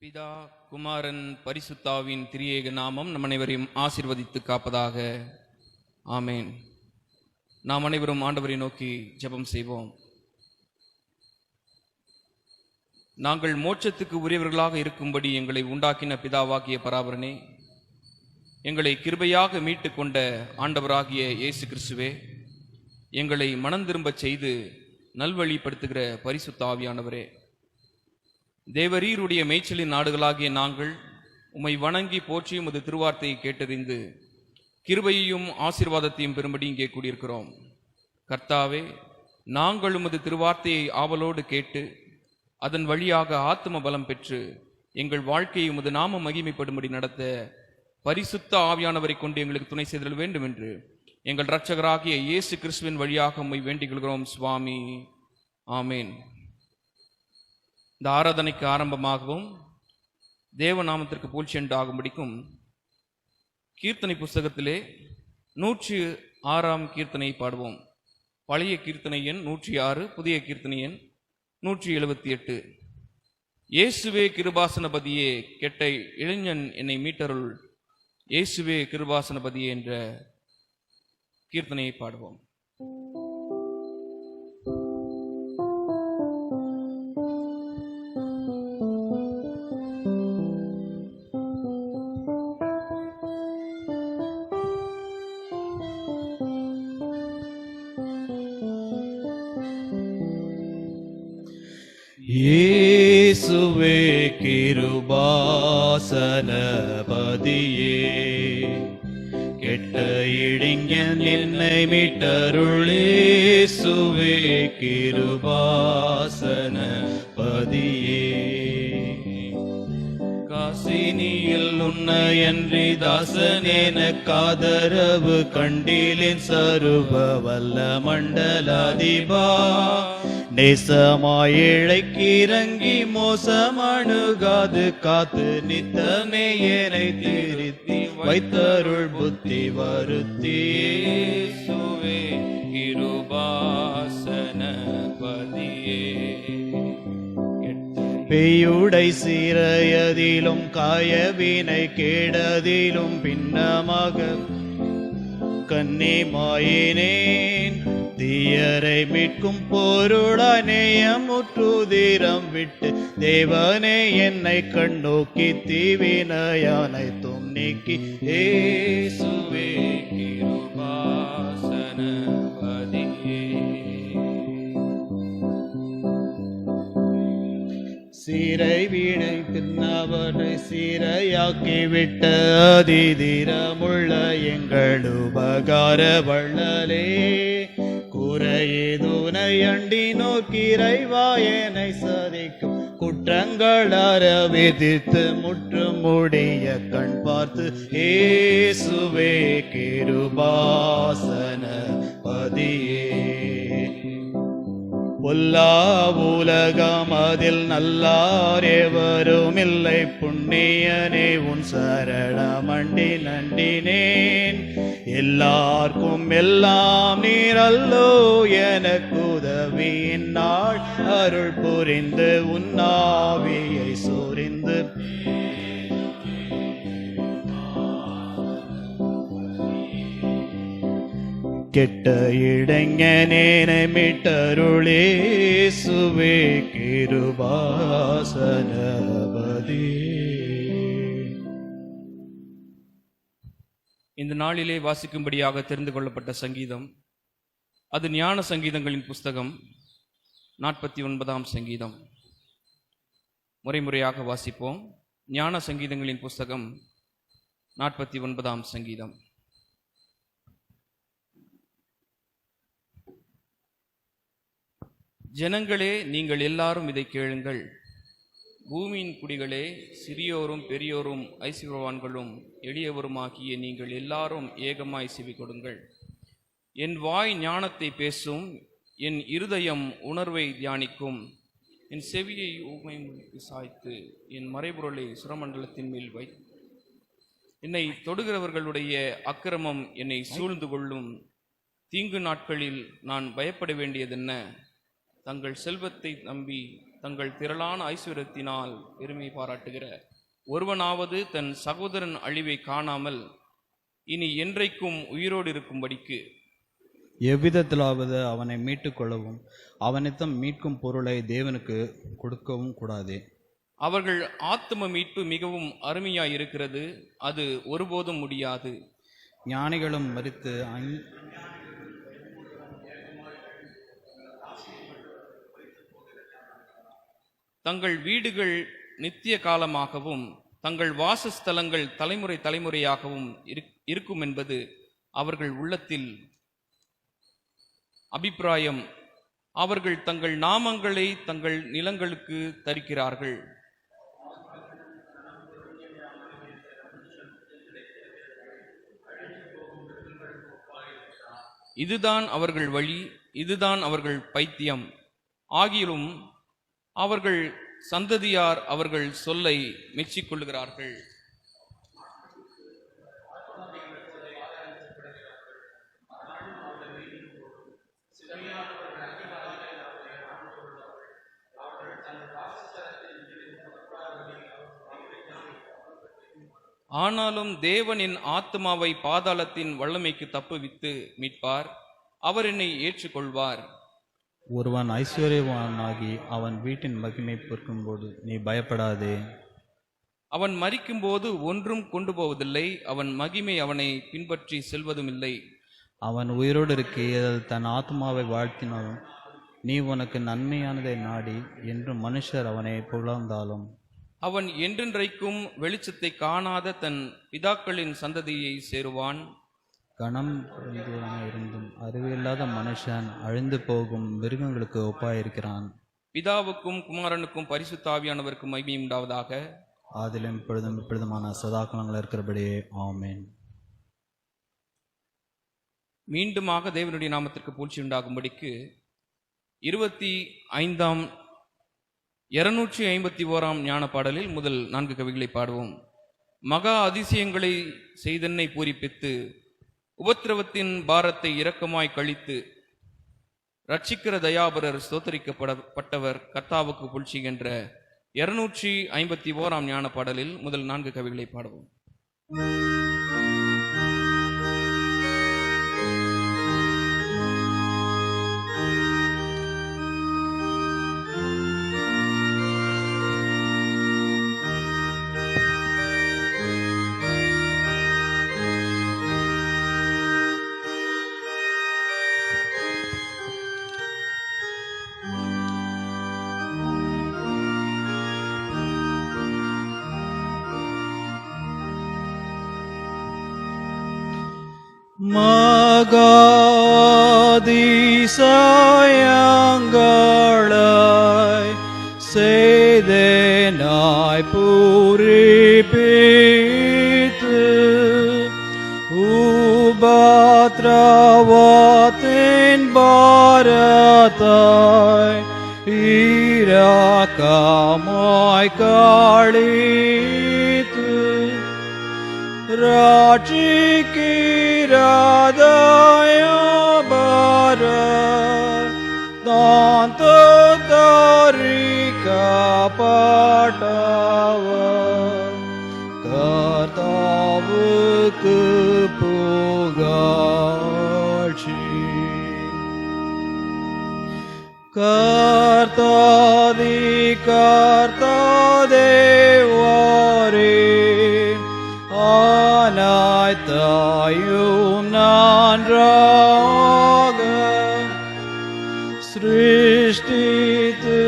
பிதா குமாரன் பரிசுத்தாவின் திரியேக நாமம் நம் அனைவரையும் ஆசீர்வதித்து காப்பதாக. ஆமேன். நாம் அனைவரும் ஆண்டவரை நோக்கி ஜெபம் செய்வோம். நாங்கள் மோட்சத்துக்கு உரியவர்களாக இருக்கும்படி எங்களை உண்டாக்கின பிதாவாகிய பராபரனே, எங்களை கிருபையாக மீட்டு கொண்ட ஆண்டவராகிய இயேசு கிறிஸ்துவே, எங்களை மனம் திரும்பச் செய்து நல்வழிப்படுத்துகிற பரிசுத்த ஆவியானவரே, தேவரீருடைய மேய்ச்சலின் நாடுகளாகிய நாங்கள் உம்மை வணங்கி போற்றி உமது திருவார்த்தையை கேட்டறிந்து கிருபையையும் ஆசீர்வாதத்தையும் பெறும்படி இங்கே கூடியிருக்கிறோம். கர்த்தாவே, நாங்கள் உமது திருவார்த்தையை ஆவலோடு கேட்டு அதன் வழியாக ஆத்தும பலம் பெற்று எங்கள் வாழ்க்கையை உமது நாம மகிமைப்படும்படி நடத்த பரிசுத்த ஆவியானவரை கொண்டு எங்களுக்கு துணை செய்தல் வேண்டும் என்று எங்கள் இரட்சகராகிய இயேசு கிறிஸ்துவின் வழியாக உம்மை வேண்டிக் கொள்கிறோம் சுவாமி. ஆமேன். இந்த ஆராதனைக்கு ஆரம்பமாகவும் தேவநாமத்திற்கு புகழ்ச்சி உண்டாகும்படிக்கும் கீர்த்தனை புஸ்தகத்திலே 106ஆம் கீர்த்தனை பாடுவோம். பழைய கீர்த்தனை எண் 106, புதிய கீர்த்தனை எண் 178. இயேசுவே கிருபாசனபதியே, கெட்ட இளைஞன் என்னை மீட்டருள், இயேசுவே கிருபாசனபதியே என்ற கீர்த்தனையை பாடுவோம். இயேசுவே கிருபாசனபதியே, கெட்ட இளைஞன் என்னை மீட்டருள், இயேசுவே கிருபாசனபதியே. காசினியில் உன்னையன்றி தாசன் எனக்காதரவு கண்டிலேன், சருப வல்ல மண்டலாதிபா, நேசமாய் இழைக்கிறங்கி மோசமணுகாது காத்து நித்தமே என்னை திருத்தி வைத்தருள் புத்தி வருத்தி, இயேசுவே கிருபாசனபதியே. பேயுடை சீரையதிலும் காயவினை கேடதிலும் பின்னமாக கன்னிமாயினேன், தீயரை மீட்கும் பொருளநேயம் முற்றுதிரம் விட்டு தேவனே என்னை கண்ணோக்கி தீவினையானைத்தும் நீக்கி, இயேசுவே கிருபாசனபதியே. சீரை வீணை பின்னவனை சீரையாக்கி விட்ட அதிதீரமுள்ள எங்கள் உபகார வள்ளலே, குறையேதுனை அண்டி நோக்கிறைவாயனை சதிக்கும் குற்றங்கள் அறவிதித்து முற்றும் முடிய கண் பார்த்து, இயேசுவே கிருபாசனபதியே. பொல்லா உலகம் அதில் நல்லார் எவரும் இல்லை, புண்ணியனே உன் சரணமண்டி நண்டினேன், எல்லார்க்கும் எல்லாம் நீரல்லோ எனக்கு உதவியின் நாள், அருள் புரிந்து உன்னாவியை சொரிந்து கெட்ட இளைஞனே மீட்டருள், இயேசுவே கிருபாசனபதியே. இந்த நாளிலே வாசிக்கும்படியாக தெரிந்து கொள்ளப்பட்ட சங்கீதம், அது ஞான சங்கீதங்களின் புஸ்தகம் 49ஆம் சங்கீதம். முறைமுறையாக வாசிப்போம். ஞான சங்கீதங்களின் புஸ்தகம் 49ஆம் சங்கீதம். ஜனங்களே, நீங்கள் எல்லாரும் இதை கேளுங்கள். பூமியின் குடிகளே, சிறியோரும் பெரியோரும் ஐஸ்வர்யவான்களும் எளியவருமாகிய நீங்கள் எல்லாரும் ஏகமாய் செவி கொடுங்கள். என் வாய் ஞானத்தை பேசும், என் இருதயம் உணர்வை தியானிக்கும். என் செவியை ஊமைக்கு சாய்த்து என் மறைபொருளை சுரமண்டலத்தின் மேல் வை. என்னை தொடுகிறவர்களுடைய அக்கிரமம் என்னை சூழ்ந்து கொள்ளும். தீங்கு நாட்களில் நான் பயப்பட வேண்டியதென்ன? தங்கள் செல்வத்தை நம்பி தங்கள் திரளான ஐஸ்வர்யத்தினால் பெருமை பாராட்டுகிற ஒருவனாவது தன் சகோதரன் அழிவை காணாமல் இனி என்றைக்கும் உயிரோடு இருக்கும்படிக்கு எவ்விதத்திலாவது அவனை மீட்டுக் கொள்ளவும் அவனித்தம் மீட்கும் பொருளை தேவனுக்கு கொடுக்கவும் கூடாதே. அவர்கள் ஆத்தும மீட்பு மிகவும் அருமையாய் இருக்கிறது, அது ஒருபோதும் முடியாது. ஞானிகளும் மரித்து தங்கள் வீடுகள் நித்திய காலமாகவும் தங்கள் வாசஸ்தலங்கள் தலைமுறை தலைமுறையாகவும் இருக்கும் என்பது அவர்கள் உள்ளத்தில் அபிப்பிராயம். அவர்கள் தங்கள் நாமங்களை தங்கள் நிலங்களுக்கு தரிக்கிறார்கள். இதுதான் அவர்கள் வழி, இதுதான் அவர்கள் பைத்தியம். ஆகிலும் அவர்கள் சந்ததியார் அவர்கள் சொல்லை மெச்சிக்கொள்கிறார்கள். ஆனாலும் தேவனின் ஆத்மாவை பாதாளத்தின் வல்லமைக்கு தப்புவித்து மீட்பார். அவர் என்னை ஏற்றுக்கொள்வார். ஒருவன் ஐஸ்வர்யவானாகி அவன் வீட்டின் மகிமை பொறுக்கும்போது நீ பயப்படாதே. அவன் மரிக்கும்போது ஒன்றும் கொண்டு போவதில்லை, அவன் மகிமை அவனை பின்பற்றி செல்வதும் இல்லை. அவன் உயிரோடு இருக்கையில் தன் ஆத்மாவை வாழ்த்தினாலும் நீ உனக்கு நன்மையானதை நாடி என்று மனுஷர் அவனை புகழ்ந்தாலும் அவன் என்றென்றைக்கும் வெளிச்சத்தை காணாத தன் பிதாக்களின் சந்ததியை சேருவான். கணம் இருந்தும் அறிவில்லாத மனுஷன் அழிந்து போகும் மிருகங்களுக்கு ஒப்பாயிருக்கிறான். பிதாவுக்கும் குமாரனுக்கும் பரிசுத்த ஆவியானவருக்கும் மகிமை உண்டாவதாக. ஆதிலும் இப்பொழுதும் இப்பொழுதுமான சதாகாலங்கள் இருக்கிறபடியே ஆமென். மீண்டுமாக தேவனுடைய நாமத்திற்கு புகழ்ச்சி உண்டாகும்படிக்கு 25ஆம் 251ஆம் ஞான பாடலில் முதல் 4 கவிகளை பாடுவோம். மகா அதிசயங்களை செய்தென்னை பூரிப்பித்து உபத்திரவத்தின் பாரத்தை இரக்கமாய் கழித்து ரட்சிக்கிற தயாபரர் ஸ்தோத்தரிக்கப்பட்டவர் கர்த்தாவுக்கு புகழ்ச்சி என்ற 251ஆம் ஞான பாடலில் முதல் 4 கவிகளை பாடுவோம். மகாதிசயங்களை செய்தேனாய் பூரிப்பித்து உபத்திரவத்தின் பாரத்தாய் இரக்கமாய் கழித்து ராட்சிக்கிறதயபர தாந்தரிக்கப்பட்டவர் கர்த்தாவுக்கு புகழ்ச்சி. கர்த்தாதி கர்த்தா தேவரே அனைத்தையும் நன்றாக சிருஷ்டித்து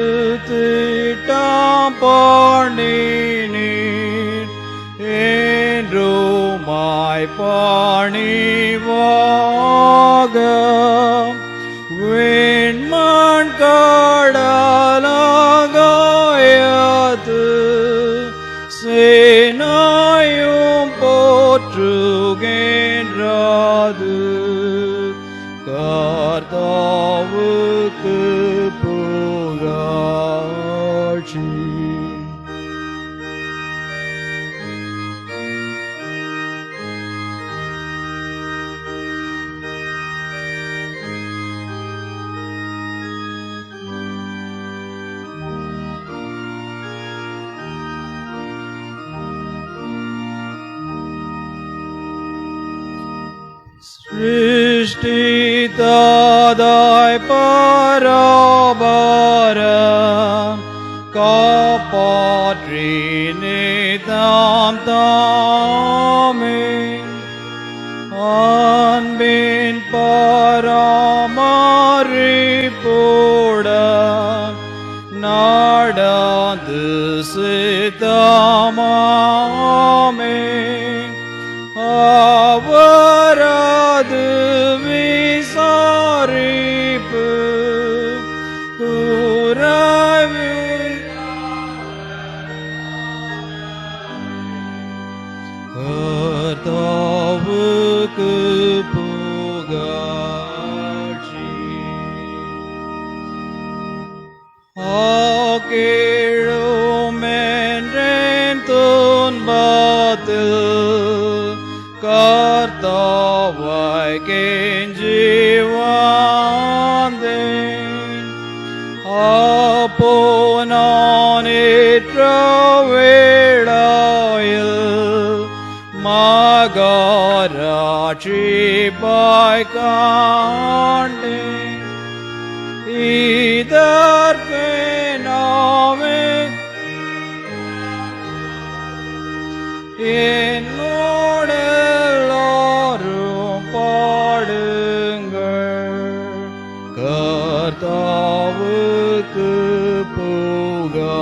திட்டம் பண்ணினீர் என்றுமாய் பணிவாக வெண்மண் கடலாகாயத்து சேனாயும் போற்றுகின்றது கர்த்தாவுக்கு புகழ்ச்சி. சிருஷ்டித்தாதாய் பராபரம் காப்பாற்றி நிதாம் தாமே அன்பின் பராமரிப்போட நாடாது சித்தமாமே அவரது விசாரிப்பு குறைவில் கர்த்தாவுக்கு புகழ்ச்சி. ஆகேழும் என்றேன் துன்பத்தில் கர்த்தாவை கெஞ்சி வந்தேன். அப்போ நான் ஏற்ற வேளையில் மகாராட்சிப்பாய் காண்டேன். இதற்கு நாமே என்னோட எல்லாரும் பாடுங்கள். கர்த்தாவுக்கு புகழ்ச்சி.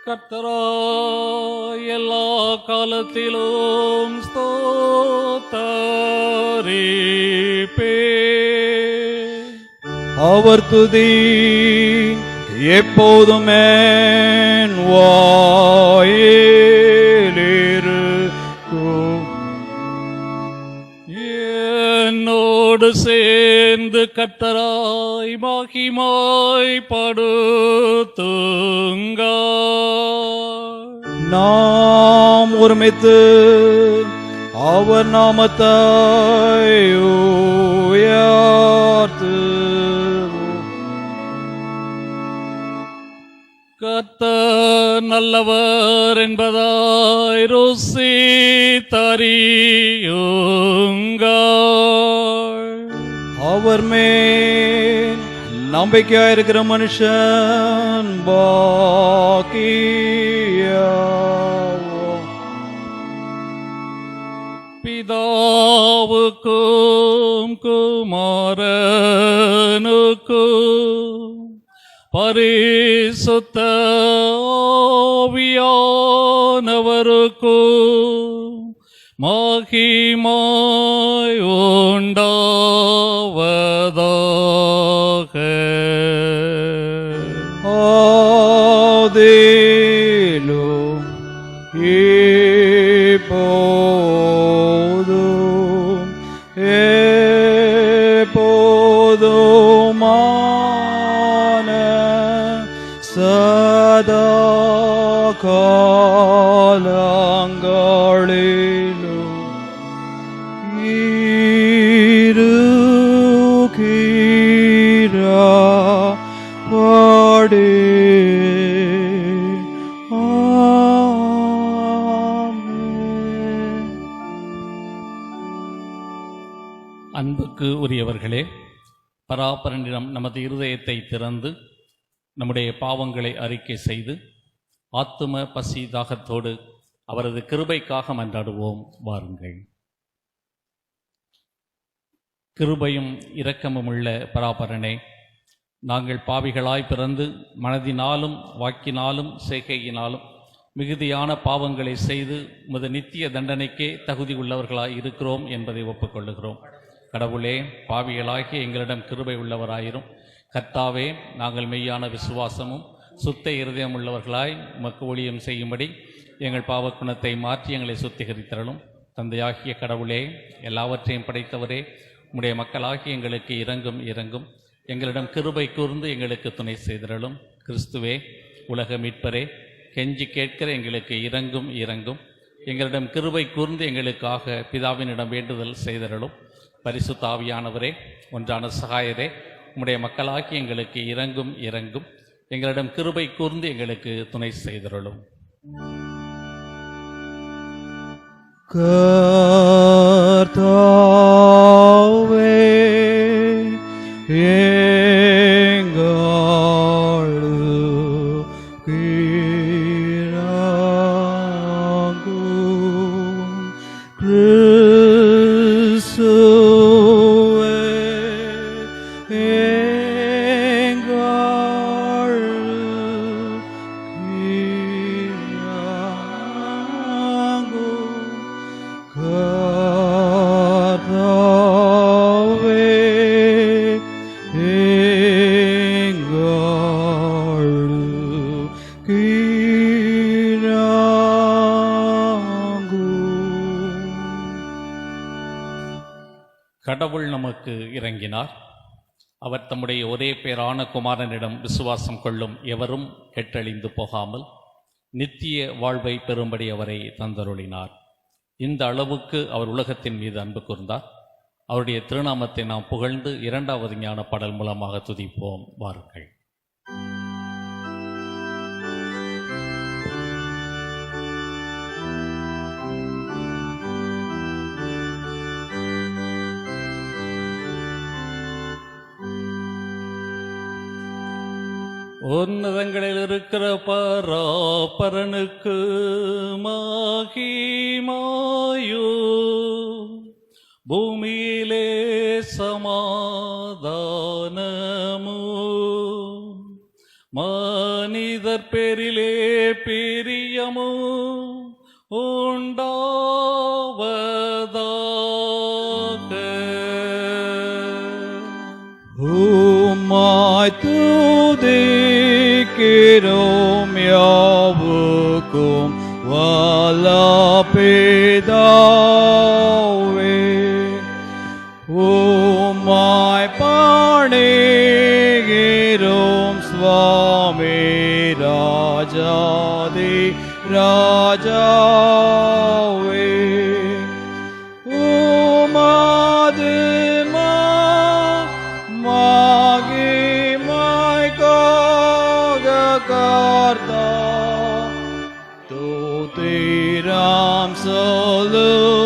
கர்த்தராய் எல்லா காலத்திலும் ஸ்தோத்தரிப்பே. அவர் துதி எப்போதும் என் வாயிலிருக்கும். என்னோடு சேர்ந்து கர்த்தராய் மகிமாய் படுத்துங்க. நாம் ஒருமித்து அவர் நாமத்தை உயர்த்துவோம். கர்த்தர் நல்லவர் என்பதாய் ருசி தரியுங்கள். அவர் மேல் நம்பிக்கையாயிருக்கிற மனுஷன் பாக்கியவான். பிதாவுக்கும் குமாரனுக்கும் பரிசுத்த ஆவியானவருக்கும் மகிமாய் உண்டாவதாக. ஆதியிலும் இப்போதும் எப்போதுமான சதா காலங்களிலும் இருக்கிறபடி. அன்புக்கு உரியவர்களே, பராபரனிடம் நமது இருதயத்தை திறந்து நம்முடைய பாவங்களை அறிக்கை செய்து ஆத்தும பசி தாகத்தோடு அவரது கிருபைக்காக மன்றாடுவோம். வாருங்கள். கிருபையும் இரக்கமும் உள்ள பராபரனே, நாங்கள் பாவிகளாய் பிறந்து மனதினாலும் வாக்கினாலும் செய்கையினாலும் மிகுதியான பாவங்களை செய்து உமது நித்திய தண்டனைக்கே தகுதி உள்ளவர்களாய் இருக்கிறோம் என்பதை ஒப்புக்கொள்ளுகிறோம். கடவுளே, பாவிகளாகி எங்களிடம் கிருபை உள்ளவராயிரும். கர்த்தாவே, நாங்கள் மெய்யான விசுவாசமும் சுத்த இருதயம் உள்ளவர்களாய் உமக்கு ஊழியம் செய்யும்படி எங்கள் பாவக்குணத்தை மாற்றி எங்களை சுத்திகரித்தரலும். தந்தையாகிய கடவுளே, எல்லாவற்றையும் படைத்தவரே, உம்முடைய மக்களாகி எங்களுக்கு இறங்கும். எங்களிடம் கிருபை கூர்ந்து எங்களுக்கு துணை செய்திரலும். கிறிஸ்துவே, உலக மீட்பரே, கெஞ்சி கேட்கிற எங்களுக்கு இறங்கும். எங்களிடம் கிருபை கூர்ந்து எங்களுக்காக பிதாவினிடம் வேண்டுதல் செய்திரலும். பரிசுத்த ஆவியானவரே, ஒன்றான சகாயரே, உம்முடைய மக்களாக்கி எங்களுக்கு இரங்கும் இரங்கும். எங்களிடம் கிருபை கூர்ந்து எங்களுக்கு துணை செய்தருளும். கர்த்தாவே கடவுள் நமக்கு இறங்கினார். அவர் தம்முடைய ஒரே பேரான குமாரனிடம் விசுவாசம் கொள்ளும் எவரும் கெட்டழிந்து போகாமல் நித்திய வாழ்வை பெறும்படி அவரை தந்தருளினார். இந்த அளவுக்கு அவர் உலகத்தின் மீது அன்பு கூர்ந்தார். அவருடைய திருநாமத்தை நாம் புகழ்ந்து இரண்டாவது ஞான பாடல் மூலமாக துதிப்போம். வாருங்கள். உன்னதங்களில் இருக்கிற பராபரனுக்கு மகிமாயோ, பூமியிலே சமாதானமோ, மனிதர் பேரிலே பிரியமோ உண்டாவதாக. உம்மாய் துதிக்கிறோம் யாவுக்கும் வல்ல பிதாவே. உம்மாய் பணிகிறோம் சுவாமி ராஜாதி ராஜாவே. உமது கர்த்தா தோத்திரம் சொல்லுகிறோமே.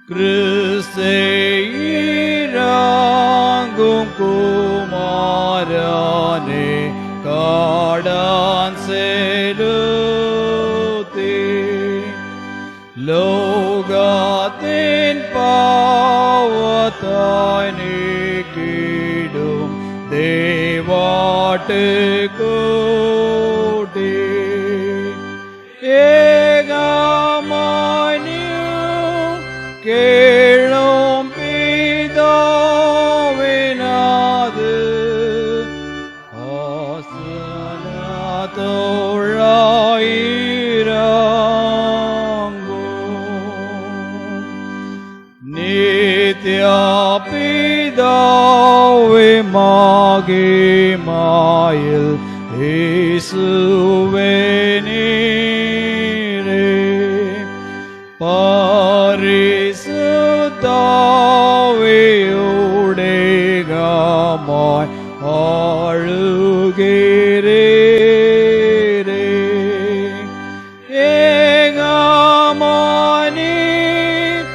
கிறிஸ்தே இறங்கும் குமாரனே காடன் செலுத்தி லோகத்தின் பாவத்தாய் நீக்கிடும் தேவாட்டு கூட்டி ஏகமாய் கேளும் பிதாவினது நித்யா பிதாவே மகிமையில் இயேசுவே நீரே பரிசுத்தாவியுடையமாய் ஆளுகிறீரே. ஏகமாய் நீர்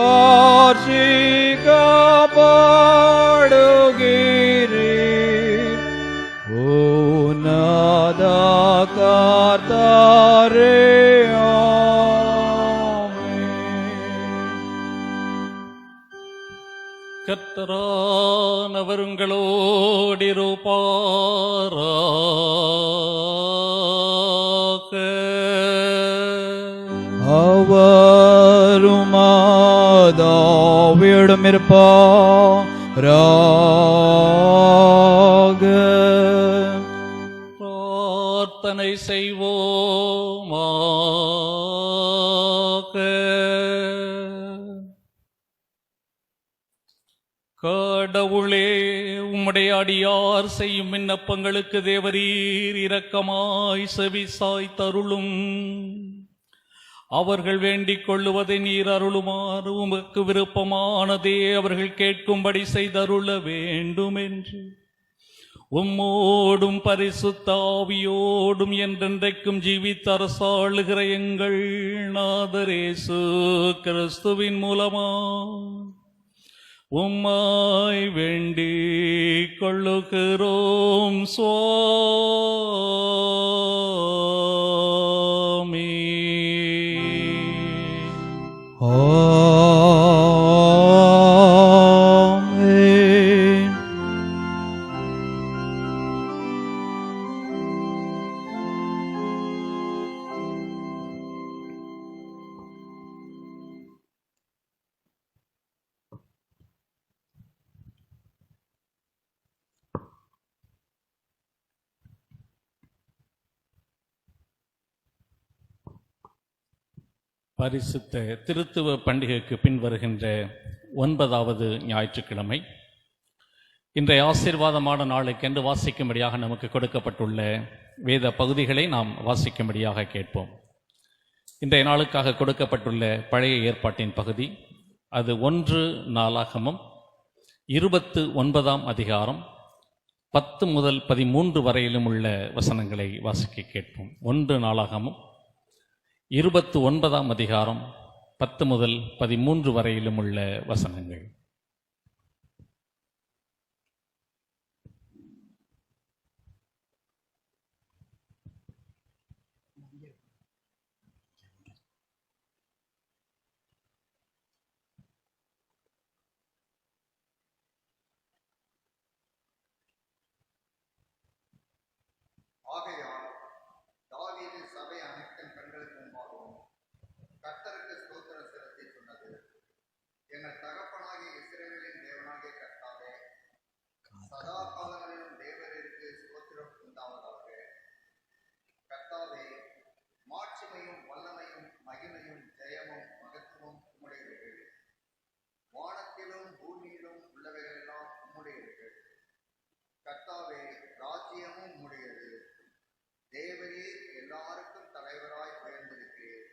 ஆட்சிக்கப்படுகிறீர். உன்னத கர்த்தாரே கர்த்தரானவர் உங்களோடிருப்பாராக. அவரும் ஆவியோடும் இருப்பாராக. பிரார்த்தனை செய்வோமாக. கடவுளே, உம்முடைய அடியார் செய்யும் விண்ணப்பங்களுக்கு தேவரீர் இரக்கமாய் செவி சாய்த்தருளும். அவர்கள் வேண்டிக் கொள்ளுவதை நீர் அருளுமாறு உமக்கு விருப்பமானதே அவர்கள் கேட்கும்படி செய்தருள வேண்டும் என்று உம்மோடும் பரிசுத்த ஆவியோடும் என்றென்றைக்கும் ஜீவித்து அரசாளுகிற எங்கள் நாதர் இயேசு கிறிஸ்துவின் மூலமா உம்மாய் வேண்டிக் கொள்ளுகிறோம் சுவாமி. ஆமென். பரிசுத்த திருத்துவ பண்டிகைக்கு பின் வருகின்ற 9வது ஞாயிற்றுக்கிழமை இன்றைய ஆசீர்வாதமான நாளுக்கென்று வாசிக்கும்படியாக நமக்கு கொடுக்கப்பட்டுள்ள வேத பகுதிகளை நாம் வாசிக்கும்படியாக கேட்போம். இன்றைய நாளுக்காக கொடுக்கப்பட்டுள்ள பழைய ஏற்பாட்டின் பகுதி அது 1 நாளாகமம் 29ஆம் அதிகாரம் 10 முதல் 13 வரையிலும் உள்ள வசனங்களை வாசிக்க கேட்போம். 1 நாளாகமம் 29ஆம் அதிகாரம் 10 முதல் 13 வரையிலும் உள்ள வசனங்கள். ஆகையால் தாவீது சபை அனைத்தின் கண்களுக்கு முன்பாகவும் கர்த்தருக்கு ஸ்தோத்திர செலுத்தி சொன்னது, எங்கள் தகப்பனாகிய இஸ்ரவேலின் தேவனாகிய கர்த்தாவே, சதா காலங்களிலும் தேவருக்கு ஸ்தோத்திரம் உண்டாவதாக. கர்த்தாவே, மாட்சிமையும் வல்லமையும் மகிமையும் ஜெயமும் மகத்துவம் உம்முடையவைகள். வானத்திலும் பூமியிலும் உள்ளவைகளெல்லாம் உம்முடையவைகள். கர்த்தாவே, ராஜ்யமும் உம்முடையது. தேவரே எல்லாருக்கும் தலைவராய் உயர்ந்திருக்கிறீர்.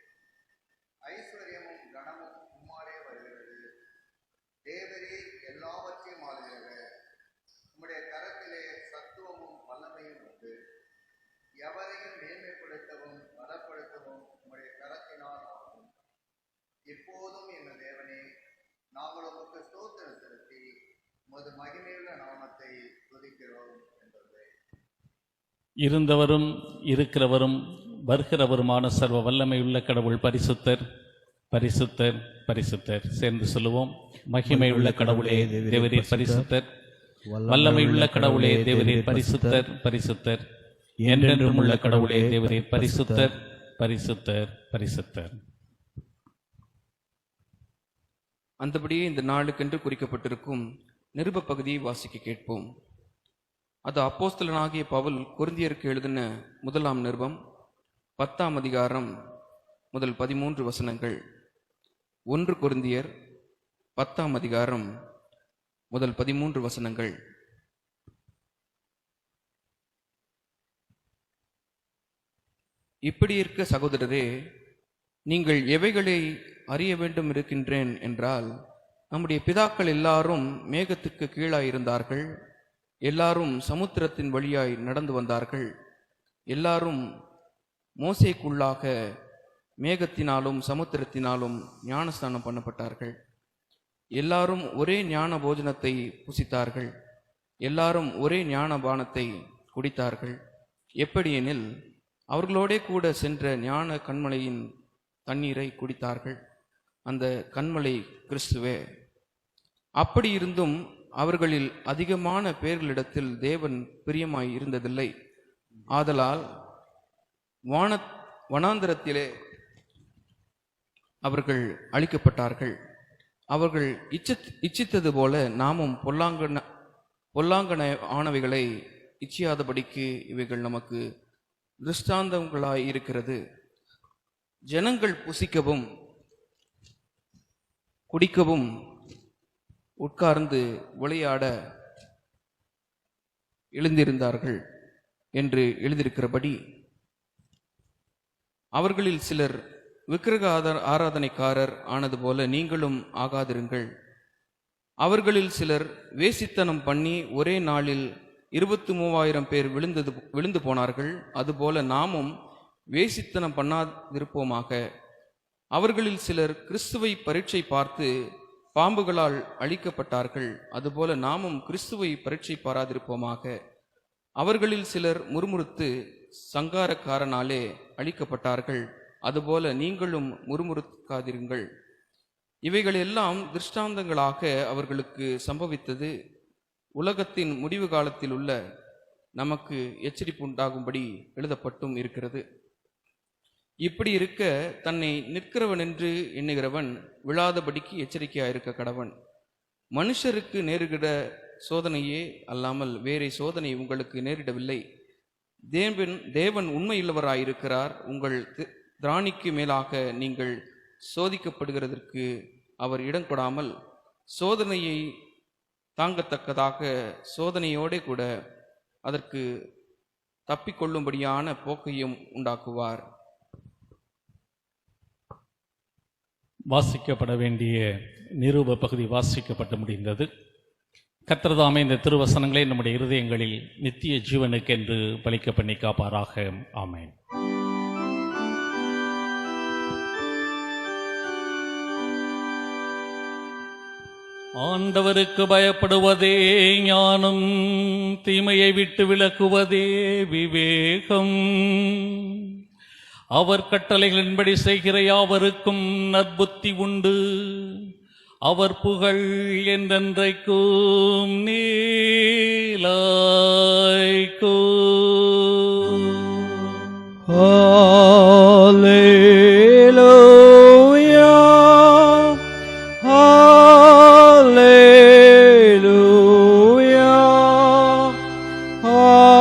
ஐஸ்வர்யமும் கனமும் உம்மாலே வருகிறது. தேவரே எல்லாவற்றையும் ஆளுகிறவர். உம்முடைய கரத்திலே சத்துவமும் வல்லமையும் உண்டு. எவரையும் மேன்மைப்படுத்தவும் பலப்படுத்தவும் உம்முடைய கரத்தினால் ஆகும். இப்போதும் எங்கள் தேவனே, நாங்கள் உமக்கு ஸ்தோத்திரம் செலுத்தி உமது மகிமையுள்ள நாமத்தை துதிக்கிறோம் என்றது. இருந்தவரும் இருக்கிறவரும் வருகிறவருமான சர்வ வல்லமையுள்ள கடவுள் பரிசுத்தர் பரிசுத்தர் பரிசுத்தர். சேர்ந்து சொல்லுவோம். மகிமையுள்ள கடவுளே தேவரீர் பரிசுத்தர், வல்லமையுள்ள கடவுளே தேவரீர் பரிசுத்தர் பரிசுத்தர், என்றென்றும் உள்ள கடவுளே தேவரீர் பரிசுத்தர் பரிசுத்தர் பரிசுத்தர். அந்தபடியே இந்த நாளுக்கென்று குறிக்கப்பட்டிருக்கும் நிருப பகுதியை வாசிக்க கேட்போம். அது அப்போஸ்தலனாகிய பவுல் கொரிந்தியருக்கு எழுதின 1ஆம் நிருபம் 10ஆம் அதிகாரம் முதல் 13 வசனங்கள். 1 கொரிந்தியர் 10ஆம் அதிகாரம் முதல் 13 வசனங்கள். இப்படி இருக்க சகோதரரே, நீங்கள் எவைகளை அறிய வேண்டும் இருக்கின்றேன் என்றால், நம்முடைய பிதாக்கள் எல்லாரும் மேகத்துக்கு கீழாயிருந்தார்கள், எல்லாரும் சமுத்திரத்தின் வழியாய் நடந்து வந்தார்கள், எல்லாரும் மோசேக்குள்ளாக மேகத்தினாலும் சமுத்திரத்தினாலும் ஞானஸ்நானம் பண்ணப்பட்டார்கள், எல்லாரும் ஒரே ஞான போஜனத்தை புசித்தார்கள், எல்லாரும் ஒரே ஞான பானத்தை குடித்தார்கள். எப்படியெனில் அவர்களோடே கூட சென்ற ஞான கண்மலையின் தண்ணீரை குடித்தார்கள். அந்த கண்மலை கிறிஸ்துவே. அப்படி இருந்தும் அவர்களில் அதிகமான பேர்களிடத்தில் தேவன் பிரியமாய் இருந்ததில்லை. ஆதலால் வனாந்தரத்திலே அவர்கள் அழிக்கப்பட்டார்கள். அவர்கள் இச்சித்தது போல நாமும் பொல்லாங்கன ஆனவைகளை இச்சியாதபடிக்கு இவைகள் நமக்கு திருஷ்டாந்தங்களாய் இருக்கிறது. ஜனங்கள் புசிக்கவும் குடிக்கவும் உட்கார்ந்து விளையாட எழுந்திருந்தார்கள் என்று எழுதியிருக்கிறபடி அவர்களில் சிலர் விக்கிரக ஆராதனைக்காரர் ஆனது போல நீங்களும் ஆகாதிருங்கள். அவர்களில் சிலர் வேசித்தனம் பண்ணி ஒரே நாளில் 23,000 பேர் விழுந்து போனார்கள். அதுபோல நாமும் வேசித்தனம் பண்ணாதிருப்போமாக. அவர்களில் சிலர் கிறிஸ்துவை பரீட்சை பார்த்து பாம்புகளால் அழிக்கப்பட்டார்கள். அதுபோல நாமும் கிறிஸ்துவை பரீட்சை பாராதிருப்போமாக. அவர்களில் சிலர் முறுமுறுத்து சங்காரக்காரனாலே அழிக்கப்பட்டார்கள். அதுபோல நீங்களும் முறுமுறுக்காதிருங்கள். இவைகளெல்லாம் திருஷ்டாந்தங்களாக அவர்களுக்கு சம்பவித்தது உலகத்தின் முடிவு காலத்தில் உள்ள நமக்கு எச்சரிப்பு உண்டாகும்படி எழுதப்பட்டும் இருக்கிறது. இப்படி இருக்க தன்னை நிற்கிறவன் என்று எண்ணுகிறவன் விழாதபடிக்கு எச்சரிக்கையாயிருக்க கடவன். மனுஷருக்கு நேருகிற சோதனையே அல்லாமல் வேறே சோதனை உங்களுக்கு நேரிடவில்லை. தேவன் உண்மையுள்ளவராயிருக்கிறார். உங்கள் திராணிக்கு மேலாக நீங்கள் சோதிக்கப்படுகிறதற்கு அவர் இடம் கொடாமல் சோதனையை தாங்கத்தக்கதாக சோதனையோடே கூட அதற்கு தப்பிக்கொள்ளும்படியான போக்கையும் உண்டாக்குவார். வாசிக்கப்பட வேண்டிய நிரூப பகுதி வாசிக்கப்பட்டு முடிந்தது. கர்த்தர்தாமே இந்த திருவசனங்களை நம்முடைய இருதயங்களில் நித்திய ஜீவனுக்கென்று பலிக்க பண்ணி காப்பாராக. ஆமென். ஆண்டவருக்கு பயப்படுவதே ஞானம், தீமையை விட்டு விலக்குவதே விவேகம். அவர் கட்டளைகளின்படி செய்கிற யாவருக்கும் நற்புத்தி உண்டு. அவர் புகழ் என்றென்றைக்கும் நீலாய்க்கும். Hallelujah, hallelujah, hallelujah.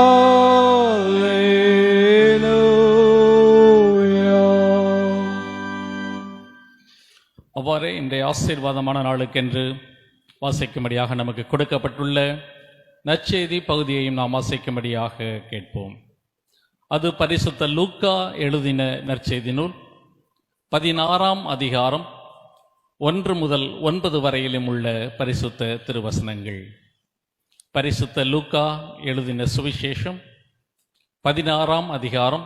அவ்வாறே இன்றைய ஆசீர்வாதமான நாளுக்கென்று வாசிக்கும்படியாக நமக்கு கொடுக்கப்பட்டுள்ள நற்செய்தி பகுதியையும் நாம் வாசிக்கும்படியாக கேட்போம். அது பரிசுத்த லூக்கா எழுதின நற்செய்தி நூல் 16ஆம் அதிகாரம் 1 முதல் 9 வரையிலும் உள்ள பரிசுத்த திருவசனங்கள். பரிசுத்த லூக்கா எழுதின சுவிசேஷம் 16ஆம் அதிகாரம்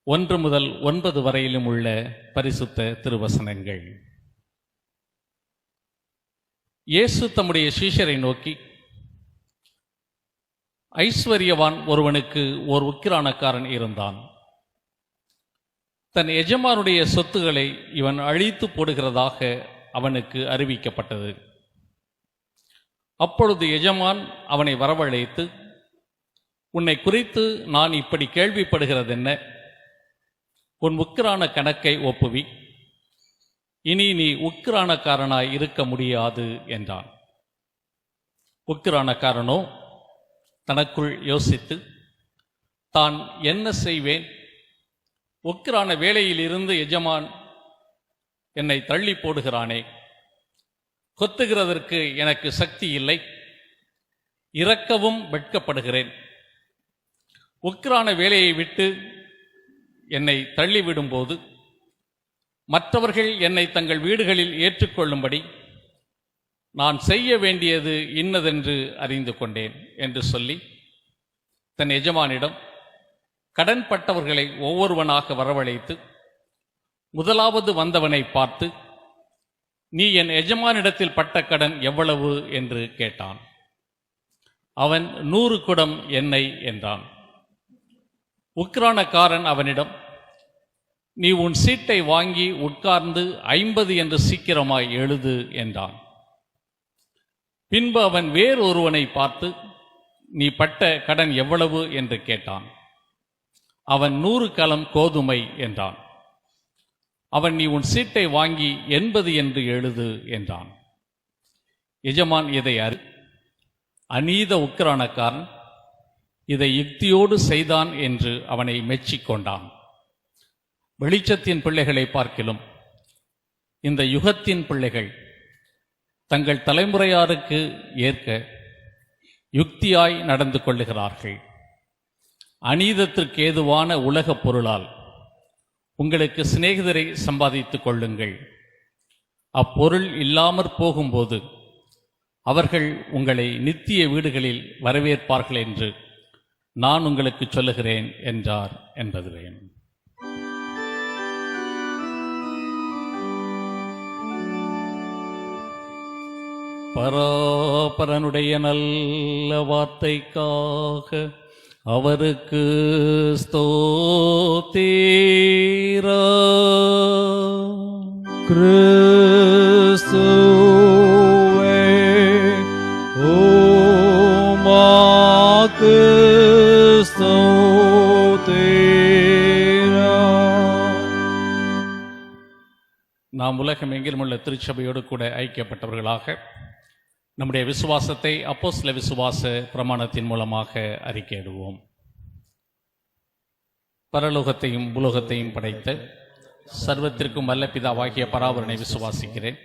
1 முதல் 9 வரையிலும் உள்ள பரிசுத்த திருவசனங்கள். இயேசு தம்முடைய சீஷரை நோக்கி, ஐஸ்வர்யவான் ஒருவனுக்கு ஓர் உக்கிரானக்காரன் இருந்தான். தன் எஜமானுடைய சொத்துக்களை இவன் அழித்து போடுகிறதாக அவனுக்கு அறிவிக்கப்பட்டது. அப்பொழுது எஜமான் அவனை வரவழைத்து, உன்னை குறித்து நான் இப்படி கேள்விப்படுகிறதென்ன? உன் உக்கிரான கணக்கை ஒப்புவி, இனி நீ உக்கிரானக்காரனாய் இருக்க முடியாது என்றான். உக்கிரானக்காரனோ தனக்குள் யோசித்து, தான் என்ன செய்வேன்? உக்கிரான வேலையிலிருந்து எஜமான் என்னை தள்ளி போடுகிறானே. கொத்துகிறதற்கு எனக்கு சக்தி இல்லை, இறக்கவும் வெட்கப்படுகிறேன். உக்கிரான வேலையை விட்டு என்னை தள்ளிவிடும்போது மற்றவர்கள் என்னை தங்கள் வீடுகளில் ஏற்றுக்கொள்ளும்படி நான் செய்ய வேண்டியது இன்னதென்று அறிந்து கொண்டேன் என்று சொல்லி தன் எஜமானிடம் கடன்பட்டவர்களை ஒவ்வொருவனாக வரவழைத்து முதலாவது வந்தவனை பார்த்து, நீ என் எஜமானிடத்தில் பட்ட கடன் எவ்வளவு என்று கேட்டான். அவன் 100 குடம் எண்ணெய் என்றான். உக்கிரானக்காரன் அவனிடம், நீ உன் சீட்டை வாங்கி உட்கார்ந்து 50 என்று சீக்கிரமாய் எழுது என்றான். பின்பு அவன் வேறொருவனை பார்த்து, நீ பட்ட கடன் எவ்வளவு என்று கேட்டான். அவன் 100 கலம் கோதுமை என்றான். அவன், நீ உன் சீட்டை வாங்கி 80 என்று எழுது என்றான். எஜமான் இதை அநீத உக்கிரானக்காரன் இதை யுக்தியோடு செய்தான் என்று அவனை மெச்சிக்கொண்டான். வெளிச்சத்தின் பிள்ளைகளை பார்க்கிலும் இந்த யுகத்தின் பிள்ளைகள் தங்கள் தலைமுறையாருக்கு ஏற்க யுக்தியாய் நடந்து கொள்ளுகிறார்கள். அநீதத்திற்கு ஏதுவான உலகப் பொருளால் உங்களுக்கு சிநேகிதரை சம்பாதித்துக் கொள்ளுங்கள். அப்பொருள் இல்லாமற் போகும்போது அவர்கள் உங்களை நித்திய வீடுகளில் வரவேற்பார்கள் என்று நான் உங்களுக்கு சொல்லுகிறேன் என்றார் என்பதுவே. பராபரனுடைய நல்ல வார்த்தைக்காக அவருக்கு ஸ்தோத்திரம். கிறிஸ்துவே உமக்கு ஸ்தோத்திரம். நாம் உலகம் எங்கிலும் உள்ள திருச்சபையோடு கூட ஐக்கியப்பட்டவர்களாக நம்முடைய விசுவாசத்தை அப்போஸ்தல விசுவாச பிரமாணத்தின் மூலமாக அறிக்கையிடுவோம். பரலோகத்தையும் பூலோகத்தையும் படைத்த சர்வத்திற்கும் வல்ல பிதாவாகிய பராபரனை விசுவாசிக்கிறேன்.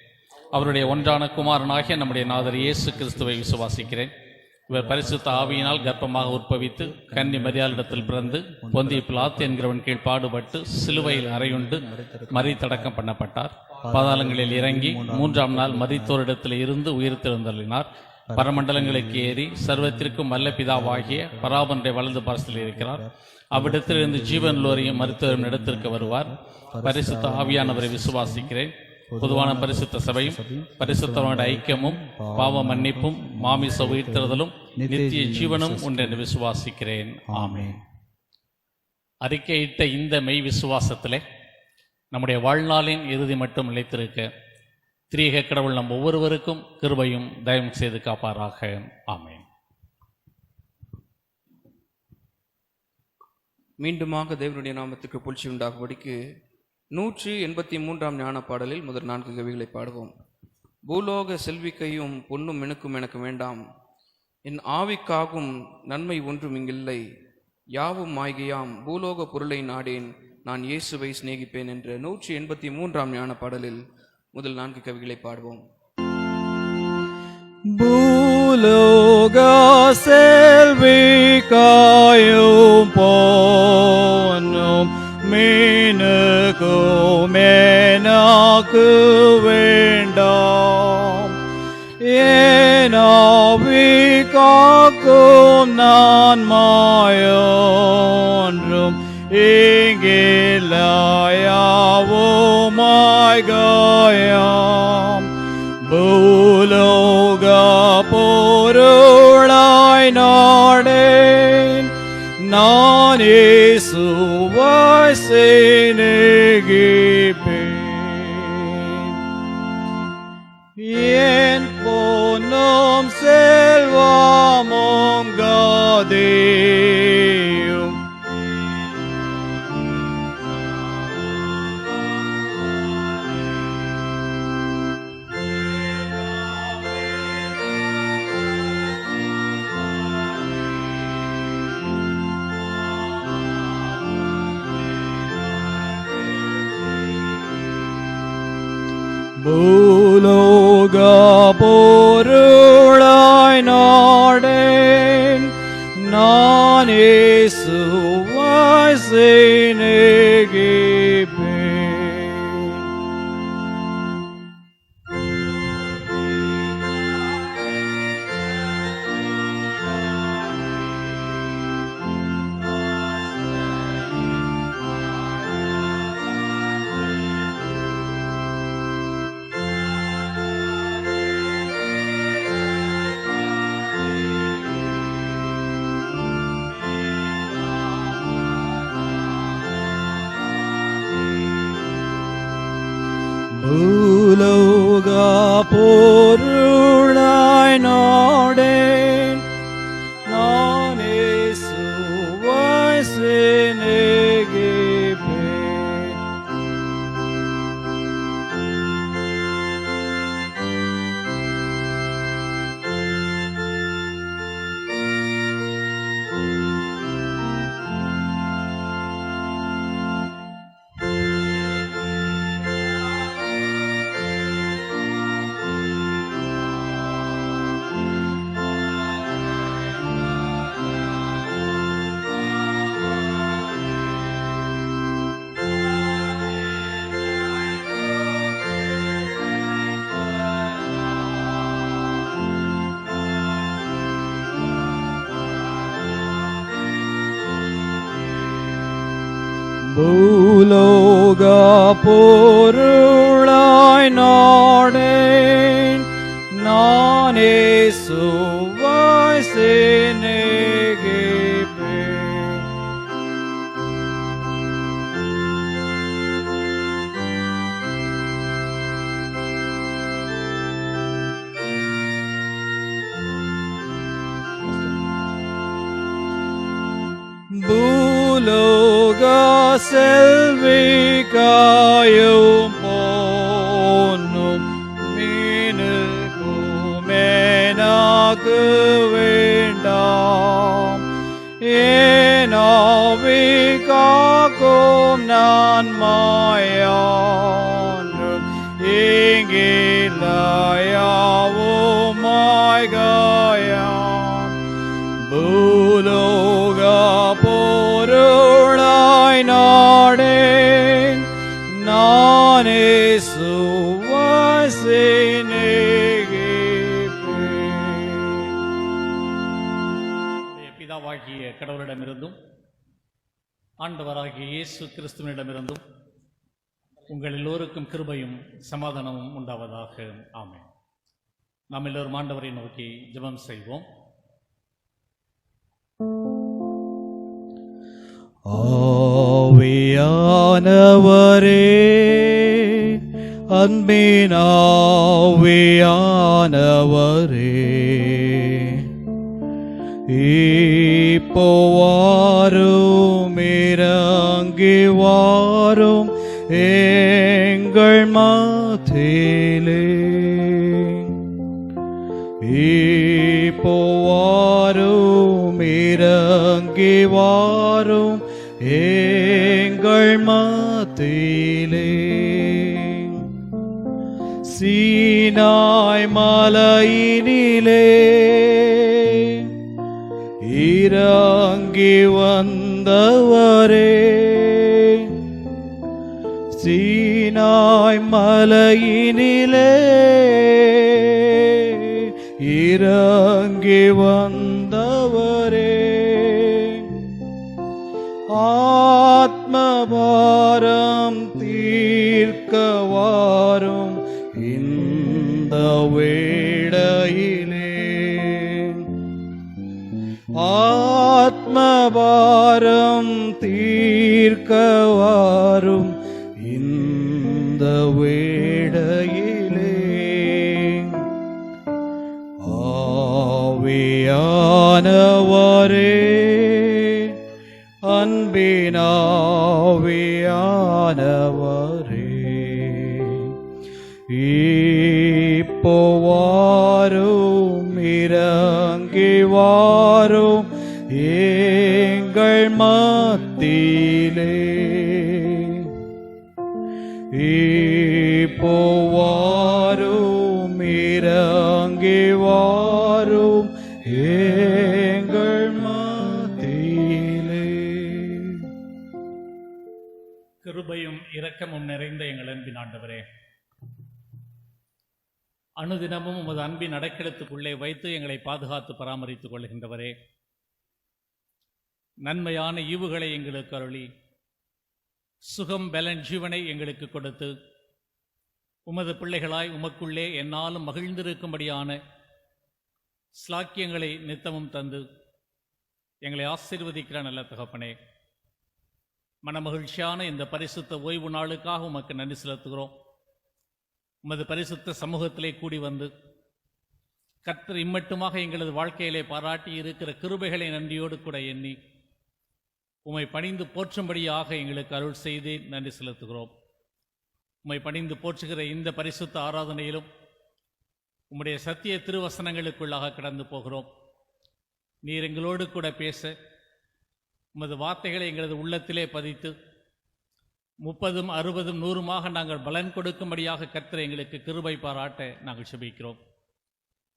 அவருடைய ஒன்றான குமாரனாகிய நம்முடைய நாதர் இயேசு கிறிஸ்துவை விசுவாசிக்கிறேன். இவர் பரிசுத்த ஆவியினால் கர்ப்பமாக உற்பவித்து கன்னி மரியாளிடத்தில் பிறந்து பொந்திய பிலாத்து என்கிறவன் கீழ் பாடுபட்டு சிலுவையில் அறையுண்டு மரித்தடக்கம் பண்ணப்பட்டார். பாதாளங்களில் இறங்கி 3ஆம் நாள் மரித்தோரிடத்தில் இருந்து உயிர்த்தெழுந்தருளினார். பரமண்டலங்களுக்கு ஏறி சர்வத்திற்கும் வல்ல பிதாவாகிய பராபரனுடைய வலது பாரசத்தில் இருக்கிறார். அவ்விடத்திலிருந்து ஜீவனுள்ளோரையும் மரித்தோரும் இடத்திற்கு வருவார். பரிசுத்த ஆவியானவரை விசுவாசிக்கிறேன். பொதுவான பரிசுத்த சபையும் பரிசுத்தவனுடைய ஐக்கியமும் பாவ மன்னிப்பும் மாமிச உயிர்த்தெழுதலும் நித்திய ஜீவனும் உண்டென்று விசுவாசிக்கிறேன். ஆமென். அறிக்கையிட்ட இந்த மெய் விசுவாசத்திலே நம்முடைய வாழ்நாளின் இறுதி மட்டும் நிலைத்திருக்க திரியேக கடவுள் நம் ஒவ்வொருவருக்கும் கிருபையும் தயவும் செய்து காப்பாராக. ஆமென். மீண்டுமாக தேவனுடைய நாமத்துக்கு புகழ்ச்சி உண்டாகும்படிக்கு 183ஆம் ஞான பாடலில் முதல் 4 கவிகளை பாடுவோம். பூலோக செல்விக்கையும் பொன்னும் மினுக்கும் எனக்கு வேண்டாம், என் ஆவிக்காகும் நன்மை ஒன்றும் இங்கில்லை, யாவும் மாய்கையாம் பூலோக பொருளை நாடேன், நான் இயேசுவை சிநேகிப்பேன் என்ற 183ஆம் ஞான பாடலில் முதல் 4 கவிகளை பாடுவோம். பூலோக செல்விக்காயும் பொன்னும் மினுக்கும் எனக்கு வேண்டாம், என் ஆவிக்காகும் நான் மாயொன்றும் இங்கில்லாயாவும் மாய்கையாம் பூலோக பொருளாய் நாடேன், நான் இயேசுவை சிநேகிப்பேன். என் பொன்னும் செல்வமும் கதியும் பூலோக பொருளாய் நாடேன், நான் இயேசுவை சிநேகிப்பேன். பூலோக பொருளாய் நாடேன், நான் இயேசுவை சிநேகிப்பேன். பூலோக பொருளாய் நாடேன் நானே சுவாய் சிநேகிப்பேன். பூலோக செல்விக்காயும் போன்னும் மீனுக்கும் எனக்கு வேண்டாம். ஏனாவி காக்கும் நான் மாயான்றும் இங்கிலாயாவும் மாய்காயாம். பூலோக பொருளாய் நாடேன் நானே சுவாய் சிநேகிப்பேன். நம்முடைய பிதாவாகிய கடவுளிடமிருந்தும் ஆண்டவராகிய இயேசு கிறிஸ்துவனிடமிருந்தும் உங்கள் எல்லோருக்கும் கிருபையும் சமாதானமும் உண்டாவதாக. ஆமென். நாம் எல்லோரும் ஆண்டவரை நோக்கி ஜெபம் செய்வோம். ஆவியானவரே, அன்பின் ஆவியானவரே, இப்போ வாரும், இறங்கி வாரும் எங்கள் மத்தியிலே. இப்போ வாரும், இறங்கி வாரும் எங்கள் மத்தியிலே. சீனாய் மலையினிலே இறங்கி வந்தவரே, சீனாய் மலையினிலே இறங்கி வந்தவரே, ஆத்மபாரம் தீர்க்க வாரும் இந்த வேளையிலே. ஆத்மபாரம் தீர்க்க வாரும் இந்த வேளையிலே. ஆவியானவரே, அன்பின் ஆவியானவரே, இப்போ வாரும், இறங்கி வாரும் எங்கள் மத்தியிலே. இப்போ வாரும், இறங்கி வாரும் எங்கள் மத்தியிலே. கிருபையும் இரக்கமும் நிறைந்த எங்கள் அன்பின் ஆண்டவரே, அனுதினமும் உமது அன்பின் அடைக்கலத்துக்குள்ளே வைத்து எங்களை பாதுகாத்து பராமரித்துக் கொள்கின்றவரே, நன்மையான ஈவுகளை எங்களுக்கு அருளி சுகம் பலன் ஜீவனை எங்களுக்கு கொடுத்து உமது பிள்ளைகளாய் உமக்குள்ளே என்னாலும் மகிழ்ந்திருக்கும்படியான ஸ்லாக்கியங்களை நித்தமும் தந்து எங்களை ஆசீர்வதிக்கிற நல்ல தகப்பனே, மனமகிழ்ச்சியான இந்த பரிசுத்த ஓய்வு நாளுக்காக உமக்கு நன்றி செலுத்துகிறோம். உமது பரிசுத்த சமூகத்திலே கூடி வந்து கர்த்தர் இம்மட்டுமாக எங்களது வாழ்க்கையிலே பாராட்டி இருக்கிற கிருபைகளை நன்றியோடு கூட எண்ணி உம்மை பணிந்து போற்றும்படியாக எங்களுக்கு அருள் செய்து நன்றி செலுத்துகிறோம். உம்மை பணிந்து போற்றுகிற இந்த பரிசுத்த ஆராதனையிலும் உம்முடைய சத்திய திருவசனங்களுக்குள்ளாக கடந்து போகிறோம். நீர் எங்களோடு கூட பேச உமது வார்த்தைகளை எங்களது உள்ளத்திலே பதித்து 30, 60, 100 நாங்கள் பலன் கொடுக்கும்படியாக கர்த்தர் எங்களுக்கு கிருபை பாராட்ட நாங்கள் செபிக்கிறோம்.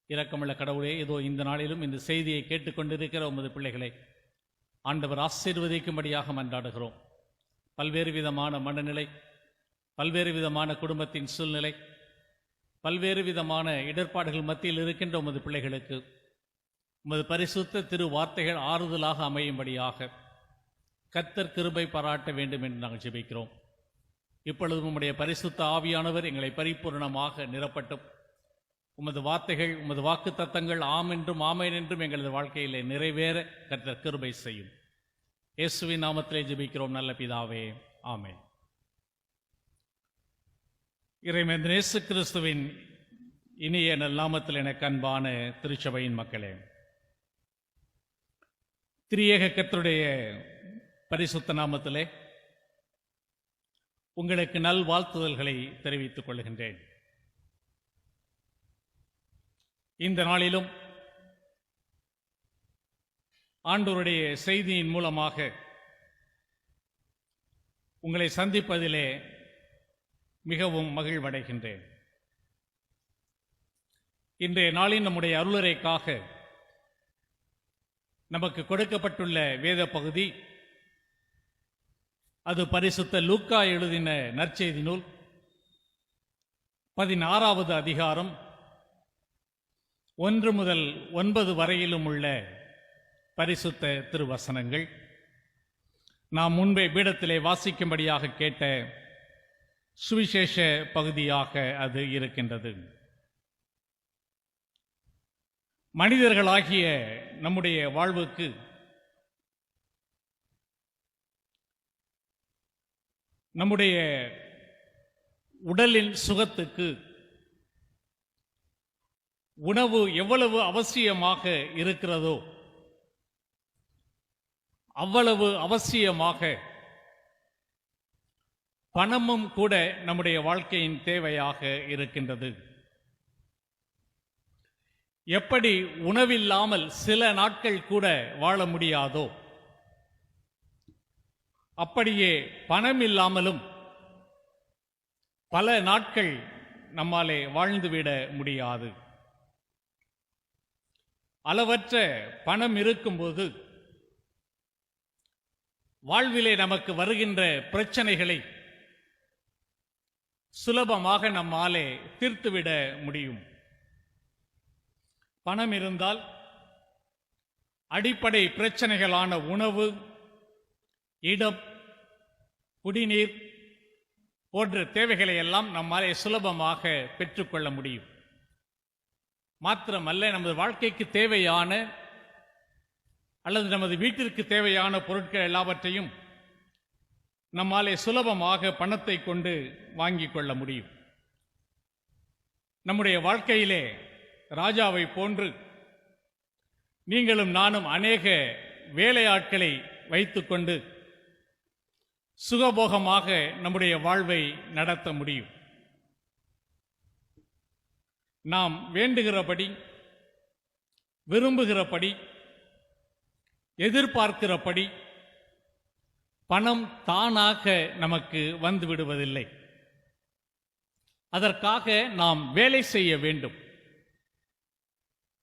இரக்கமுள்ள கடவுளே, இதோ இந்த நாளிலும் இந்த செய்தியை கேட்டுக்கொண்டிருக்கிற உமது பிள்ளைகளை ஆண்டவர் ஆசீர்வதிக்கும்படியாக மன்றாடுகிறோம். பல்வேறு விதமான மனநிலை, பல்வேறு விதமான குடும்பத்தின் சூழ்நிலை, பல்வேறு விதமான இடர்பாடுகள் மத்தியில் இருக்கின்ற உமது பிள்ளைகளுக்கு உமது பரிசுத்த திரு வார்த்தைகள் ஆறுதலாக அமையும்படியாக கர்த்தர் கிருபை பாராட்ட வேண்டும் என்று நாங்கள் ஜெபிக்கிறோம். இப்பொழுது உம்முடைய பரிசுத்த ஆவியானவர் எங்களை பரிபூர்ணமாக நிரப்பட்டும். உமது வார்த்தைகள், உமது வாக்கு தத்தங்கள் ஆம் என்றும் ஆமேன் என்றும் எங்களது வாழ்க்கையிலே நிறைவேற கர்த்தர் கிருபை செய்யும். இயேசுவின் நாமத்திலே ஜெபிக்கிறோம் நல்ல பிதாவே, ஆமென். இறைமேந்தன் இயேசு கிறிஸ்துவின் இனிய நல்லாமத்தில் எனக்கு அன்பான திருச்சபையின் மக்களே, திரியேக கர்த்தருடைய பரிசுத்த நாமத்திலே உங்களுக்கு நல்வாழ்த்துதல்களை தெரிவித்துக் கொள்கின்றேன். இந்த நாளிலும் ஆண்டவருடைய செய்தியின் மூலமாக உங்களை சந்திப்பதிலே மிகவும் மகிழ்வடைகின்றேன். இன்றைய நாளின் நம்முடைய அருளறைக்காக நமக்கு கொடுக்கப்பட்டுள்ள வேத பகுதி, அது பரிசுத்த லூக்கா எழுதின நற்செய்தி நூல் 16வது அதிகாரம் 1 முதல் 9 வரையிலும் உள்ள பரிசுத்த திருவசனங்கள். நாம் முன்பே பீடத்திலே வாசிக்கும்படியாக கேட்ட சுவிசேஷ பகுதியாக அது இருக்கின்றது. மனிதர்களாகிய நம்முடைய வாழ்வுக்கு நம்முடைய உடலின் சுகத்துக்கு உணவு எவ்வளவு அவசியமாக இருக்கிறதோ அவ்வளவு அவசியமாக பணமும் கூட நம்முடைய வாழ்க்கையின் தேவையாக இருக்கின்றது. எப்படி உணவில்லாமல் சில நாட்கள் கூட வாழ முடியாதோ, அப்படியே பணம் இல்லாமலும் பல நாட்கள் நம்மாலே வாழ்ந்துவிட முடியாது. அளவற்ற பணம் இருக்கும்போது வாழ்விலே நமக்கு வருகின்ற பிரச்சனைகளை சுலபமாக நம்மாலே தீர்த்துவிட முடியும். பணம் இருந்தால் அடிப்படை பிரச்சனைகளான உணவு, இடம், குடிநீர் போன்ற தேவைகளை எல்லாம் நம்மாலே சுலபமாக பெற்றுக்கொள்ள முடியும். மாத்திரமல்ல, நமது வாழ்க்கைக்கு தேவையான அல்லது நமது வீட்டிற்கு தேவையான பொருட்கள் எல்லாவற்றையும் நம்மாலே சுலபமாக பணத்தை கொண்டு வாங்கிக் கொள்ள முடியும். நம்முடைய வாழ்க்கையிலே ராஜாவை போன்று நீங்களும் நானும் அநேக வேலையாட்களை வைத்துக்கொண்டு சுகபோகமாக நம்முடைய வாழ்வை நடத்த முடியும். நாம் வேண்டுகிறபடி, விரும்புகிறபடி, எதிர்பார்க்கிறபடி பணம் தானாக நமக்கு வந்து விடுவதில்லை. அதற்காக நாம் வேலை செய்ய வேண்டும்.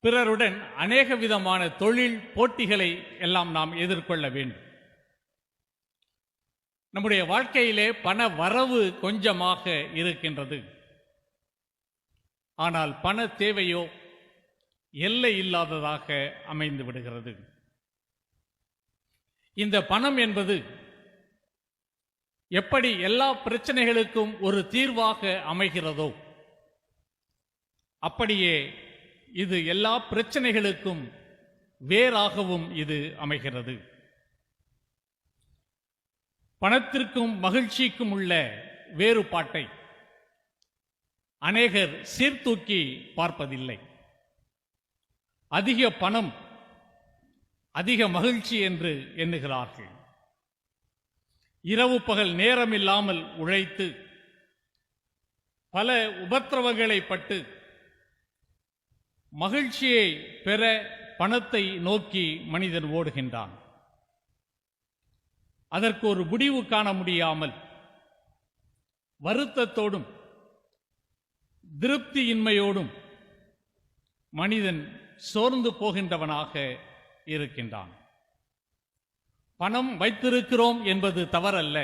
பிறருடன் அநேக விதமான தொழில் போட்டிகளை எல்லாம் நாம் எதிர்கொள்ள வேண்டும். நம்முடைய வாழ்க்கையிலே பண வரவு கொஞ்சமாக இருக்கின்றது. ஆனால் பண தேவையோ எல்லை இல்லாததாக அமைந்து விடுகிறது. இந்த பணம் என்பது எப்படி எல்லா பிரச்சனைகளுக்கும் ஒரு தீர்வாக அமைகிறதோ, அப்படியே இது எல்லா பிரச்சனைகளுக்கும் வேறாகவும் இது அமைகிறது. பணத்திற்கும் மகிழ்ச்சிக்கும் உள்ள வேறுபாட்டை அநேகர் சீர்தூக்கி பார்ப்பதில்லை. அதிக பணம் அதிக மகிழ்ச்சி என்று எண்ணுகிறார்கள். இரவு பகல் நேரமில்லாமல் உழைத்து பல உபத்திரவங்களை பட்டு மகிழ்ச்சியை பெற பணத்தை நோக்கி மனிதன் ஓடுகின்றான். அதற்கு ஒரு முடிவு காண முடியாமல் வருத்தத்தோடும் திருப்தியின்மையோடும் மனிதன் சோர்ந்து போகின்றவனாக இருக்கின்றான். பணம் வைத்திருக்கிறோம் என்பது தவறல்ல.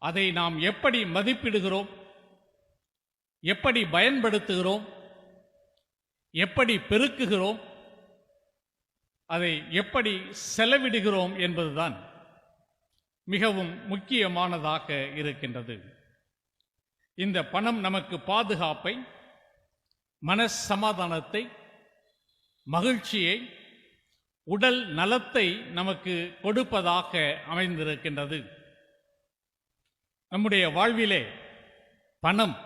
அதை நாம் எப்படி மதிப்பிடுகிறோம், எப்படி பயன்படுத்துகிறோம், எப்படி பெருக்குகிறோம், அதை எப்படி செலவிடுகிறோம் என்பதுதான் மிகவும் முக்கியமானதாக இருக்கின்றது. இந்த பணம் நமக்கு பாதுகாப்பை, மனசமாதானத்தை, மகிழ்ச்சியை, உடல் நலத்தை நமக்கு கொடுப்பதாக அமைந்திருக்கின்றது. நம்முடைய வாழ்விலே பணம்,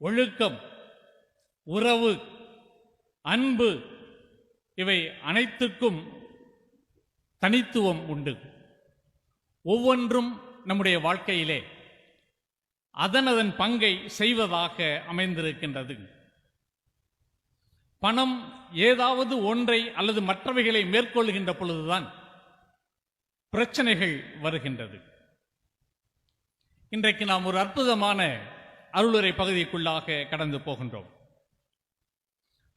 ஒழுக்கம், உறவு, அன்பு இவை அனைத்துக்கும் தனித்துவம் உண்டு. ஒவ்வொன்றும் நம்முடைய வாழ்க்கையிலே அதன் பங்கை செய்வதாக அமைந்திருக்கின்றது. பணம் ஏதாவது ஒன்றை அல்லது மற்றவைகளை மேற்கொள்கின்ற பொழுதுதான் பிரச்சனைகள் வருகின்றது. இன்றைக்கு நாம் ஒரு அற்புதமான அருளுரை பகுதிக்குள்ளாக கடந்து போகின்றோம்.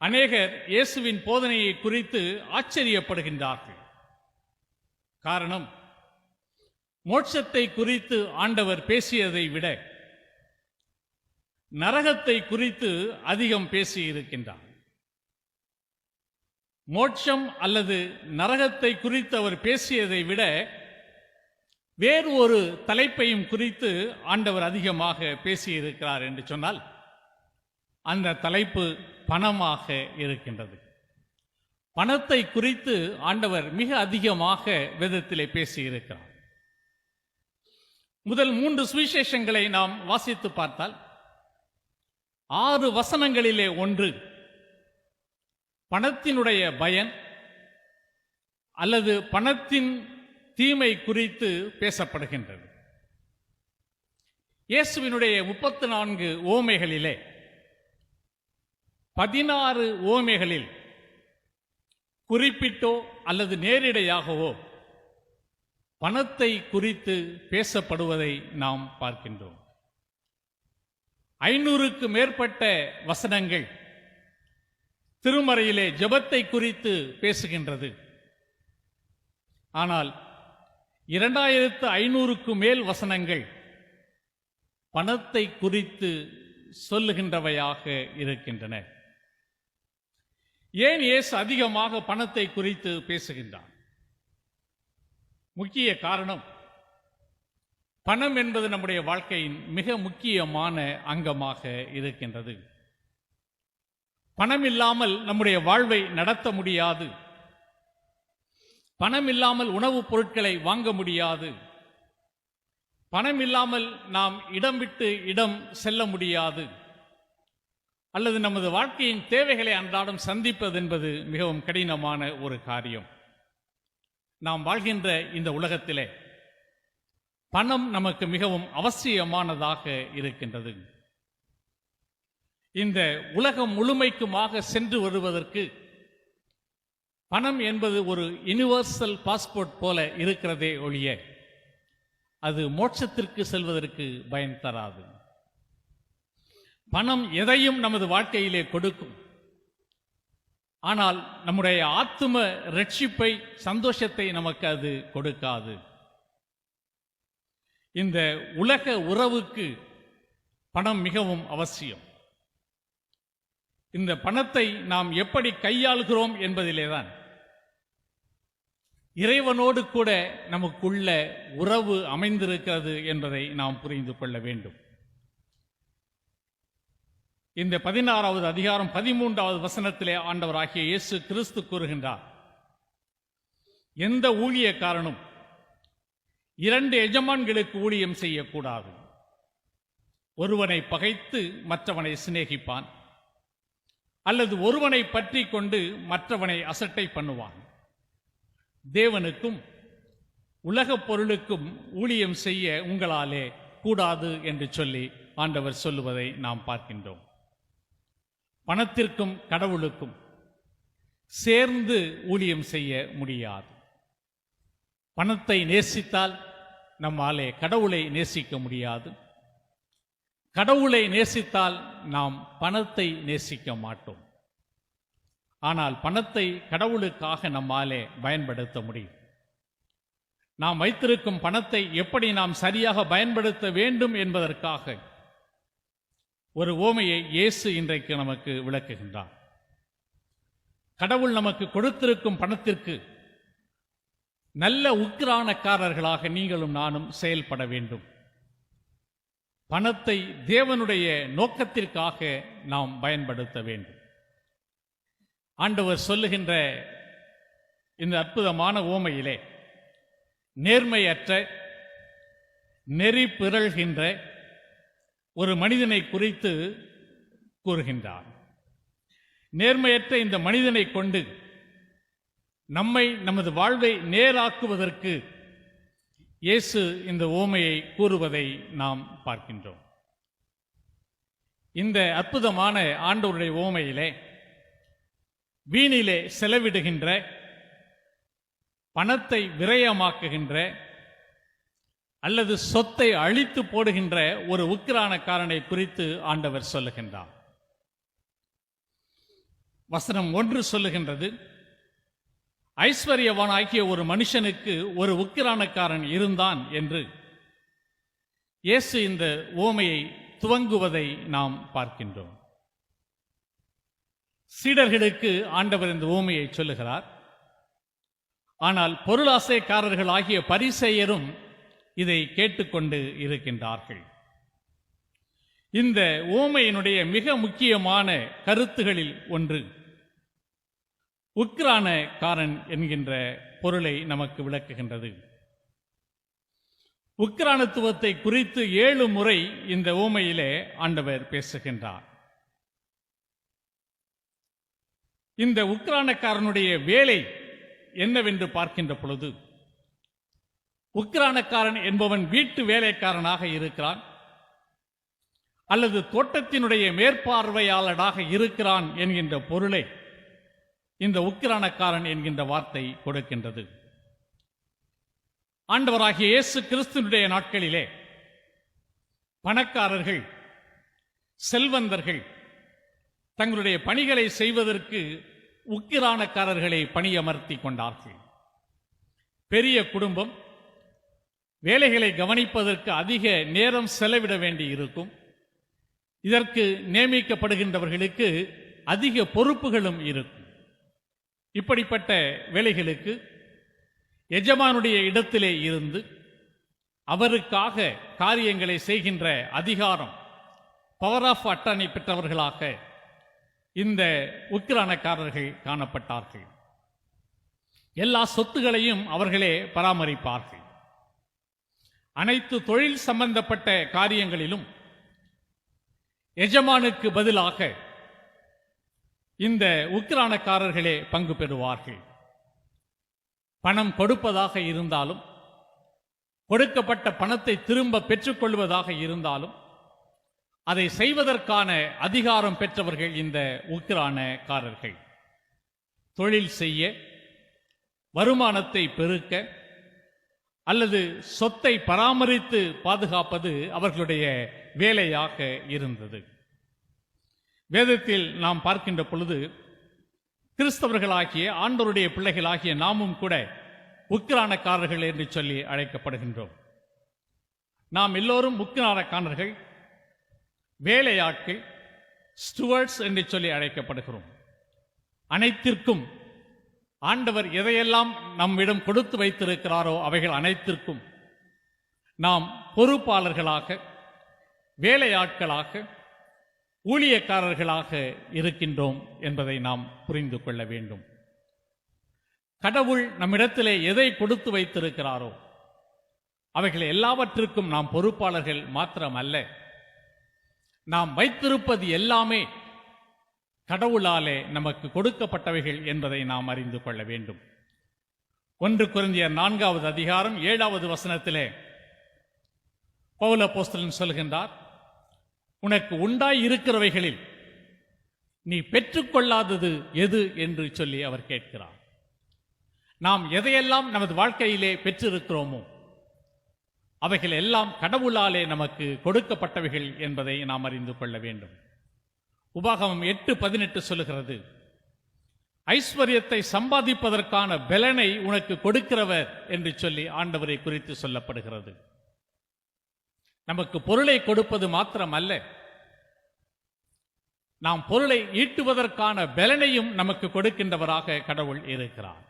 அநேகர் இயேசுவின் போதனையை குறித்து ஆச்சரியப்படுகின்றார்கள். காரணம், மோட்சத்தை குறித்து ஆண்டவர் பேசியதை விட நரகத்தை குறித்து அதிகம் பேசியிருக்கின்றார். மோட்சம் அல்லது நரகத்தை குறித்து அவர் பேசியதை விட வேறு ஒரு தலைப்பையும் குறித்து ஆண்டவர் அதிகமாக பேசியிருக்கிறார் என்று சொன்னால் அந்த தலைப்பு பணமாக இருக்கின்றது. பணத்தை குறித்து ஆண்டவர் மிக அதிகமாக வேதத்திலே பேசியிருக்கிறார். முதல் 3 சுவிசேஷங்களை நாம் வாசித்து பார்த்தால் 6 வசனங்களிலே ஒன்று பணத்தினுடைய பயன் அல்லது பணத்தின் தீமை குறித்து பேசப்படுகின்றது. இயேசுவினுடைய 34 உவமைகளிலே 16 உவமைகளில் குறிப்பிட்டோ அல்லது நேரிடையாகவோ பணத்தை குறித்து பேசப்படுவதை நாம் பார்க்கின்றோம். 500க்கு மேற்பட்ட வசனங்கள் திருமறையிலே ஜெபத்தை குறித்து பேசுகின்றது. ஆனால் 2500க்கு மேல் வசனங்கள் பணத்தை குறித்து சொல்லுகின்றவையாக இருக்கின்றன. ஏன் இயேசு அதிகமாக பணத்தை குறித்து பேசுகின்றார்? முக்கிய காரணம், பணம் என்பது நம்முடைய வாழ்க்கையின் மிக முக்கியமான அங்கமாக இருக்கின்றது. பணம் இல்லாமல் நம்முடைய வாழ்வை நடத்த முடியாது. பணம் இல்லாமல் உணவுப் பொருட்களை வாங்க முடியாது. பணம் இல்லாமல் நாம் இடம் விட்டு இடம் செல்ல முடியாது. அல்லது நமது வாழ்க்கையின் தேவைகளை அன்றாடம் சந்திப்பது என்பது மிகவும் கடினமான ஒரு காரியம். நாம் வாழ்கின்ற இந்த உலகத்திலே பணம் நமக்கு மிகவும் அவசியமானதாக இருக்கின்றது. இந்த உலகம் முழுமைக்குமாக சென்று வருவதற்கு பணம் என்பது ஒரு யுனிவர்சல் பாஸ்போர்ட் போல இருக்கிறதே ஒழிய அது மோட்சத்திற்கு செல்வதற்கு பயன் தராது. பணம் எதையும் நமது வாழ்க்கையிலே கொடுக்கும். ஆனால் நம்முடைய ஆத்தும ரட்சிப்பை, சந்தோஷத்தை நமக்கு அது கொடுக்காது. இந்த உலக உறவுக்கு பணம் மிகவும் அவசியம். இந்த பணத்தை நாம் எப்படி கையாளுகிறோம் என்பதிலேதான் இறைவனோடு கூட நமக்குள்ள உறவு அமைந்திருக்கிறது என்பதை நாம் புரிந்து கொள்ள வேண்டும். இந்த 16வது அதிகாரம் 13வது வசனத்திலே ஆண்டவராகிய இயேசு கிறிஸ்து கூறுகின்றார், எந்த ஊழியக்காரனும் 2 எஜமான்களுக்கு ஊழியம் செய்யக்கூடாது. ஒருவனை பகைத்து மற்றவனை சிநேகிப்பான், அல்லது ஒருவனை பற்றி கொண்டு மற்றவனை அசட்டை பண்ணுவான். தேவனுக்கும் உலகப் பொருளுக்கும் ஊழியம் செய்ய உங்களாலே கூடாது என்று சொல்லி ஆண்டவர் சொல்லுவதை நாம் பார்க்கின்றோம். பணத்திற்கும் கடவுளுக்கும் சேர்ந்து ஊழியம் செய்ய முடியாது. பணத்தை நேசித்தால் நம்மாலே கடவுளை நேசிக்க முடியாது. கடவுளை நேசித்தால் நாம் பணத்தை நேசிக்க மாட்டோம். ஆனால் பணத்தை கடவுளுக்காக நம்மாலே பயன்படுத்த முடியும். நாம் வைத்திருக்கும் பணத்தை எப்படி நாம் சரியாக பயன்படுத்த வேண்டும் என்பதற்காக ஒரு உவமையை இயேசு இன்றைக்கு நமக்கு விளக்குகின்றார். கடவுள் நமக்கு கொடுத்திருக்கும் பணத்திற்கு நல்ல உக்கிரானக்காரர்களாக நீங்களும் நானும் செயல்பட வேண்டும். பணத்தை தேவனுடைய நோக்கத்திற்காக நாம் பயன்படுத்த வேண்டும். ஆண்டவர் சொல்லுகின்ற இந்த அற்புதமான உவமையிலே நேர்மையற்ற, நெறி பிறழ்கின்ற ஒரு மனிதனை குறித்து கூறுகின்றார். நேர்மையற்ற இந்த மனிதனை கொண்டு நமது வாழ்வை நேராக்குவதற்கு இயேசு இந்த உவமையை கூறுவதை நாம் பார்க்கின்றோம். இந்த அற்புதமான ஆண்டவருடைய உவமையிலே வீணிலே செலவிடுகின்ற, பணத்தை விரயமாக்குகின்ற அல்லது சொத்தை அழித்து போடுகின்ற ஒரு உக்கிரானக்காரனை குறித்து ஆண்டவர் சொல்லுகின்றார். வசனம் 1 சொல்லுகின்றது, ஐஸ்வர்யவானாகிய ஒரு மனுஷனுக்கு ஒரு உக்கிரானக்காரன் இருந்தான் என்று இயேசு இந்த உவமையை துவங்குவதை நாம் பார்க்கின்றோம். சீடர்களுக்கு ஆண்டவர் இந்த உவமையை சொல்லுகிறார். ஆனால் பொருளாசைக்காரர்கள் ஆகிய பரிசேயரும் இதை கேட்டுக்கொண்டு இருக்கின்றார்கள். இந்த உவமையினுடைய மிக முக்கியமான கருத்துகளில் ஒன்று உக்கிரானக்காரன் என்கின்ற பொருளை நமக்கு விளக்குகின்றது. உக்கிரானத்துவத்தை குறித்து 7 முறை இந்த உவமையிலே ஆண்டவர் பேசுகின்றார். இந்த உக்கிரானக்காரனுடைய வேலை என்னவென்று பார்க்கின்ற பொழுது, உக்கிரானக்காரன் என்பவன் வீட்டு வேலைக்காரனாக இருக்கிறான் அல்லது தோட்டத்தினுடைய மேற்பார்வையாளராக இருக்கிறான் என்கின்ற பொருளை இந்த உக்கிரானக்காரன் என்கின்ற வார்த்தை கொடுக்கின்றது. ஆண்டவராகிய இயேசு கிறிஸ்துவினுடைய நாட்களிலே பணக்காரர்கள், செல்வந்தர்கள் தங்களுடைய பணிகளை செய்வதற்கு உக்கிரானக்காரர்களை பணியமர்த்தி கொண்டார்கள். பெரிய குடும்பம், வேலைகளை கவனிப்பதற்கு அதிக நேரம் செலவிட வேண்டி இருக்கும். இதற்கு நியமிக்கப்படுகின்றவர்களுக்கு அதிக பொறுப்புகளும் இருக்கும். இப்படிப்பட்ட வேலைகளுக்கு எஜமானுடைய இடத்திலே இருந்து அவருக்காக காரியங்களை செய்கின்ற அதிகாரம், பவர் ஆஃப் அட்டர்னி பெற்றவர்களாக இந்த உக்கிரானக்காரர்கள் காணப்பட்டார்கள். எல்லா சொத்துகளையும் அவர்களே பராமரிப்பார்கள். அனைத்து தொழில் சம்பந்தப்பட்ட காரியங்களிலும் எஜமானுக்கு பதிலாக இந்த உக்கிரானக்காரர்களே பங்கு பெறுவார்கள். பணம் கொடுப்பதாக இருந்தாலும், கொடுக்கப்பட்ட பணத்தை திரும்ப பெற்றுக்கொள்வதாக இருந்தாலும், அதை செய்வதற்கான அதிகாரம் பெற்றவர்கள் இந்த உக்கிரானக்காரர்கள். தொழில் செய்ய, வருமானத்தை பெருக்க அல்லது சொத்தை பராமரித்து பாதுகாப்பது அவர்களுடைய வேலையாக இருந்தது. வேதத்தில் நாம் பார்க்கின்ற பொழுது கிறிஸ்தவர்களாகிய ஆண்டவருடைய பிள்ளைகளாகிய நாமும் கூட உக்கிரானக்காரர்கள் என்று சொல்லி அழைக்கப்படுகின்றோம். நாம் எல்லோரும் உக்கிரானக்காரர்கள், வேலையாட்கள், ஸ்டுவர்ட்ஸ் என்று சொல்லி அழைக்கப்படுகிறோம். அனைத்திற்கும் ஆண்டவர் எதையெல்லாம் நம்மிடம் கொடுத்து வைத்திருக்கிறாரோ அவைகள் அனைத்திற்கும் நாம் பொறுப்பாளர்களாக, வேலையாட்களாக, ஊழியக்காரர்களாக இருக்கின்றோம் என்பதை நாம் புரிந்து கொள்ள வேண்டும். கடவுள் நம்மிடத்திலே எதை கொடுத்து வைத்திருக்கிறாரோ அவைகள் எல்லாவற்றிற்கும் நாம் பொறுப்பாளர்கள் மாத்திரமல்ல, நாம் வைத்திருப்பது எல்லாமே கடவுளாலே நமக்கு கொடுக்கப்பட்டவைகள் என்பதை நாம் அறிந்து கொள்ள வேண்டும். 1 கொரிந்தியர் 4வது அதிகாரம் 7வது வசனத்திலே பவுல் அப்போஸ்தலன் சொல்கின்றார், உனக்கு உண்டாய் இருக்கிறவைகளில் நீ பெற்றுக்கொள்ளாதது எது என்று சொல்லி அவர் கேட்கிறார். நாம் எதையெல்லாம் நமது வாழ்க்கையிலே பெற்றிருக்கிறோமோ அவைகள் எல்லாம் கடவுளாலே நமக்கு கொடுக்கப்பட்டவைகள் என்பதை நாம் அறிந்து கொள்ள வேண்டும். உபாகமம் 8:18 சொல்லுகிறது, ஐஸ்வர்யத்தை சம்பாதிப்பதற்கான பலனை உனக்கு கொடுக்கிறவர் என்று சொல்லி ஆண்டவரை குறித்து சொல்லப்படுகிறது. நமக்கு பொருளை கொடுப்பது மாத்திரமல்ல, நாம் பொருளை ஈட்டுவதற்கான பலனையும் நமக்கு கொடுக்கின்றவராக கடவுள் இருக்கிறார்.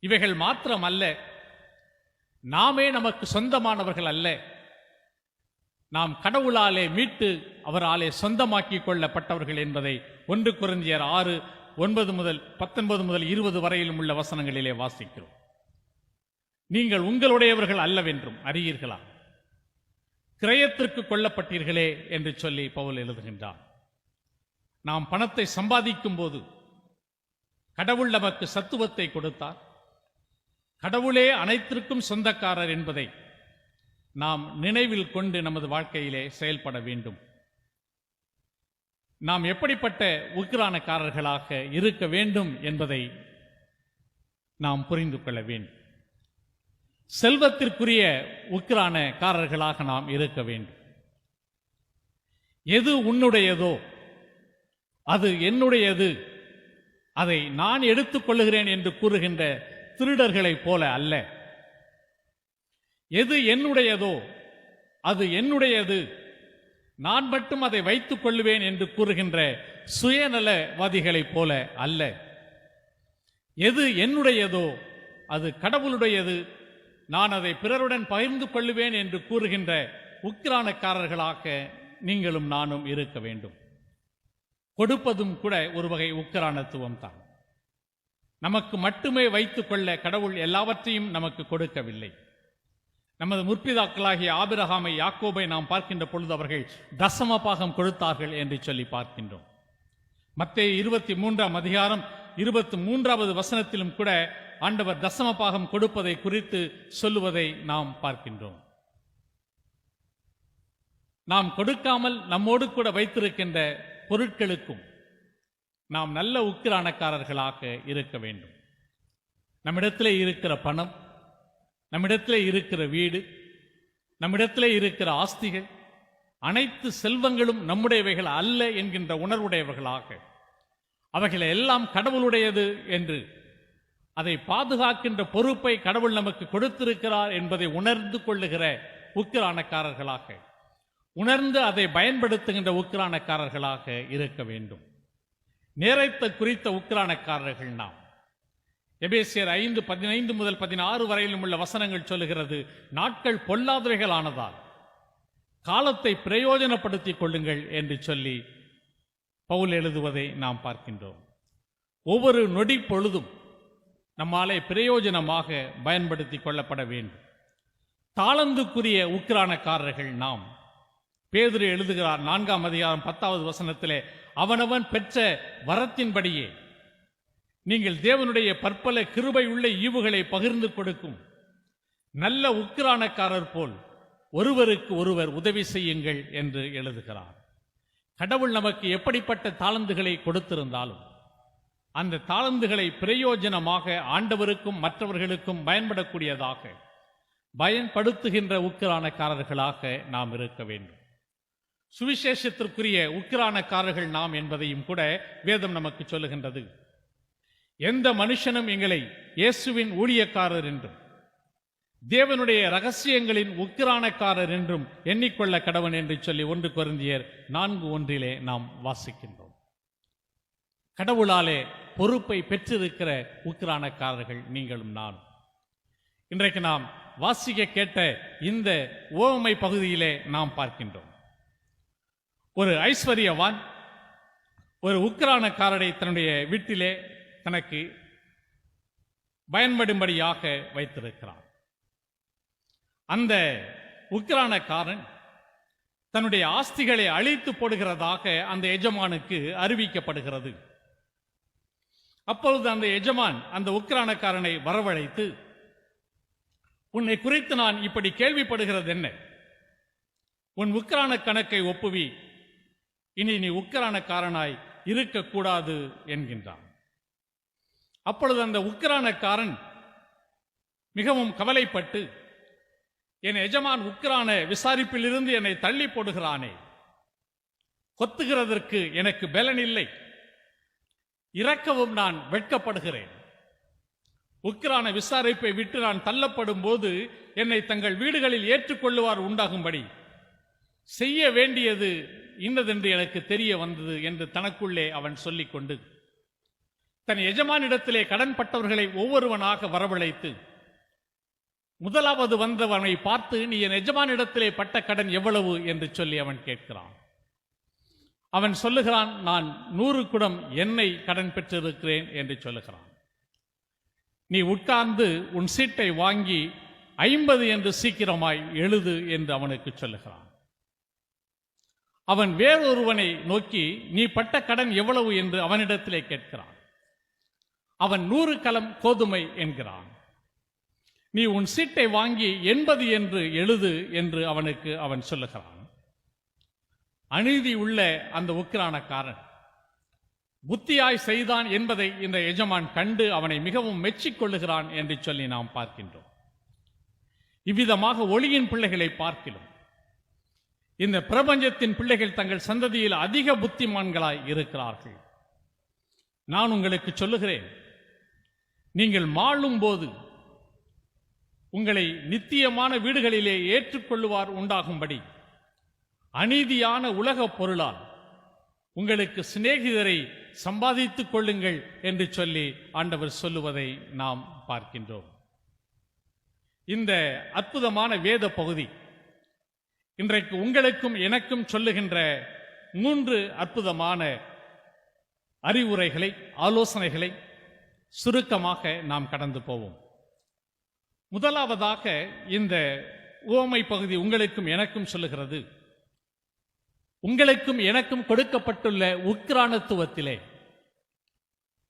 இவைகள் மாத்திரமல்ல, நாமே நமக்கு சொந்தமானவர்கள் அல்ல. நாம் கடவுளாலே மீட்டு அவராலே சொந்தமாக்கிக் கொள்ளப்பட்டவர்கள் என்பதை 1 கொரிந்தியர் 6:9 முதல் 19 முதல் 20 வரையிலும் உள்ள வசனங்களிலே வாசிக்கிறோம். நீங்கள் உங்களுடையவர்கள் அல்லவென்றும் அறியீர்களா? கிரயத்திற்கு கொள்ளப்பட்டீர்களே என்று சொல்லி பவுல் எழுதுகின்றார். நாம் பணத்தை சம்பாதிக்கும் போது கடவுள் நமக்கு சத்துவத்தை கொடுத்தார். கடவுளே அனைத்திற்கும் சொந்தக்காரர் என்பதை நாம் நினைவில் கொண்டு நமது வாழ்க்கையிலே செயல்பட வேண்டும். நாம் எப்படிப்பட்ட உக்கிரானக்காரர்களாக இருக்க வேண்டும் என்பதை நாம் புரிந்து கொள்ள வேண்டும். செல்வத்திற்குரிய உக்கிரானக்காரர்களாக நாம் இருக்க வேண்டும். எது உன்னுடையதோ அது என்னுடையது, அதை நான் எடுத்துக் கொள்ளுகிறேன் என்று கூறுகின்ற திருடர்களைப் போல அல்ல. எது என்னுடையதோ அது என்னுடையது, நான் மட்டும் அதை வைத்துக் கொள்ளுவேன் என்று கூறுகின்ற சுயநலவாதிகளைப் போல அல்ல. எது என்னுடையதோ அது கடவுளுடையது, நான் அதை பிறருடன் பகிர்ந்து கொள்ளுவேன் என்று கூறுகின்ற உக்கிரானக்காரர்களாக நீங்களும் நானும் இருக்க வேண்டும். கொடுப்பதும் கூட ஒரு வகை உக்கிரானத்துவம் தான். நமக்கு மட்டுமே வைத்துக் கொள்ள கடவுள் எல்லாவற்றையும் நமக்கு கொடுக்கவில்லை. நமது முற்பிதாக்களாகிய ஆபிரகாமை, யாக்கோபை நாம் பார்க்கின்ற பொழுது அவர்கள் தசம பாகம் கொடுத்தார்கள் என்று சொல்லி பார்க்கின்றோம். மத்தேயு 23ஆம் அதிகாரம் 23வது வசனத்திலும் கூட ஆண்டவர் தசம பாகம் கொடுப்பதை குறித்து சொல்லுவதை நாம் பார்க்கின்றோம். நாம் கொடுக்காமல் நம்மோடு கூட வைத்திருக்கின்ற பொருட்களுக்கும் நாம் நல்ல உக்கிரானக்காரர்களாக இருக்க வேண்டும். நம்மிடத்திலே இருக்கிற பணம், நம்மிடத்திலே இருக்கிற வீடு, நம்மிடத்திலே இருக்கிற ஆஸ்திகள், அனைத்து செல்வங்களும் நம்முடையவைகள் அல்ல என்கின்ற உணர்வுடையவர்களாக, அவைகளை எல்லாம் கடவுளுடையது என்று அதை பாதுகாக்கின்ற பொறுப்பை கடவுள் நமக்கு கொடுத்திருக்கிறார் என்பதை உணர்ந்து கொள்ளுகிற உக்கிரானக்காரர்களாக, உணர்ந்து அதை பயன்படுத்துகின்ற உக்கிரானக்காரர்களாக இருக்க வேண்டும். நேரத்தை குறித்த உக்கிரானக்காரர்கள் நாம். எபேசியர் 5:15 முதல் 16 வரையிலும் உள்ள வசனங்கள் சொல்லுகிறது, நாட்கள் பொல்லாதவைகளானதால் காலத்தை பிரயோஜனப்படுத்திக் கொள்ளுங்கள் என்று சொல்லி பவுல் எழுதுவதை நாம் பார்க்கின்றோம். ஒவ்வொரு நொடி பொழுதும் நம்மாலே பிரயோஜனமாக பயன்படுத்திக் கொள்ளப்பட வேண்டும். தாளந்துக்குரிய உக்கிரானக்காரர்கள் நாம். பேதுரு எழுதுகிறார் 4ஆம் அதிகாரம் 10வது வசனத்திலே, அவனவன் பெற்ற வரத்தின்படியே நீங்கள் தேவனுடைய பற்பல கிருபை உள்ள ஈவுகளை பகிர்ந்து கொடுக்கும் நல்ல உக்கிரானக்காரர் போல் ஒருவருக்கு ஒருவர் உதவி செய்யுங்கள் என்று எழுதுகிறார். கடவுள் நமக்கு எப்படிப்பட்ட தாளந்துகளை கொடுத்திருந்தாலும் அந்த தாளந்துகளை பிரயோஜனமாக ஆண்டவருக்கும் மற்றவர்களுக்கும் பயன்படக்கூடியதாக பயன்படுத்துகின்ற உக்கிரானக்காரர்களாக நாம் இருக்க வேண்டும். சுவிசேஷத்திற்குரிய உக்கிரானக்காரர்கள் நாம் என்பதையும் கூட வேதம் நமக்கு சொல்லுகின்றது. எந்த மனுஷனும் எங்களை இயேசுவின் ஊழியக்காரர் என்றும் தேவனுடைய ரகசியங்களின் உக்கிரானக்காரர் என்றும் எண்ணிக்கொள்ள கடவன் என்று சொல்லி 1 கொரிந்தியர் 4:1 நாம் வாசிக்கின்றோம். கடவுளாலே பொறுப்பை பெற்றிருக்கிற உக்கிரானக்காரர்கள் நீங்களும் நானும். இன்றைக்கு நாம் வாசிக்க கேட்ட இந்த உவமை பகுதியிலே நாம் பார்க்கின்றோம். ஒரு ஐஸ்வர்யவான் ஒரு உக்கிரானக்காரரை தன்னுடைய வீட்டிலே தனக்கு பயன்படும்படியாக வைத்திருக்கிறான். அந்த உக்கிரானக்காரன் தன்னுடைய ஆஸ்திகளை அழித்து போடுகிறதாக அந்த எஜமானுக்கு அறிவிக்கப்படுகிறது. அப்பொழுது அந்த எஜமான் அந்த உக்கிரானக்காரனை வரவழைத்து, உன்னை குறித்து நான் இப்படி கேள்விப்படுகிறது என்ன? உன் உக்கிரான கணக்கை ஒப்புவி, இனி நீ உக்கிரானக்காரனாய் இருக்கக்கூடாது என்கின்றான். அப்பொழுது அந்த உக்கிரானக்காரன் மிகவும் கவலைப்பட்டு, என் எஜமான் உக்கிரான விசாரிப்பிலிருந்து என்னை தள்ளி போடுகிறானே, கொத்துகிறதற்கு எனக்கு பலன் இல்லை, இறக்கவும் நான் வெட்கப்படுகிறேன். உக்கிரான விசாரிப்பை விட்டு நான் தள்ளப்படும் போது என்னை தங்கள் வீடுகளில் ஏற்றுக்கொள்ளுவார் உண்டாகும்படி செய்ய வேண்டியது இன்னதென்று எனக்கு தெரிய வந்தது என்று தனக்குள்ளே அவன் சொல்லிக்கொண்டு தன் எஜமானிடத்திலே கடன்பட்டவர்களை ஒவ்வொருவனாக வரவழைத்து முதலாவது வந்தவனை பார்த்து, நீ என் எஜமானிடத்திலே பட்ட கடன் எவ்வளவு என்று சொல்லி அவன் கேட்கிறான். அவன் சொல்லுகிறான், நான் 100 குடம் எண்ணெய் கடன் பெற்றிருக்கிறேன் என்று சொல்லுகிறான். நீ உட்கார்ந்து உன் சீட்டை வாங்கி 50 என்று சீக்கிரமாய் எழுது என்று அவனுக்கு சொல்லுகிறான். அவன் வேறொருவனை நோக்கி நீ பட்ட கடன் எவ்வளவு என்று அவனிடத்திலே கேட்கிறான். அவன் 100 கலம் கோதுமை என்கிறான். நீ உன் சீட்டை வாங்கி 80 என்று எழுது என்று அவனுக்கு அவன் சொல்லுகிறான். அநீதி உள்ள அந்த உக்கிரானக்காரன் புத்தியாய் செய்தான் என்பதை இந்த எஜமான் கண்டு அவனை மிகவும் மெச்சிக்கொள்ளுகிறான் என்று சொல்லி நாம் பார்க்கின்றோம். இவ்விதமாக ஒளியின் பிள்ளைகளை பார்க்கிறோம். இந்த பிரபஞ்சத்தின் பிள்ளைகள் தங்கள் சந்ததியில் அதிக புத்திமான்களாய் இருக்கிறார்கள். நான் உங்களுக்கு சொல்லுகிறேன், நீங்கள் மாளும் போது உங்களை நித்தியமான வீடுகளிலே ஏற்றுக்கொள்ளுவார் உண்டாகும்படி அநீதியான உலகப் பொருளால் உங்களுக்கு சிநேகிதரை சம்பாதித்துக் கொள்ளுங்கள் என்று சொல்லி ஆண்டவர் சொல்லுவதை நாம் பார்க்கின்றோம். இந்த அற்புதமான வேத பகுதி இன்றைக்கு உங்களுக்கும் எனக்கும் சொல்லுகின்ற 3 அற்புதமான அறிவுரைகளை, ஆலோசனைகளை சுருக்கமாக நாம் கடந்து போவோம். முதலாவதாக இந்த உவமை பகுதி உங்களுக்கும் எனக்கும் சொல்லுகிறது, உங்களுக்கும் எனக்கும் கொடுக்கப்பட்டுள்ள உக்கிரானத்துவத்திலே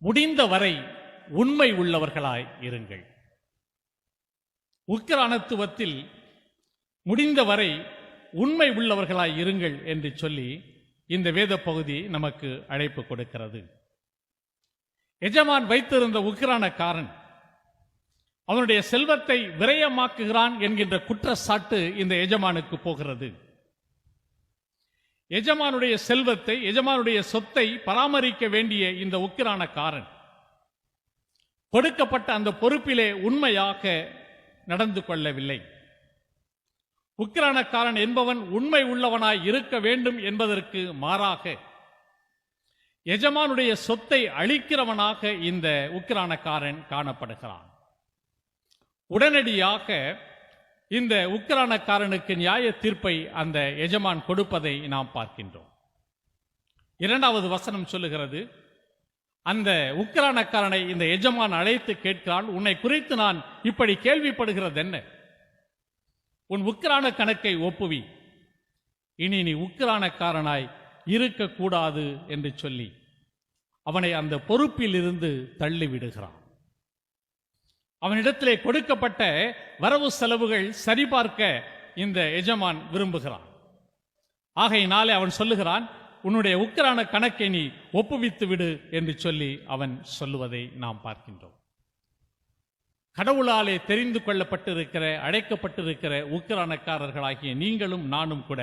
முடிந்தவரை உண்மை உள்ளவர்களாய் இருங்கள். உக்கிரானத்துவத்தில் முடிந்தவரை உண்மை உள்ளவர்களாய் இருங்கள் என்று சொல்லி இந்த வேத பகுதி நமக்கு அழைப்பு கொடுக்கிறது. எஜமான் வைத்திருந்த உக்கிரானக்காரன் அவனுடைய செல்வத்தை விரயமாக்குகிறான் என்கின்ற குற்றச்சாட்டு இந்த எஜமானுக்கு போகிறது. எஜமானுடைய செல்வத்தை, எஜமானுடைய சொத்தை பராமரிக்க வேண்டிய இந்த உக்கிரானக்காரன் கொடுக்கப்பட்ட அந்த பொறுப்பிலே உண்மையாக நடந்து கொள்ளவில்லை. உக்கிரானக்காரன் என்பவன் உண்மை உள்ளவனாய் இருக்க வேண்டும் என்பதற்கு மாறாக எஜமானுடைய சொத்தை அழிக்கிறவனாக இந்த உக்கிரானக்காரன் காணப்படுகிறான். உடனடியாக இந்த உக்கிரானக்காரனுக்கு நியாய தீர்ப்பை அந்த எஜமான் கொடுப்பதை நாம் பார்க்கின்றோம். 2வது வசனம் சொல்லுகிறது, அந்த உக்கிரானக்காரனை இந்த எஜமான் அழைத்து கேட்கிறான், உன்னை குறித்து நான் இப்படி கேள்விப்படுகிறது என்ன? உன் உக்கிரான கணக்கை ஒப்புவி, இனி நீ உக்கிரானக்காரனாய் இருக்கக்கூடாது என்று சொல்லி அவனை அந்த பொறுப்பில் இருந்து தள்ளிவிடுகிறான். அவனிடத்திலே கொடுக்கப்பட்ட வரவு செலவுகள் சரிபார்க்க இந்த எஜமான் விரும்புகிறான். ஆகையினாலே அவன் சொல்லுகிறான், உன்னுடைய உக்கிரான கணக்கை நீ ஒப்புவித்து விடு என்று சொல்லி அவன் சொல்லுவதை நாம் பார்க்கின்றோம். கடவுளாலே தெரிந்து கொள்ளப்பட்டிருக்கிற, அழைக்கப்பட்டிருக்கிற உக்கிரானக்காரர்களாகிய நீங்களும் நானும் கூட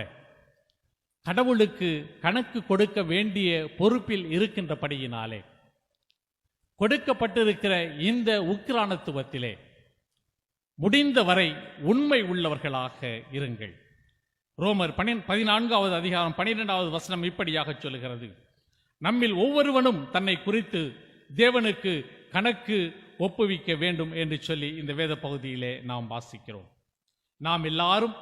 கடவுளுக்கு கணக்கு கொடுக்க வேண்டிய பொறுப்பில் இருக்கின்றபடியினாலே கொடுக்கப்பட்டிருக்கிற இந்த உக்கிரானத்துவத்திலே முடிந்தவரை உண்மை உள்ளவர்களாக இருங்கள். ரோமர் 14வது அதிகாரம் 12வது வசனம் இப்படியாக சொல்லுகிறது, நம்மில் ஒவ்வொருவனும் தன்னை குறித்து தேவனுக்கு கணக்கு ஒப்புவிக்க வேண்டும் என்று சொல்லி இந்த வேத பகுதியிலே நாம் வாசிக்கிறோம். நாம் எல்லாரும்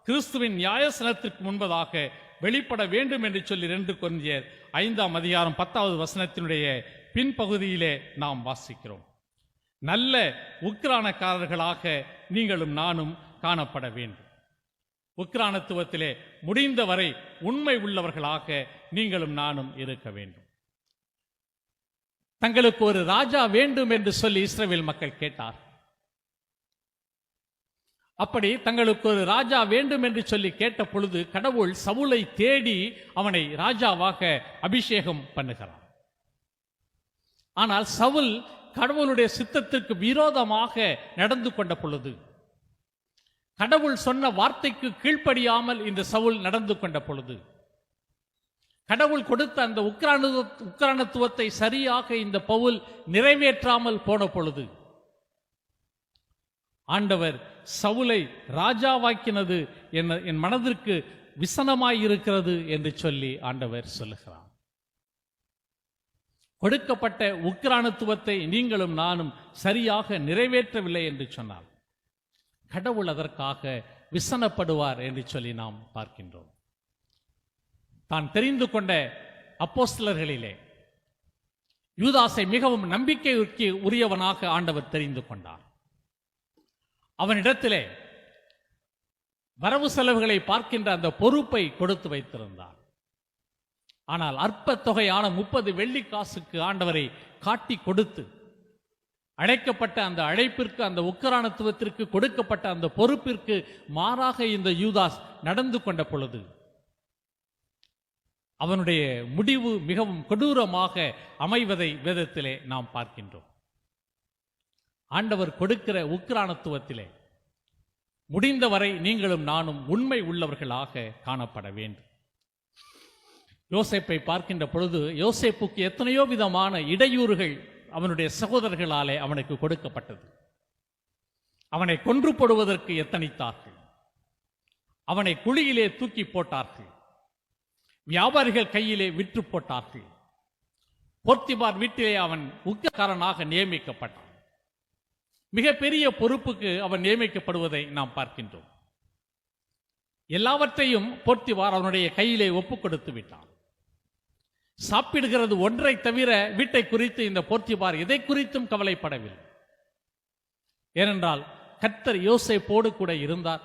கிறிஸ்துவின் நியாயசனத்திற்கு முன்பதாக வெளிப்பட வேண்டும் என்று சொல்லி 2 கொரிந்தியர் 5ஆம் அதிகாரம் 10வது வசனத்தினுடைய பின்பகுதியிலே நாம் வாசிக்கிறோம். நல்ல உக்கிரானக்காரர்களாக நீங்களும் நானும் காணப்பட வேண்டும். உக்கிரானத்துவத்திலே முடிந்தவரை உண்மை உள்ளவர்களாக நீங்களும் நானும் இருக்க வேண்டும். தங்களுக்கு ஒரு ராஜா வேண்டும் என்று சொல்லி இஸ்ரவேல் மக்கள் கேட்டார். அப்படி தங்களுக்கு ஒரு ராஜா வேண்டும் என்று சொல்லி கேட்ட பொழுது கடவுள் சவுலை தேடி அவனை ராஜாவாக அபிஷேகம் பண்ணுகிறார். ஆனால் சவுல் கடவுளுடைய சித்தத்திற்கு விரோதமாக நடந்து கொண்ட பொழுது, கடவுள் சொன்ன வார்த்தைக்கு கீழ்ப்படியாமல் இந்த சவுல் நடந்து கொண்ட பொழுது, கடவுள் கொடுத்த அந்த உக்கிரானத்துவத்தை சரியாக இந்த பவுல் நிறைவேற்றாமல் போன பொழுது, ஆண்டவர் சவுலை ராஜாவாக்கினது என் மனதிற்கு விசனமாய் இருக்கிறது என்று சொல்லி ஆண்டவர் சொல்லுகிறார். கொடுக்கப்பட்ட உக்கிரானத்துவத்தை நீங்களும் நானும் சரியாக நிறைவேற்றவில்லை என்று சொன்னால் கடவுள் அதற்காக விசனப்படுவார் என்று சொல்லி நாம் பார்க்கின்றோம். தான் தெரிந்து கொண்ட அப்போஸ்தலர்களிலே யூதாசை மிகவும் நம்பிக்கைக்கு உரியவனாக ஆண்டவர் தெரிந்து கொண்டார். அவனிடத்திலே வரவு செலவுகளை பார்க்கின்ற அந்த பொறுப்பை கொடுத்து வைத்திருந்தார். ஆனால் அற்ப தொகையான 30 வெள்ளிக்காசுக்கு ஆண்டவரை காட்டி கொடுத்து அழைக்கப்பட்ட அந்த அழைப்பிற்கு, அந்த உக்கிரானத்துவத்திற்கு கொடுக்கப்பட்ட அந்த பொறுப்பிற்கு மாறாக இந்த யூதாஸ் நடந்து கொண்ட பொழுது அவனுடைய முடிவு மிகவும் கொடூரமாக அமைவதை வேதத்திலே நாம் பார்க்கின்றோம். ஆண்டவர் கொடுக்கிற உக்கிரானத்துவத்திலே முடிந்தவரை நீங்களும் நானும் உண்மை உள்ளவர்களாக காணப்பட வேண்டும். யோசேப்பை பார்க்கின்ற பொழுது யோசேப்புக்கு எத்தனையோ விதமான இடையூறுகள் அவனுடைய சகோதரர்களாலே அவனுக்கு கொடுக்கப்பட்டது. அவனை கொன்று போடுவதற்கு எத்தனித்தார்கள். அவனை குழியிலே தூக்கி போட்டார்கள். வியாபாரிகள் கையிலே விற்று போட்டார்கள். போர்த்திபார் வீட்டிலே அவன் உக்கிரக்காரனாக நியமிக்கப்பட்டான். மிகப்பெரிய பொறுப்புக்கு அவன் நியமிக்கப்படுவதை நாம் பார்க்கின்றோம். எல்லாவற்றையும் போர்த்திபார் அவனுடைய கையிலே ஒப்புக் கொடுத்து விட்டான். சாப்பிடுகிறது ஒன்றை தவிர வீட்டை குறித்து இந்த போர்த்திபார் எதை குறித்தும் கவலைப்படவில்லை. ஏனென்றால் கர்த்தர் யோசேப்போடு கூட இருந்தார்.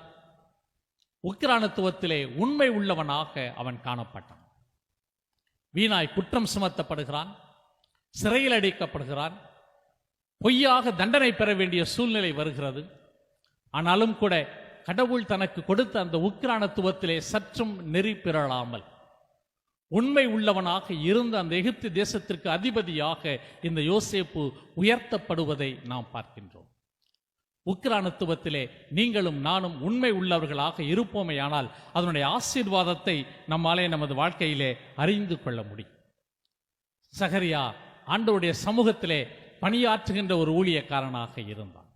உக்கிரானத்துவத்திலே உண்மை உள்ளவனாக அவன் காணப்பட்டான். வீணாய் குற்றம் சுமத்தப்படுகிறான், சிறையில் அடைக்கப்படுகிறான், பொய்யாக தண்டனை பெற வேண்டிய சூழ்நிலை வருகிறது. ஆனாலும் கூட கடவுள் தனக்கு கொடுத்த அந்த உக்கிரானத்துவத்திலே சற்றும் நெறி பிறழாமல் உண்மை உள்ளவனாக இருந்த அந்த எகிப்து தேசத்திற்கு அதிபதியாக இந்த யோசேப்பு உயர்த்தப்படுவதை நாம் பார்க்கின்றோம். உக்கிரானத்துவத்திலே நீங்களும் நானும் உண்மை உள்ளவர்களாக இருப்போமேயானால் அதனுடைய ஆசீர்வாதத்தை நம்மாலே நமது வாழ்க்கையிலே அறிந்து கொள்ள முடியும். சகரியா ஆண்டவருடைய சமூகத்திலே பணியாற்றுகின்ற ஒரு ஊழியக்காரனாக இருந்தான்.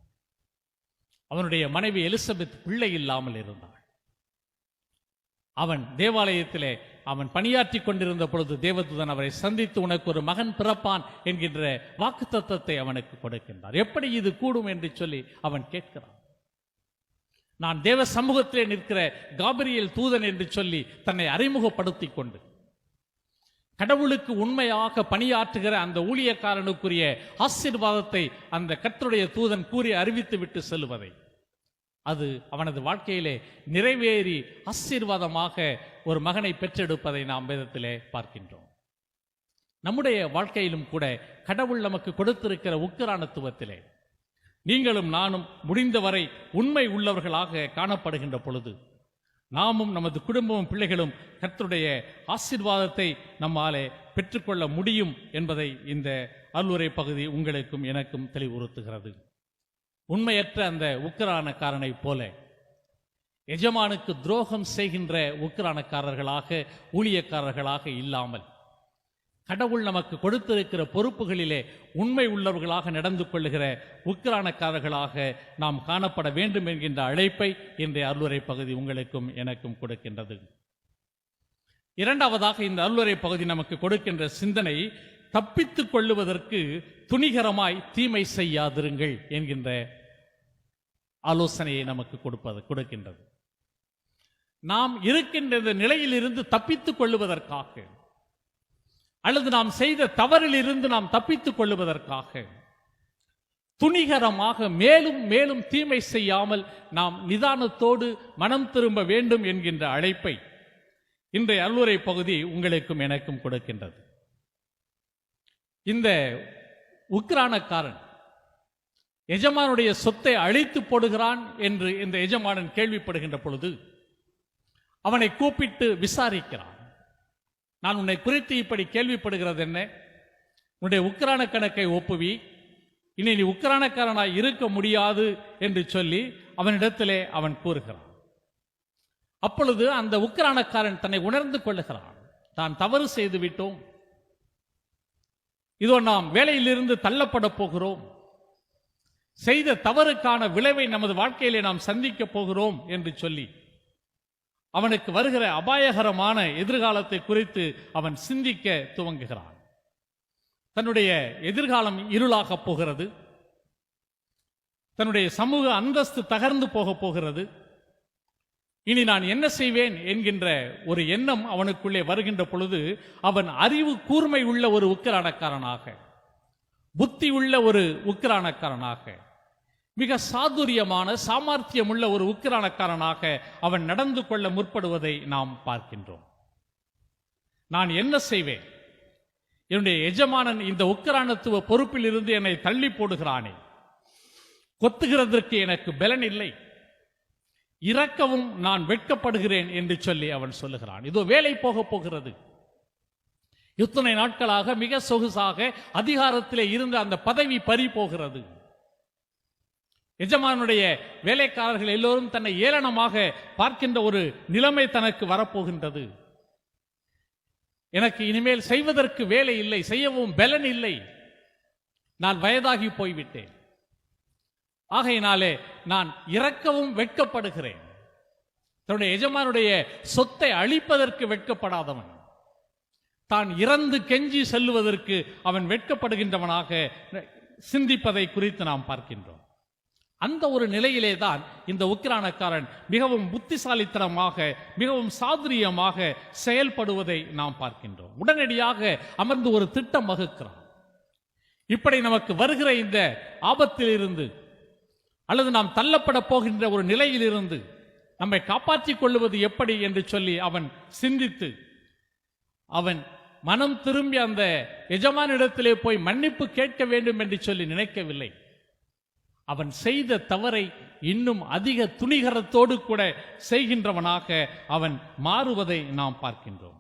அவனுடைய மனைவி எலிசபெத் பிள்ளை இல்லாமல் இருந்தாள். அவன் தேவாலயத்திலே அவன் பணியாற்றி கொண்டிருந்த பொழுது தேவதூதன் அவரை சந்தித்து உனக்கு ஒரு மகன் பிறப்பான் என்கின்ற வாக்குத்தத்தத்தை அவனுக்கு கொடுக்கின்றார். எப்படி இது கூடும் என்று சொல்லி அவன் கேட்கிறான். நான் தேவ சமூகத்திலே நிற்கிற காபிரியேல் தூதன் என்று சொல்லி தன்னை அறிமுகப்படுத்தி கொண்டு கடவுளுக்கு உண்மையாக பணியாற்றுகிற அந்த ஊழியக்காரனுக்குரிய ஆசீர்வாதத்தை அந்த கர்த்தருடைய தூதன் கூறி அறிவித்து விட்டு செல்வதை, அது அவனது வாழ்க்கையிலே நிறைவேறி ஆசீர்வாதமாக ஒரு மகனை பெற்றெடுப்பதை நாம் வேதத்திலே பார்க்கின்றோம். நம்முடைய வாழ்க்கையிலும் கூட கடவுள் நமக்கு கொடுத்திருக்கிற உக்கிரானத்துவத்திலே நீங்களும் நானும் முடிந்தவரை உண்மை உள்ளவர்களாக காணப்படுகின்ற பொழுது நாமும் நமது குடும்பமும் பிள்ளைகளும் கர்த்தருடைய ஆசீர்வாதத்தை நம்மாலே பெற்றுக்கொள்ள முடியும் என்பதை இந்த அருளுரை பகுதி உங்களுக்கும் எனக்கும் தெளிவுறுத்துகிறது. உண்மையற்ற அந்த உக்கிரானக்காரனை போல எஜமானுக்கு துரோகம் செய்கின்ற உக்கிரானக்காரர்களாக ஊழியக்காரர்களாக இல்லாமல் கடவுள் நமக்கு கொடுத்திருக்கிற பொறுப்புகளிலே உண்மை உள்ளவர்களாக நடந்து கொள்ளுகிற உக்கிரானக்காரர்களாக நாம் காணப்பட வேண்டும் என்கின்ற அழைப்பை இன்றைய அருளுரை பகுதி உங்களுக்கும் எனக்கும் கொடுக்கின்றது. இரண்டாவதாக இந்த அருளுரை பகுதி நமக்கு கொடுக்கின்ற சிந்தனை, தப்பித்துக் கொள்ளுவதற்கு துணிகரமாய் தீமை செய்யாதிருங்கள் என்கின்ற ஆலோசனையை நமக்கு கொடுக்கின்றது. நாம் இருக்கின்ற இந்த நிலையிலிருந்து தப்பித்துக் கொள்ளுவதற்காக அல்லது நாம் செய்த தவறிலிருந்து நாம் தப்பித்துக் கொள்ளுவதற்காக துணிகரமாக மேலும் மேலும் தீமை செய்யாமல் நாம் நிதானத்தோடு மனம் திரும்ப வேண்டும் என்கின்ற அழைப்பை இன்றைய அருளுரை பகுதி உங்களுக்கும் எனக்கும் கொடுக்கின்றது. இந்த உக்கிரானக்காரன் எஜமானுடைய சொத்தை அழித்து போடுகிறான் என்று இந்த எஜமானன் கேள்விப்படுகின்ற பொழுது அவனை கூப்பிட்டு விசாரிக்கிறான். நான் உன்னை குறித்து இப்படி கேள்விப்படுகிறது என்ன? உன்னுடைய உக்கிரான கணக்கை ஒப்புவி, இனி நீ உக்கிரானக்காரனாய் இருக்க முடியாது என்று சொல்லி அவனிடத்திலே அவன் கூறுகிறான். அப்பொழுது அந்த உக்கிரானக்காரன் தன்னை உணர்ந்து கொள்ளுகிறான். தான் தவறு செய்து விட்டோம், இதோ நாம் வேலையிலிருந்து தள்ளப்பட போகிறோம், செய்த தவறுக்கான விளைவை நமது வாழ்க்கையிலே நாம் சந்திக்க போகிறோம் என்று சொல்லி அவனுக்கு வருகிற அபாயகரமான எதிர்காலத்தை குறித்து அவன் சிந்திக்க துவங்குகிறான். தன்னுடைய எதிர்காலம் இருளாகப் போகிறது, தன்னுடைய சமூக அந்தஸ்து தகர்ந்து போகப் போகிறது. இனி நான் என்ன செய்வேன் என்கின்ற ஒரு எண்ணம் அவனுக்குள்ளே வருகின்ற பொழுது அவன் அறிவு கூர்மை உள்ள ஒரு உக்கிரானக்காரனாக, புத்தி உள்ள ஒரு உக்கிரானக்காரனாக, மிக சாதுரியமான சாமர்த்தியம் உள்ள ஒரு உக்கிரானக்காரனாக அவன் நடந்து கொள்ள முற்படுவதை நாம் பார்க்கின்றோம். நான் என்ன செய்வேன்? என்னுடைய எஜமானன் இந்த உக்கிரானத்துவ பொறுப்பில் இருந்து என்னை தள்ளி போடுகிறானே, கொத்துகிறதற்கு எனக்கு பலன் இல்லை, இறக்கவும் நான் வெட்கப்படுகிறேன் என்று சொல்லி அவன் சொல்லுகிறான். இதோ வேலை போக போகிறது. இத்தனை நாட்களாக மிக சொகுசாக அதிகாரத்திலே இருந்த அந்த பதவி பறி போகிறது. எஜமானுடைய வேலைக்காரர்கள் எல்லோரும் தன்னை ஏளனமாக பார்க்கின்ற ஒரு நிலைமை தனக்கு வரப்போகின்றது. எனக்கு இனிமேல் செய்வதற்கு வேலை இல்லை, செய்யவும் பலன் இல்லை, நான் வயதாகி போய்விட்டேன், ஆகையினாலே நான் இறக்கவும் வெட்கப்படுகிறேன். தன்னுடைய எஜமானுடைய சொத்தை அழிப்பதற்கு வெட்கப்படாதவன், தான் இறந்து கெஞ்சி செல்லுவதற்கு அவன் வெட்கப்படுகின்றவனாக சிந்திப்பதை குறித்து நாம் பார்க்கின்றோம். அந்த ஒரு நிலையிலே தான் இந்த உக்கிரானக்காரன் மிகவும் புத்திசாலித்தனமாக, மிகவும் சாதுரியமாக செயல்படுவதை நாம் பார்க்கின்றோம். உடனடியாக அமர்ந்து ஒரு திட்டம் வகுக்கிறான். இப்படி நமக்கு வருகிற இந்த ஆபத்திலிருந்து அல்லது நாம் தள்ளப்பட போகின்ற ஒரு நிலையிலிருந்து நம்மை காப்பாற்றிக் கொள்வது எப்படி என்று சொல்லி அவன் சிந்தித்து, அவன் மனம் திரும்பி அந்த எஜமானிடத்திலே போய் மன்னிப்பு கேட்க வேண்டும் என்று சொல்லி நினைக்கவில்லை. அவன் செய்த தவறை இன்னும் அதிக துணிகரத்தோடு கூட செய்கின்றவனாக அவன் மாறுவதை நாம் பார்க்கின்றோம்.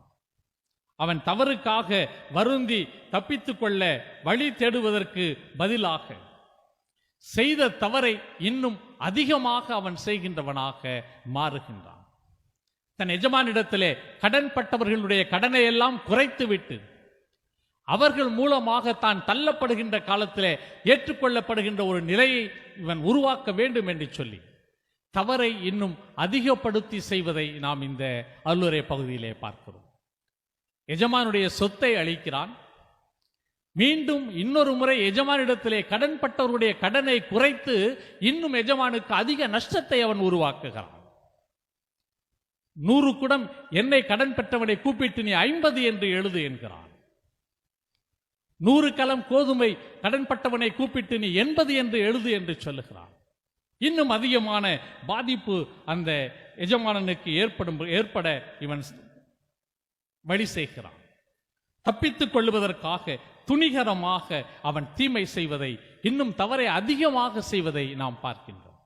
அவன் தவறுக்காக வருந்தி தப்பித்துக் கொள்ள வழி தேடுவதற்கு பதிலாக செய்த தவறை இன்னும் அதிகமாக அவன் செய்கின்றவனாக மாறுகின்றான். தன் எஜமானிடத்திலே கடன்பட்டவர்களுடைய கடனை எல்லாம் குறைத்துவிட்டு அவர்கள் மூலமாக தான் தள்ளப்படுகின்ற காலத்திலே ஏற்றுக்கொள்ளப்படுகின்ற ஒரு நிலையை இவன் உருவாக்க வேண்டும் என்று சொல்லி தவறை இன்னும் அதிகப்படுத்தி செய்வதை நாம் இந்த அருளுரை பகுதியிலே பார்க்கிறோம். எஜமானுடைய சொத்தை அளிக்கிறான். மீண்டும் இன்னொரு முறை எஜமானிடத்திலே கடன்பட்டவருடைய கடனை குறைத்து இன்னும் எஜமானுக்கு அதிக நஷ்டத்தை அவன் உருவாக்குகிறான். 100 குடம் எண்ணெய் கடன் பெற்றவனை கூப்பிட்டு நீ 50 என்று எழுது என்கிறான். 100 கலம் கோதுமை கடன்பட்டவனை கூப்பிட்டு நீ 80 என்று எழுது என்று சொல்லுகிறான். இன்னும் அதிகமான பாதிப்பு அந்த எஜமானனுக்கு ஏற்பட இவன் வழி செய்கிறான். தப்பித்துக் கொள்வதற்காக துணிகரமாக அவன் தீமை செய்வதை, இன்னும் தவறை அதிகமாக செய்வதை நாம் பார்க்கின்றோம்.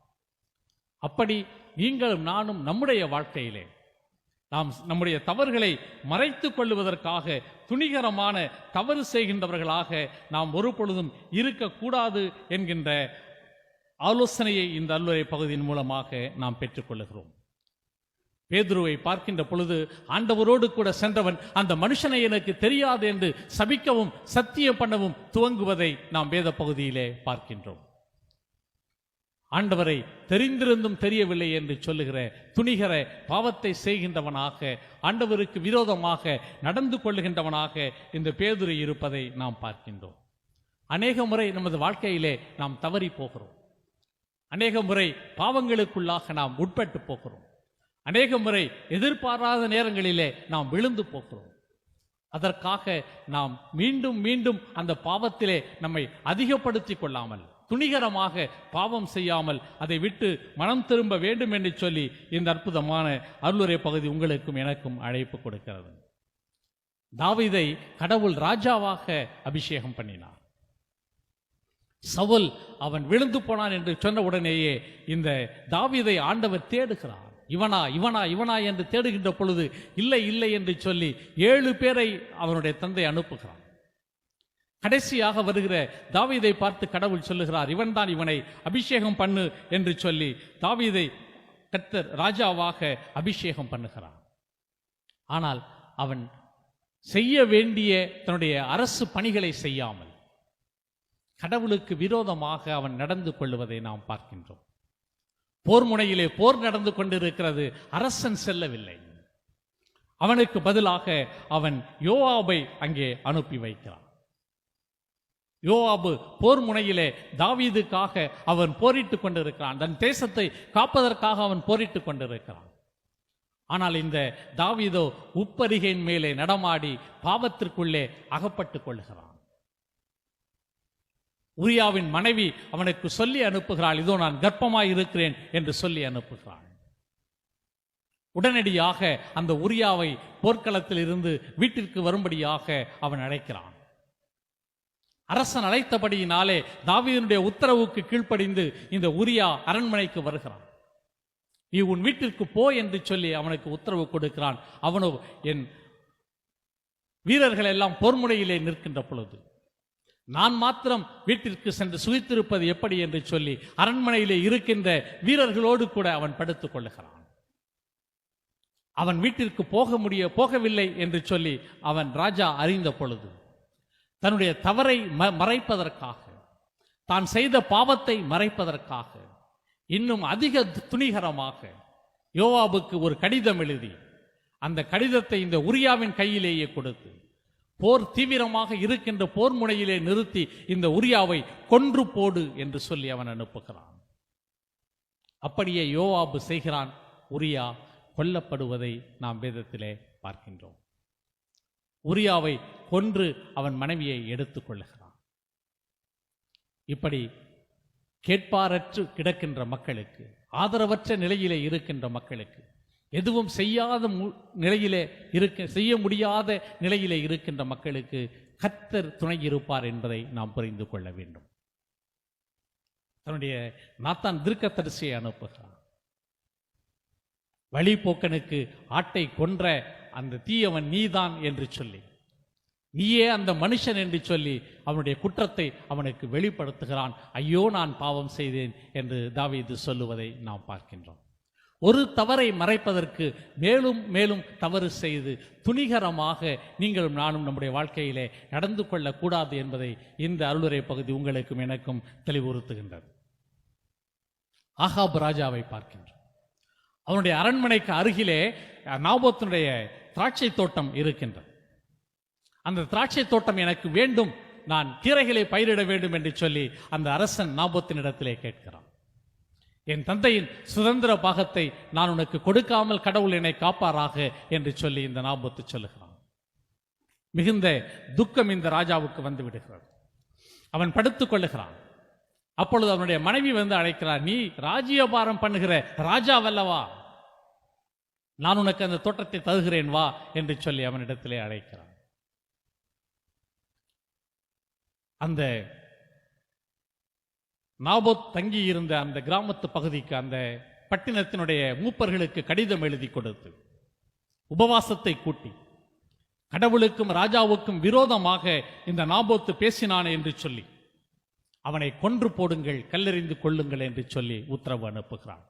அப்படி நீங்களும் நானும் நம்முடைய வாழ்க்கையிலே நாம் நம்முடைய தவறுகளை மறைத்துக் கொள்வதற்காக துணிகரமான தவறு செய்கின்றவர்களாக நாம் ஒரு பொழுதும் இருக்கக்கூடாது என்கின்ற ஆலோசனையை இந்த அருளுரை பகுதியின் மூலமாக நாம் பெற்றுக்கொள்கிறோம். பேதுருவை பார்க்கின்ற பொழுது ஆண்டவரோடு கூட சென்றவன் அந்த மனுஷனை எனக்கு தெரியாது என்று சபிக்கவும் சத்தியம் பண்ணவும் துவங்குவதை நாம் வேத பகுதியிலே பார்க்கின்றோம். ஆண்டவரை தெரிந்திருந்தும் தெரியவில்லை என்று சொல்லுகிற துணிகர பாவத்தை செய்கின்றவனாக, ஆண்டவருக்கு விரோதமாக நடந்து கொள்ளுகின்றவனாக இந்த பேதுரு இருப்பதை நாம் பார்க்கின்றோம். அநேக முறை நமது வாழ்க்கையிலே நாம் தவறி போகிறோம். அநேக முறை பாவங்களுக்குள்ளாக நாம் உட்பட்டு போகிறோம். அநேக முறை எதிர்பாராத நேரங்களிலே நாம் விழுந்து போகிறோம். அதற்காக நாம் மீண்டும் மீண்டும் அந்த பாவத்திலே நம்மை அதிகப்படுத்திக் கொள்ளாமல், துணிகரமாக பாவம் செய்யாமல் அதை விட்டு மனம் திரும்ப வேண்டும் என்று சொல்லி இந்த அற்புதமான அருளுரை பகுதி உங்களுக்கும் எனக்கும் அழைப்பு கொடுக்கிறது. தாவீதை கடவுள் ராஜாவாக அபிஷேகம் பண்ணினார். சவுல் அவன் விழுந்து போனான் என்று சொன்ன உடனேயே இந்த தாவீதை ஆண்டவர் தேடுகிறார். இவனா இவனா இவனா என்று தேடுகின்ற பொழுது இல்லை இல்லை என்று சொல்லி 7 பேரை அவனுடைய தந்தை அனுப்புகிறான். கடைசியாக வருகிற தாவீதை பார்த்து கடவுள் சொல்லுகிறார், இவன்தான், இவனை அபிஷேகம் பண்ணு என்று சொல்லி தாவீதை கர்த்தர் ராஜாவாக அபிஷேகம் பண்ணுகிறார். ஆனால் அவன் செய்ய வேண்டிய தன்னுடைய அரசு பணிகளை செய்யாமல் கடவுளுக்கு விரோதமாக அவன் நடந்து கொள்வதை நாம் பார்க்கின்றோம். போர் முனையிலே போர் நடந்து கொண்டிருக்கிறது. அரசன் செல்லவில்லை. அவனுக்கு பதிலாக அவன் யோவாபை அங்கே அனுப்பி வைக்கிறான். யோவாபு போர் முனையிலே தாவீதுக்காக அவன் போரிட்டுக் கொண்டிருக்கிறான். தன் தேசத்தை காப்பதற்காக அவன் போரிட்டுக் கொண்டிருக்கிறான். ஆனால் இந்த தாவீதோ உப்பரிகையின் மேலே நடமாடி பாவத்திற்குள்ளே அகப்பட்டுக் கொள்கிறான். உரியாவின் மனைவி அவனுக்கு சொல்லி அனுப்புகிறாள், இதோ நான் கர்ப்பமாய் இருக்கிறேன் என்று சொல்லி அனுப்புகிறாள். உடனடியாக அந்த உரியாவை போர்க்களத்தில் இருந்து வீட்டிற்கு வரும்படியாக அவன் அழைக்கிறான். அரசன் அழைத்தபடியினாலே தாவீதுடைய உத்தரவுக்கு கீழ்ப்படிந்து இந்த உரியா அரண்மனைக்கு வருகிறான். நீ உன் வீட்டிற்கு போ என்று சொல்லி அவனுக்கு உத்தரவு கொடுக்கிறான். அவனோ என் வீரர்கள் எல்லாம் போர்முனையிலே நிற்கின்ற பொழுது நான் மாத்திரம் வீட்டிற்கு சென்று சுகித்திருப்பது எப்படி என்று சொல்லி அரண்மனையிலே இருக்கின்ற வீரர்களோடு கூட அவன் படுத்துக் கொள்ளுகிறான். அவன் வீட்டிற்கு போகவில்லை என்று சொல்லி அவன் ராஜா அறிந்த பொழுது தன்னுடைய தவறை மறைப்பதற்காக, தான் செய்த பாவத்தை மறைப்பதற்காக இன்னும் அதிக துணிகரமாக யோவாபுக்கு ஒரு கடிதம் எழுதி அந்த கடிதத்தை இந்த உரியாவின் கையிலேயே கொடுத்து போர் தீவிரமாக இருக்கின்ற போர் முனையிலே நிறுத்தி இந்த உரியாவை கொன்று போடு என்று சொல்லி அவன் அனுப்புகிறான். அப்படியே யோவாபு செய்கிறான். உரியா கொல்லப்படுவதை நாம் வேதத்திலே பார்க்கின்றோம். உரியாவை கொன்று அவன் மனைவியை எடுத்துக் கொள்ளுகிறான். இப்படி கேட்பாரற்று கிடக்கின்ற மக்களுக்கு, ஆதரவற்ற நிலையிலே இருக்கின்ற மக்களுக்கு, எதுவும் செய்யாத நிலையிலே செய்ய முடியாத நிலையிலே இருக்கின்ற மக்களுக்கு கர்த்தர் துணை இருப்பார் என்பதை நாம் புரிந்து கொள்ள வேண்டும். தன்னுடைய நாத்தான் தீர்க்கதரிசியை அனுப்புகிறார். வழிபோக்கனுக்கு ஆட்டை கொன்ற அந்த தீயவன் நீதான் என்று சொல்லி, நீயே அந்த மனுஷன் என்று சொல்லி அவனுடைய குற்றத்தை அவனுக்கு வெளிப்படுத்துகிறான். ஐயோ, நான் பாவம் செய்தேன் என்று தாவீது சொல்லுவதை நாம் பார்க்கின்றோம். ஒரு தவறை மறைப்பதற்கு மேலும் மேலும் தவறு செய்து துணிகரமாக நீங்களும் நானும் நம்முடைய வாழ்க்கையிலே நடந்து கொள்ளக்கூடாது என்பதை இந்த அருளுரை பகுதி உங்களுக்கும் எனக்கும் தெளிவுறுத்துகின்றது. ஆகாப் ராஜாவை பார்க்கின்றோம். அவனுடைய அரண்மனைக்கு அருகிலே நாபோத்தினுடைய திராட்சை தோட்டம் இருக்கின்றது. அந்த திராட்சை தோட்டம் எனக்கு வேண்டும், நான் கீரைகளை பயிரிட வேண்டும் என்று சொல்லி அந்த அரசன் நாபோத்தினிடத்திலே கேட்கிறான். என் தந்தையின் சுதந்திர பாகத்தை நான் உனக்கு கொடுக்காமல் கடவுள் என்னை காப்பாராக என்று சொல்லி இந்த நாபோத்து சொல்லுகிறான். மிகுந்த துக்கம் இந்த ராஜாவுக்கு வந்து விடுகிறது. அவன் படுத்துக் கொள்ளுகிறான். அப்பொழுது அவனுடைய மனைவி வந்து அழைக்கிறார். நீ ராஜ்யபாரம் பண்ணுகிற ராஜாவல்லவா, நான் உனக்கு அந்த தோட்டத்தை தருகிறேன் வா என்று சொல்லி அவனிடத்திலே அழைக்கிறான். அந்த நாபோத் தங்கி இருந்த அந்த கிராமத்து பகுதிக்கு, அந்த பட்டினத்தினுடைய மூப்பர்களுக்கு கடிதம் எழுதி கொடுத்து உபவாசத்தை கூட்டி கடவுளுக்கும் ராஜாவுக்கும் விரோதமாக இந்த நாபோத்து பேசினான் என்று சொல்லி அவனை கொன்று போடுங்கள், கல்லெறிந்து கொள்ளுங்கள் என்று சொல்லி உத்தரவு அனுப்புகிறான்.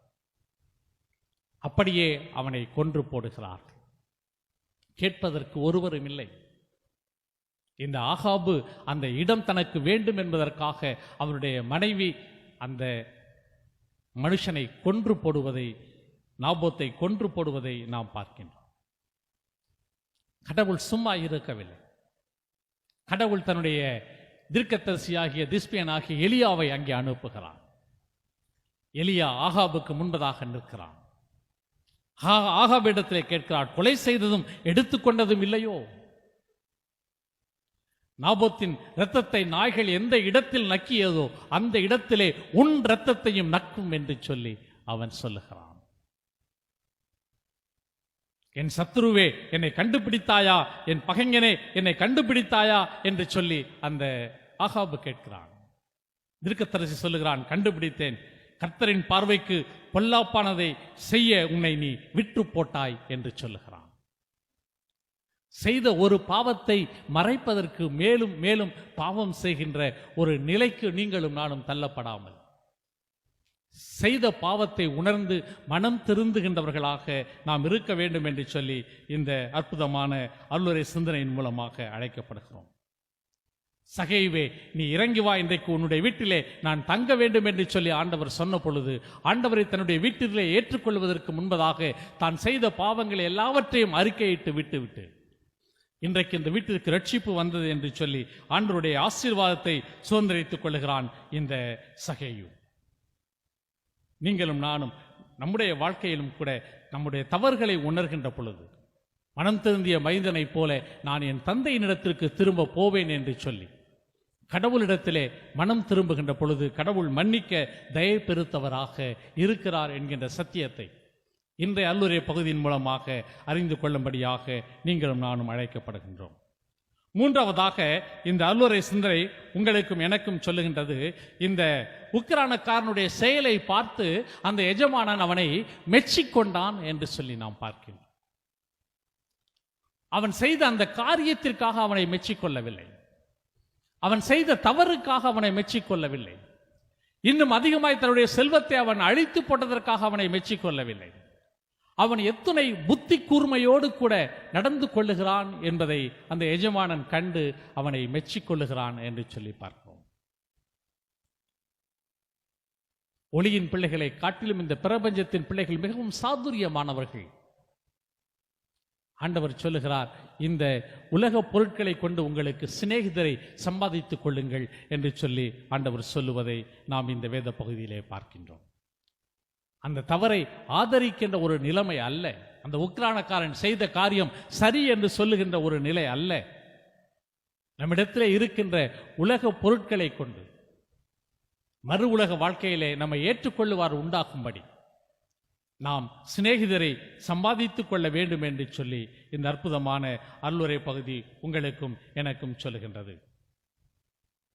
அப்படியே அவனை கொன்று போடுகிறார். கேட்பதற்கு ஒருவரும் இல்லை. இந்த ஆகாபு அந்த இடம் தனக்கு வேண்டும் என்பதற்காக அவருடைய மனைவி அந்த மனுஷனை கொன்று போடுவதை, நாபோத்தை கொன்று போடுவதை நாம் பார்க்கின்றோம். கடவுள் சும்மா இருக்கவில்லை. கடவுள் தன்னுடைய தீர்க்கதரிசியாகிய திஸ்பியனாகிய எலியாவை அங்கே அனுப்புகிறான். எலியா ஆகாபுக்கு முன்பதாக நிற்கிறான். ஆகாபிடத்திலே கேட்கிறார், கொலை செய்ததும் எடுத்துக்கொண்டதும் இல்லையோ? நாபோத்தின் இரத்தத்தை நாய்கள் எந்த இடத்தில் நக்கியதோ அந்த இடத்திலே உன் இரத்தத்தையும் நக்கும் என்று சொல்லி அவன் சொல்லுகிறான். என் சத்துருவே என்னை கண்டுபிடித்தாயா, என் பகைஞனே என்னை கண்டுபிடித்தாயா என்று சொல்லி அந்த ஆகாபு கேட்கிறான். தீர்க்கதரிசி சொல்லுகிறான், கண்டுபிடித்தேன், கர்த்தரின் பார்வைக்கு பொல்லாப்பானதை செய்ய உன்னை நீ விற்று போட்டாய் என்று சொல்லுகிறான். செய்த ஒரு பாவத்தை மறைப்பதற்கு மேலும் மேலும் பாவம் செய்கின்ற ஒரு நிலைக்கு நீங்களும் நானும் தள்ளப்படாமல், செய்த பாவத்தை உணர்ந்து மனம் திருந்துகின்றவர்களாக நாம் இருக்க வேண்டும் என்று சொல்லி இந்த அற்புதமான அருளுரை சிந்தனையின் மூலமாக அழைக்கப்படுகிறோம். சகைவே, நீ இறங்கி வா, இன்றைக்கு உன்னுடைய வீட்டிலே நான் தங்க வேண்டும் என்று சொல்லி ஆண்டவர் சொன்ன பொழுது, ஆண்டவரை தன்னுடைய வீட்டிலே ஏற்றுக்கொள்வதற்கு முன்பதாக தான் செய்த பாவங்களை எல்லாவற்றையும் அறிக்கையிட்டு விட்டுவிட்டு இன்றைக்கு இந்த வீட்டிற்கு ரட்சிப்பு வந்தது என்று சொல்லி ஆண்டவருடைய ஆசீர்வாதத்தை சுதந்திரித்துக் கொள்கிறான் இந்த சகேயு. நீங்களும் நானும் நம்முடைய வாழ்க்கையிலும் கூட நம்முடைய தவறுகளை உணர்கின்ற பொழுது, மனம் திருந்திய மைந்தனைப் போல நான் என் தந்தையினிடத்திற்கு திரும்ப போவேன் என்று சொல்லி கடவுளிடத்திலே மனம் திரும்புகின்ற பொழுது கடவுள் மன்னிக்க தயை பெருத்தவராக இருக்கிறார் என்கின்ற சத்தியத்தை இன்றைய அல்லுரை பகுதியின் மூலமாக அறிந்து கொள்ளும்படியாக நீங்களும் நானும் அழைக்கப்படுகின்றோம். மூன்றாவதாக இந்த அல்லுரை சிந்தனை உங்களுக்கும் எனக்கும் சொல்லுகின்றது, இந்த உக்கிரானக்காரனுடைய செயலை பார்த்து அந்த எஜமானன் அவனை மெச்சிக்கொண்டான் என்று சொல்லி நாம் பார்க்கிறோம். அவன் செய்த அந்த காரியத்திற்காக அவனை மெச்சிக்கொள்ளவில்லை, அவன் செய்த தவறுக்காக அவனை மெச்சிக்கொள்ளவில்லை, இன்னும் அதிகமாய் தன்னுடைய செல்வத்தை அவன் அழித்து போட்டதற்காக அவனை மெச்சிக்கொள்ளவில்லை. அவன் எத்தனை புத்தி கூர்மையோடு கூட நடந்து கொள்ளுகிறான் என்பதை அந்த எஜமானன் கண்டு அவனை மெச்சிக்கொள்ளுகிறான் என்று சொல்லி பார்க்கிறோம். ஒளியின் பிள்ளைகளை காட்டிலும் இந்த பிரபஞ்சத்தின் பிள்ளைகள் மிகவும் சாதுரியமானவர்கள். ஆண்டவர் சொல்லுகிறார், இந்த உலக பொருட்களை கொண்டு உங்களுக்கு சிநேகிதரை சம்பாதித்துக் கொள்ளுங்கள் என்று சொல்லி ஆண்டவர் சொல்லுவதை நாம் இந்த வேத பகுதியிலே பார்க்கின்றோம். அந்த தவறை ஆதரிக்கின்ற ஒரு நிலைமை அல்ல, அந்த உக்கிரானக்காரன் செய்த காரியம் சரி என்று சொல்லுகின்ற ஒரு நிலை அல்ல. நம்மிடத்திலே இருக்கின்ற உலக பொருட்களை கொண்டு மறு உலக வாழ்க்கையிலே நம்மை ஏற்றுக்கொள்ளுவார் உண்டாகும்படி நாம் சிநேகிதரை சம்பாதித்துக் கொள்ள வேண்டும் என்று சொல்லி இந்த அற்புதமான அல்லுரை பகுதி உங்களுக்கும் எனக்கும் சொல்லுகின்றது.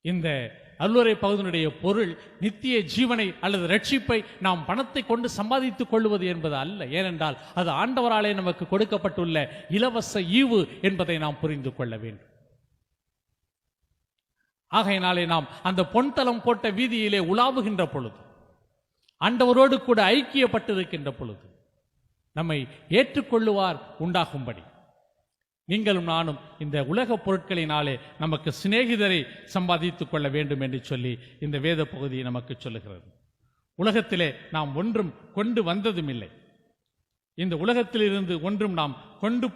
இந்த அல்லுரை பகுதியினுடைய பொருள் நித்திய ஜீவனை அல்லது ரட்சிப்பை நாம் பணத்தை கொண்டு சம்பாதித்துக் கொள்வது என்பது அல்ல. ஏனென்றால் அது ஆண்டவராலே நமக்கு கொடுக்கப்பட்டுள்ள இலவச ஈவு என்பதை நாம் புரிந்து கொள்ள வேண்டும். ஆகையினாலே நாம் அந்த பொன்தலம் போட்ட வீதியிலே உலாவுகின்ற பொழுது, ஆண்டவரோடு கூட ஐக்கியப்பட்டிருக்கின்ற பொழுது நம்மை ஏற்றுக்கொள்ளுவார் உண்டாகும்படி நீங்களும் நானும் இந்த உலக பொருட்களினாலே நமக்கு சிநேகிதரை சம்பாதித்துக் கொள்ள வேண்டும் என்று சொல்லி இந்த வேத பகுதி நமக்கு சொல்லுகிறது. உலகத்திலே நாம் ஒன்றும் கொண்டு வந்ததும் இல்லை, இந்த உலகத்திலிருந்து ஒன்றும் நாம் கொண்டு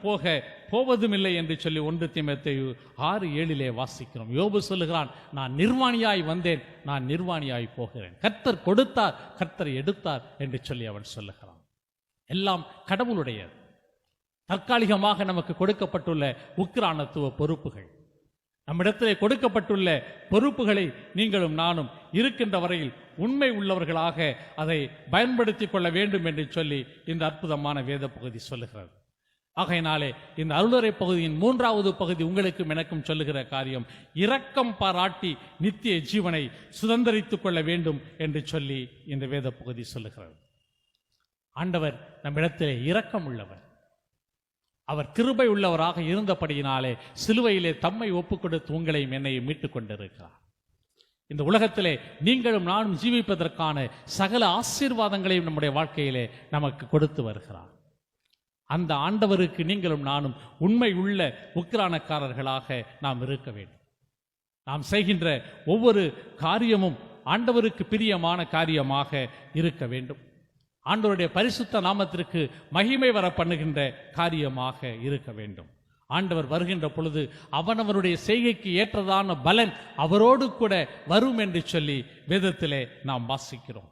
போவதும் இல்லை என்று சொல்லி 1 தீமோத்தேயு 6:7 வாசிக்கிறோம். யோபு சொல்லுகிறான், நான் நிர்வாணியாய் வந்தேன், நான் நிர்வாணியாய் போகிறேன். கர்த்தர் கொடுத்தார், கர்த்தர் எடுத்தார் என்று சொல்லி அவன் சொல்லுகிறான். எல்லாம் கடவுளுடையது. தற்காலிகமாக நமக்கு கொடுக்கப்பட்டுள்ள உக்கிரானத்துவ பொறுப்புகள், நம்மிடத்திலே கொடுக்கப்பட்டுள்ள பொறுப்புகளை நீங்களும் நானும் இருக்கின்ற வரையில் உண்மை உள்ளவர்களாக அதை பயன்படுத்திக் கொள்ள வேண்டும் என்று சொல்லி இந்த அற்புதமான வேத பகுதி சொல்லுகிறது. ஆகையினாலே இந்த அருளுரை பகுதியின் 3வது பகுதி உங்களுக்கும் எனக்கும் சொல்லுகிற காரியம், இரக்கம் பாராட்டி நித்திய ஜீவனை சுதந்திரித்துக் கொள்ள வேண்டும் என்று சொல்லி இந்த வேத பகுதி சொல்லுகிறது. ஆண்டவர் நம்மிடத்திலே இரக்கம் உள்ளவர், அவர் கிருபை உள்ளவராக இருந்தபடியினாலே சிலுவையிலே தம்மை ஒப்புக் கொடுத்து உங்களையும் என்னையும் மீட்டுக் கொண்டிருக்கிறார். இந்த உலகத்திலே நீங்களும் நானும் ஜீவிப்பதற்கான சகல ஆசீர்வாதங்களையும் நம்முடைய வாழ்க்கையிலே நமக்கு கொடுத்து வருகிறார். அந்த ஆண்டவருக்கு நீங்களும் நானும் உண்மை உள்ள உக்கிரானக்காரர்களாக நாம் இருக்க வேண்டும். நாம் செய்கின்ற ஒவ்வொரு காரியமும் ஆண்டவருக்கு பிரியமான காரியமாக இருக்க வேண்டும். ஆண்டவருடைய பரிசுத்த நாமத்திற்கு மகிமை வர பண்ணுகின்ற காரியமாக இருக்க வேண்டும். ஆண்டவர் வருகின்ற பொழுது அவனவருடைய செய்கைக்கு ஏற்றதான பலன் அவரோடு கூட வரும் என்று சொல்லி வேதத்திலே நாம் வாசிக்கிறோம்.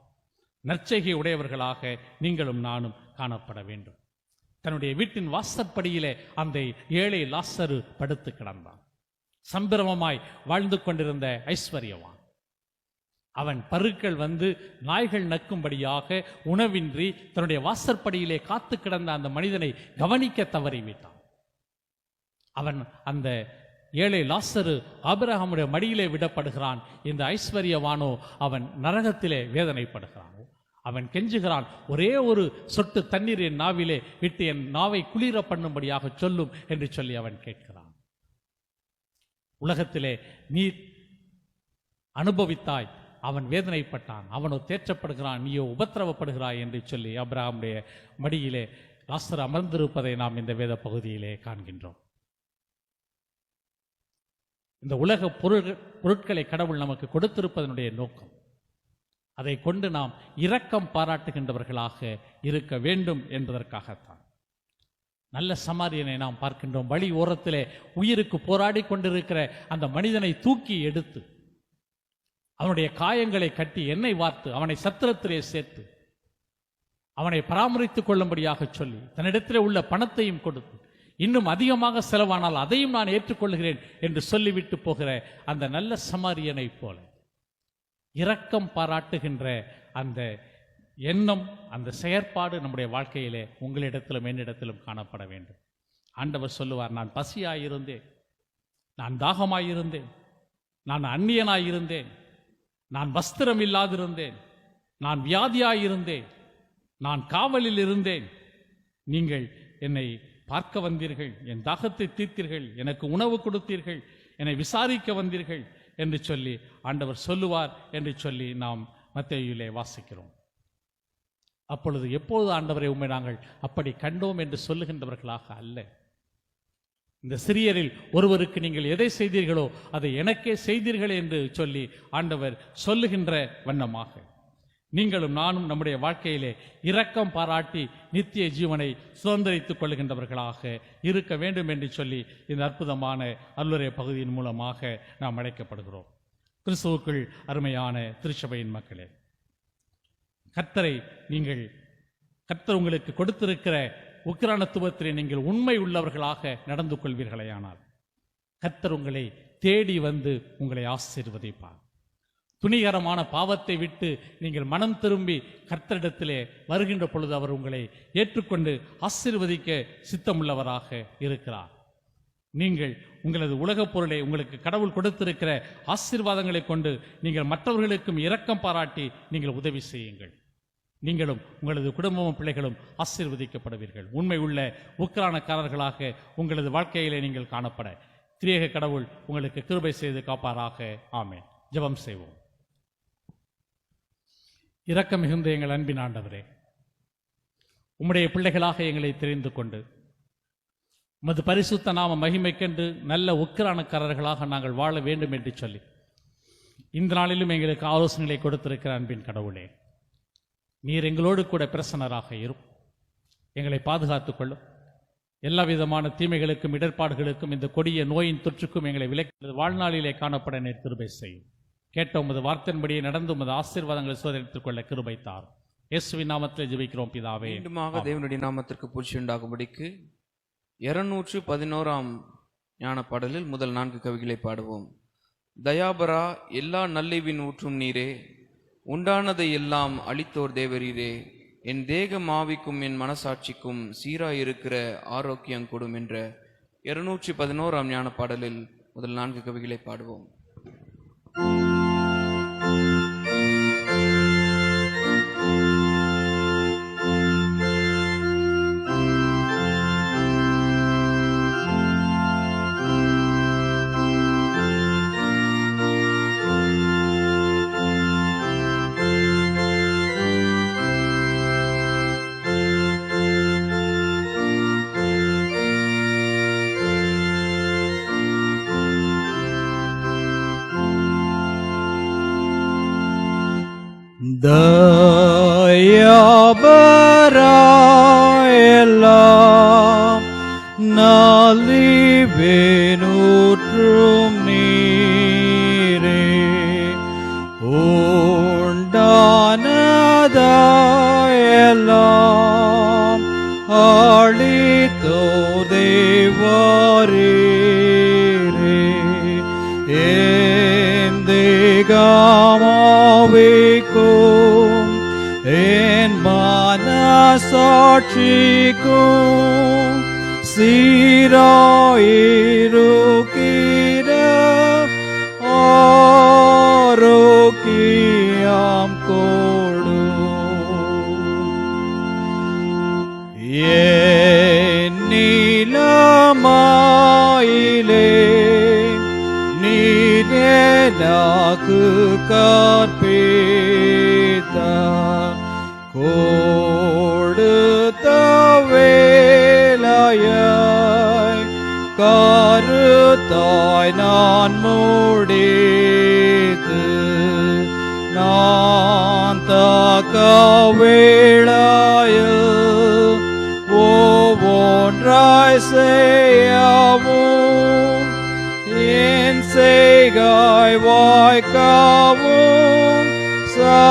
நற்செய்கை உடையவர்களாக நீங்களும் நானும் காணப்பட வேண்டும். தன்னுடைய வீட்டின் வாசற்படியிலே அந்த ஏழை லாசரு படுத்து கிடந்தான். சம்பிரமமாய் வாழ்ந்து கொண்டிருந்த ஐஸ்வர்யவான், அவன் பருக்கள் வந்து நாய்கள் நக்கும்படியாக உணவின்றி தன்னுடைய வாசற்படியிலே காத்து கிடந்த அந்த மனிதனை கவனிக்க தவறிவிட்டான். அவன் அந்த ஏழை லாசரு ஆபிரகாமுடைய மடியிலே விடப்படுகிறான். இந்த ஐஸ்வர்யவானோ அவன் நரகத்திலே வேதனைப்படுகிறான். அவன் கெஞ்சுகிறான், ஒரே ஒரு சொட்டு தண்ணீர் என் நாவிலே விட்டு என் நாவை குளிர பண்ணும்படியாக சொல்லும் என்று சொல்லி அவன் கேட்கிறான். உலகத்திலே நீர் அனுபவித்தாய், அவன் வேதனைப்பட்டான், அவனோ தேற்றப்படுகிறான், நீயோ உபத்திரவப்படுகிறாய் என்று சொல்லி ஆபிரகாமுடைய மடியிலே லாசரு அமர்ந்திருப்பதை நாம் இந்த வேத பகுதியிலே காண்கின்றோம். இந்த உலக பொருட்களை கடவுள் நமக்கு கொடுத்திருப்பதனுடைய நோக்கம். அதை கொண்டு நாம் இரக்கம் பாராட்டுகின்றவர்களாக இருக்க வேண்டும் என்பதற்காகத்தான். நல்ல சமாரியனை நாம் பார்க்கின்றோம். வழி ஓரத்திலே உயிருக்கு போராடி கொண்டிருக்கிற அந்த மனிதனை தூக்கி எடுத்து அவனுடைய காயங்களை கட்டி எண்ணெய் வார்த்து அவனை சத்திரத்திலே சேர்த்து அவனை பராமரித்துக் கொள்ளும்படியாக சொல்லி தன்னிடத்திலே உள்ள பணத்தையும் கொடுத்து இன்னும் அதிகமாக செலவானால் அதையும் நான் ஏற்றுக்கொள்கிறேன் என்று சொல்லிவிட்டு போகிற அந்த நல்ல சமாரியனை போல இரக்கம் பாராட்டுகின்ற அந்த எண்ணம், அந்த செயற்பாடு நம்முடைய வாழ்க்கையிலே உங்களிடத்திலும் என்னிடத்திலும் காணப்பட வேண்டும். ஆண்டவர் சொல்லுவார், நான் பசியாயிருந்தேன், நான் தாகமாயிருந்தேன், நான் அந்நியனாயிருந்தேன், நான் வஸ்திரம் இல்லாதிருந்தேன், நான் வியாதியாயிருந்தேன், நான் காவலில் இருந்தேன், நீங்கள் என்னை பார்க்க வந்தீர்கள், என் தாகத்தை தீர்த்தீர்கள், எனக்கு உணவு கொடுத்தீர்கள், என்னை விசாரிக்க வந்தீர்கள் என்று சொல்லி ஆண்டவர் சொல்லுவார் என்று சொல்லி நாம் மத்தேயுவிலே வாசிக்கிறோம். அப்பொழுது எப்போது ஆண்டவரை உண்மை நாங்கள் அப்படி கண்டோம் என்று சொல்லுகின்றவர்களாக அல்ல. இந்த சிறியரில் ஒருவருக்கு நீங்கள் எதை செய்தீர்களோ அதை எனக்கே செய்தீர்கள் என்று சொல்லி ஆண்டவர் சொல்லுகின்ற வண்ணமாக நீங்களும் நானும் நம்முடைய வாழ்க்கையிலே இரக்கம் பாராட்டி நித்திய ஜீவனை சுதந்திரித்துக் கொள்ளுகின்றவர்களாக இருக்க வேண்டும் என்று சொல்லி இந்த அற்புதமான அருளுரை பகுதியின் மூலமாக நாம் அழைக்கப்படுகிறோம். கிறிஸ்துவுக்குள் அருமையான திருச்சபையின் மக்களே, கர்த்தர் உங்களுக்கு கொடுத்திருக்கிற உக்கிரானத்துவத்திலே நீங்கள் உண்மை உள்ளவர்களாக நடந்து கொள்வீர்களேயானால் கர்த்தர் உங்களை தேடி வந்து உங்களை ஆசீர்வதிப்பார். துணிகரமான பாவத்தை விட்டு நீங்கள் மனம் திரும்பி கர்த்தரிடத்திலே வருகின்ற பொழுது அவர் உங்களை ஏற்றுக்கொண்டு ஆசீர்வதிக்க சித்தமுள்ளவராக இருக்கிறார். நீங்கள் உங்களது உலகப் பொருளை உங்களுக்கு கடவுள் கொடுத்திருக்கிற ஆசீர்வாதங்களை கொண்டு நீங்கள் மற்றவர்களுக்கும் இரக்கம் பாராட்டி நீங்கள் உதவி செய்யுங்கள். நீங்களும் உங்களது குடும்பமும் பிள்ளைகளும் ஆசீர்வதிக்கப்படுவீர்கள். உண்மை உள்ள உக்கிரானக்காரர்களாக உங்களது வாழ்க்கையிலே நீங்கள் காணப்பட திரியேக கடவுள் உங்களுக்கு கிருபை செய்து காப்பாராக. ஆமென். ஜெபம் செய்வோம். இரக்கம் மிகுந்த எங்கள் அன்பின் ஆண்டவரே, உம்முடைய பிள்ளைகளாக எங்களை தெரிந்து கொண்டு உமது பரிசுத்த நாம மகிமைக்கென்று நல்ல உக்கிரானக்காரர்களாக நாங்கள் வாழ வேண்டும் என்று சொல்லி இந்த நாளிலும் எங்களுக்கு ஆலோசனைகளை கொடுத்திருக்கிற அன்பின் கடவுளே, நீர் எங்களோடு கூட பிரசன்னராக இரும், எங்களை பாதுகாத்துக் கொள்ளும், எல்லா விதமான தீமைகளுக்கும் இடர்பாடுகளுக்கும் இந்த கொடிய நோயின் தொற்றுக்கும் எங்களை விலக்கி வாழ்நாளிலே காணப்பட நீர் கிருபை செய்யும். கேட்ட உமது வார்த்தையின்படியே நடந்து உமது ஆசீர்வாதங்களை சோதரித்துக் கொள்ள கிருபை தாரும். இயேசுவின் நாமத்திலே ஜெபிக்கிறோம் பிதாவே. மீண்டுமாக தேவனுடைய நாமத்திற்கு புகழ்ச்சி உண்டாகும்படிக்கு 211 ஞான பாடலில் முதல் 4 கவிகளை பாடுவோம். தயாபரா, எல்லா நல்லிவின் ஊற்றும் நீரே, உண்டானதை எல்லாம் அளித்தோர் தேவரீரே, என் தேகம் ஆவிக்கும் என் மனசாட்சிக்கும் சீராயிருக்கிற ஆரோக்கியம் கொடும் என்ற 211 ஞான பாடலில் முதல் 4 கவிகளை பாடுவோம். தயாபராயெல்லாம் நாளிவேனூற்றும் நீரே, உண்டானதாயெல்லாம் அளித்தோ தேவரீரே, என் தேகமாவிக்கும் என் மனசாட்சிக்கும் சீராயிருக்கிற ஆரோக்கியம் கொடும். என் நிலமாயிலே நீர் எனக்கு கற்பித்தார், கொடுத்த வேலையை கரு கருத்தாய் நான் முடித்து நான் தக்க வேளையில் ஒவ்வொன்றாய் செய்யவும் என் செய்காய் வாய்க்கவும் சகாயமாயிரும்.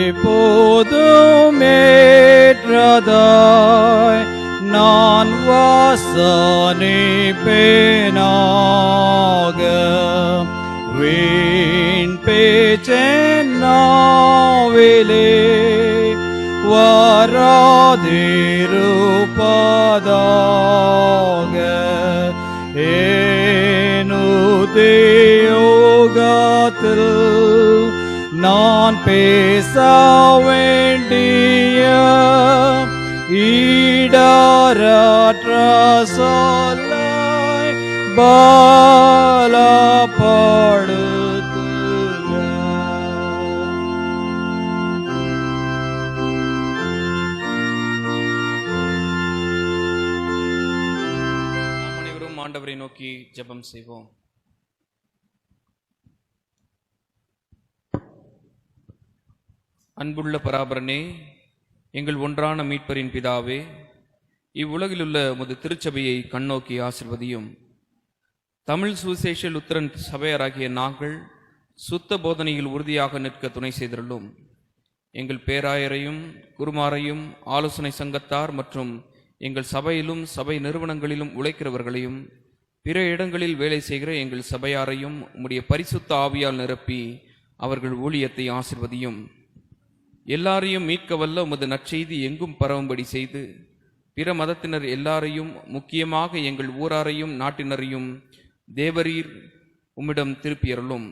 எப்போதும் ஏற்றதாய் நான் வாசனிப்பேனாக வீண் பேச்சென் நாவிலே வராதிருப்பதாக ஏனுதியோகத்தில் நான் பேச வேண்டிய ஈடரற்ற சொல்லை பலப்படுத்துக. நாம் அனைவரும் ஆண்டவரை நோக்கி ஜெபம் செய்வோம். அன்புள்ள பராபரனே, எங்கள் ஒன்றான மீட்பரின் பிதாவே, இவ்வுலகிலுள்ள உமது திருச்சபையை கண்ணோக்கி ஆசிர்வதியும். தமிழ் சுவிசேஷ லுத்திரன் சபையராகிய நாங்கள் சுத்த போதனையில் உறுதியாக நிற்க துணை செய்திருளும். எங்கள் பேராயரையும் குருமாரையும் ஆலோசனை சங்கத்தார் மற்றும் எங்கள் சபையிலும் சபை நிறுவனங்களிலும் உழைக்கிறவர்களையும் பிற இடங்களில் வேலை செய்கிற எங்கள் சபையாரையும் உம்முடைய பரிசுத்த ஆவியால் நிரப்பி அவர்கள் ஊழியத்தை ஆசிர்வதியும். எல்லாரையும் மீட்க வல்ல உமது நற்செய்தி எங்கும் பரவும்படி செய்து பிற மதத்தினர் எல்லாரையும் முக்கியமாக எங்கள் ஊராரையும் நாட்டினரையும் தேவரீர் உம்மிடம் திருப்பியருளும்.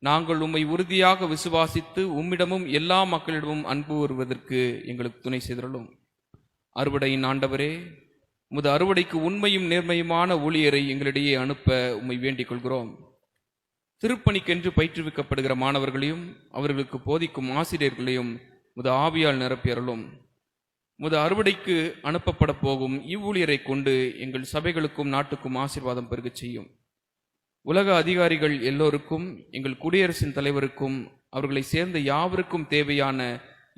நாங்கள் உம்மை உறுதியாக விசுவாசித்து உம்மிடமும் எல்லா மக்களிடமும் அன்பு வருவதற்கு எங்களுக்கு துணை செய்தருளும். அறுவடையின் ஆண்டவரே, உமது அறுவடைக்கு உண்மையும் நேர்மையுமான ஊழியரை எங்களிடையே அனுப்ப உம்மை வேண்டிக் கொள்கிறோம். திருப்பணிக்கென்று பயிற்றுவிக்கப்படுகிற மாணவர்களையும் அவர்களுக்கு போதிக்கும் ஆசிரியர்களையும் முத ஆவியால் நிரப்பியருளும். முத அறுவடைக்கு அனுப்பப்பட போகும் இவ்வூழியரை கொண்டு எங்கள் சபைகளுக்கும் நாட்டுக்கும் ஆசீர்வாதம் பெருகச் செய்யும். உலக அதிகாரிகள் எல்லோருக்கும், எங்கள் குடியரசின் தலைவருக்கும் அவர்களை சேர்ந்த யாவருக்கும் தேவையான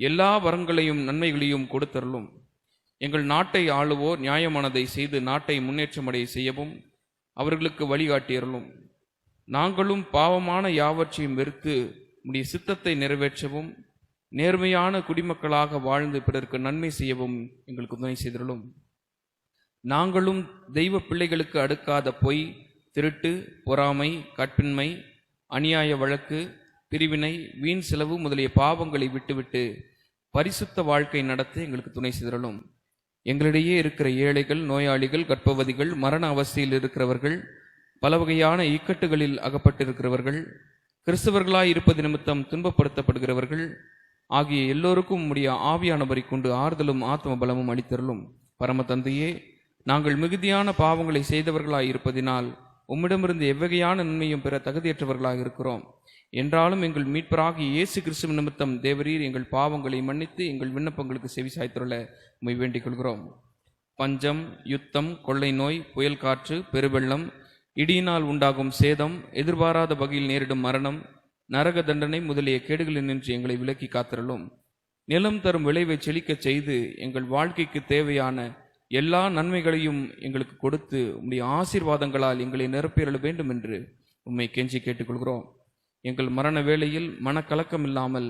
எல்லா வரங்களையும் நன்மைகளையும் கொடுத்தருளும். எங்கள் நாட்டை ஆளுவோர் நியாயமானதை செய்து நாட்டை முன்னேற்றமடைய செய்யவும் அவர்களுக்கு வழிகாட்டியருளும். நாங்களும் பாவமான யாவற்றையும் வெறுத்து உம்முடைய சித்தத்தை நிறைவேற்றவும் நேர்மையான குடிமக்களாக வாழ்ந்து பிறருக்கு நன்மை செய்யவும் எங்களுக்கு துணை செய்தருளும். நாங்களும் தெய்வ பிள்ளைகளுக்கு அடுக்காத பொய், திருட்டு, பொறாமை, கற்பின்மை, அநியாய வழக்கு, பிரிவினை, வீண் செலவு முதலிய பாவங்களை விட்டுவிட்டு பரிசுத்த வாழ்க்கை நடத்த எங்களுக்கு துணை செய்தருளும். எங்களிடையே இருக்கிற ஏழைகள், நோயாளிகள், கர்ப்பவதிகள், மரண அவஸ்தையில் இருக்கிறவர்கள், பல வகையான இக்கட்டுகளில் அகப்பட்டிருக்கிறவர்கள், கிறிஸ்தவர்களாய் இருப்பது நிமித்தம் துன்பப்படுத்தப்படுகிறவர்கள் ஆகிய எல்லோருக்கும் உம்முடைய ஆவியானவரை கொண்டு ஆறுதலும் ஆத்ம பலமும் அளித்தருளும். பரம தந்தையே, நாங்கள் மிகுதியான பாவங்களை செய்தவர்களாய் இருப்பதினால் உம்மிடமிருந்து எவ்வகையான நன்மையும் பெற தகுதியற்றவர்களாக இருக்கிறோம். என்றாலும் எங்கள் மீட்பராகிய இயேசு கிறிஸ்துவ நிமித்தம் தேவரீர் எங்கள் பாவங்களை மன்னித்து எங்கள் விண்ணப்பங்களுக்கு செவி சாய்த்துள்ள உம்மை வேண்டிக் கொள்கிறோம். பஞ்சம், யுத்தம், கொள்ளை நோய், புயல் காற்று, பெருவெள்ளம், இடியினால் உண்டாகும் சேதம், எதிர்பாராத வகையில் நேரிடும் மரணம், நரக தண்டனை முதலிய கேடுகளில் நின்று எங்களை விலக்கி காத்திரலும். நிலம் தரும் விளைவை செழிக்கச் செய்து எங்கள் வாழ்க்கைக்கு தேவையான எல்லா நன்மைகளையும் எங்களுக்கு கொடுத்து உம்முடைய ஆசீர்வாதங்களால் எங்களை நிரப்பியருள வேண்டும் என்று உம்மை கெஞ்சி கேட்டுக்கொள்கிறோம். எங்கள் மரண வேளையில் மனக்கலக்கம் இல்லாமல்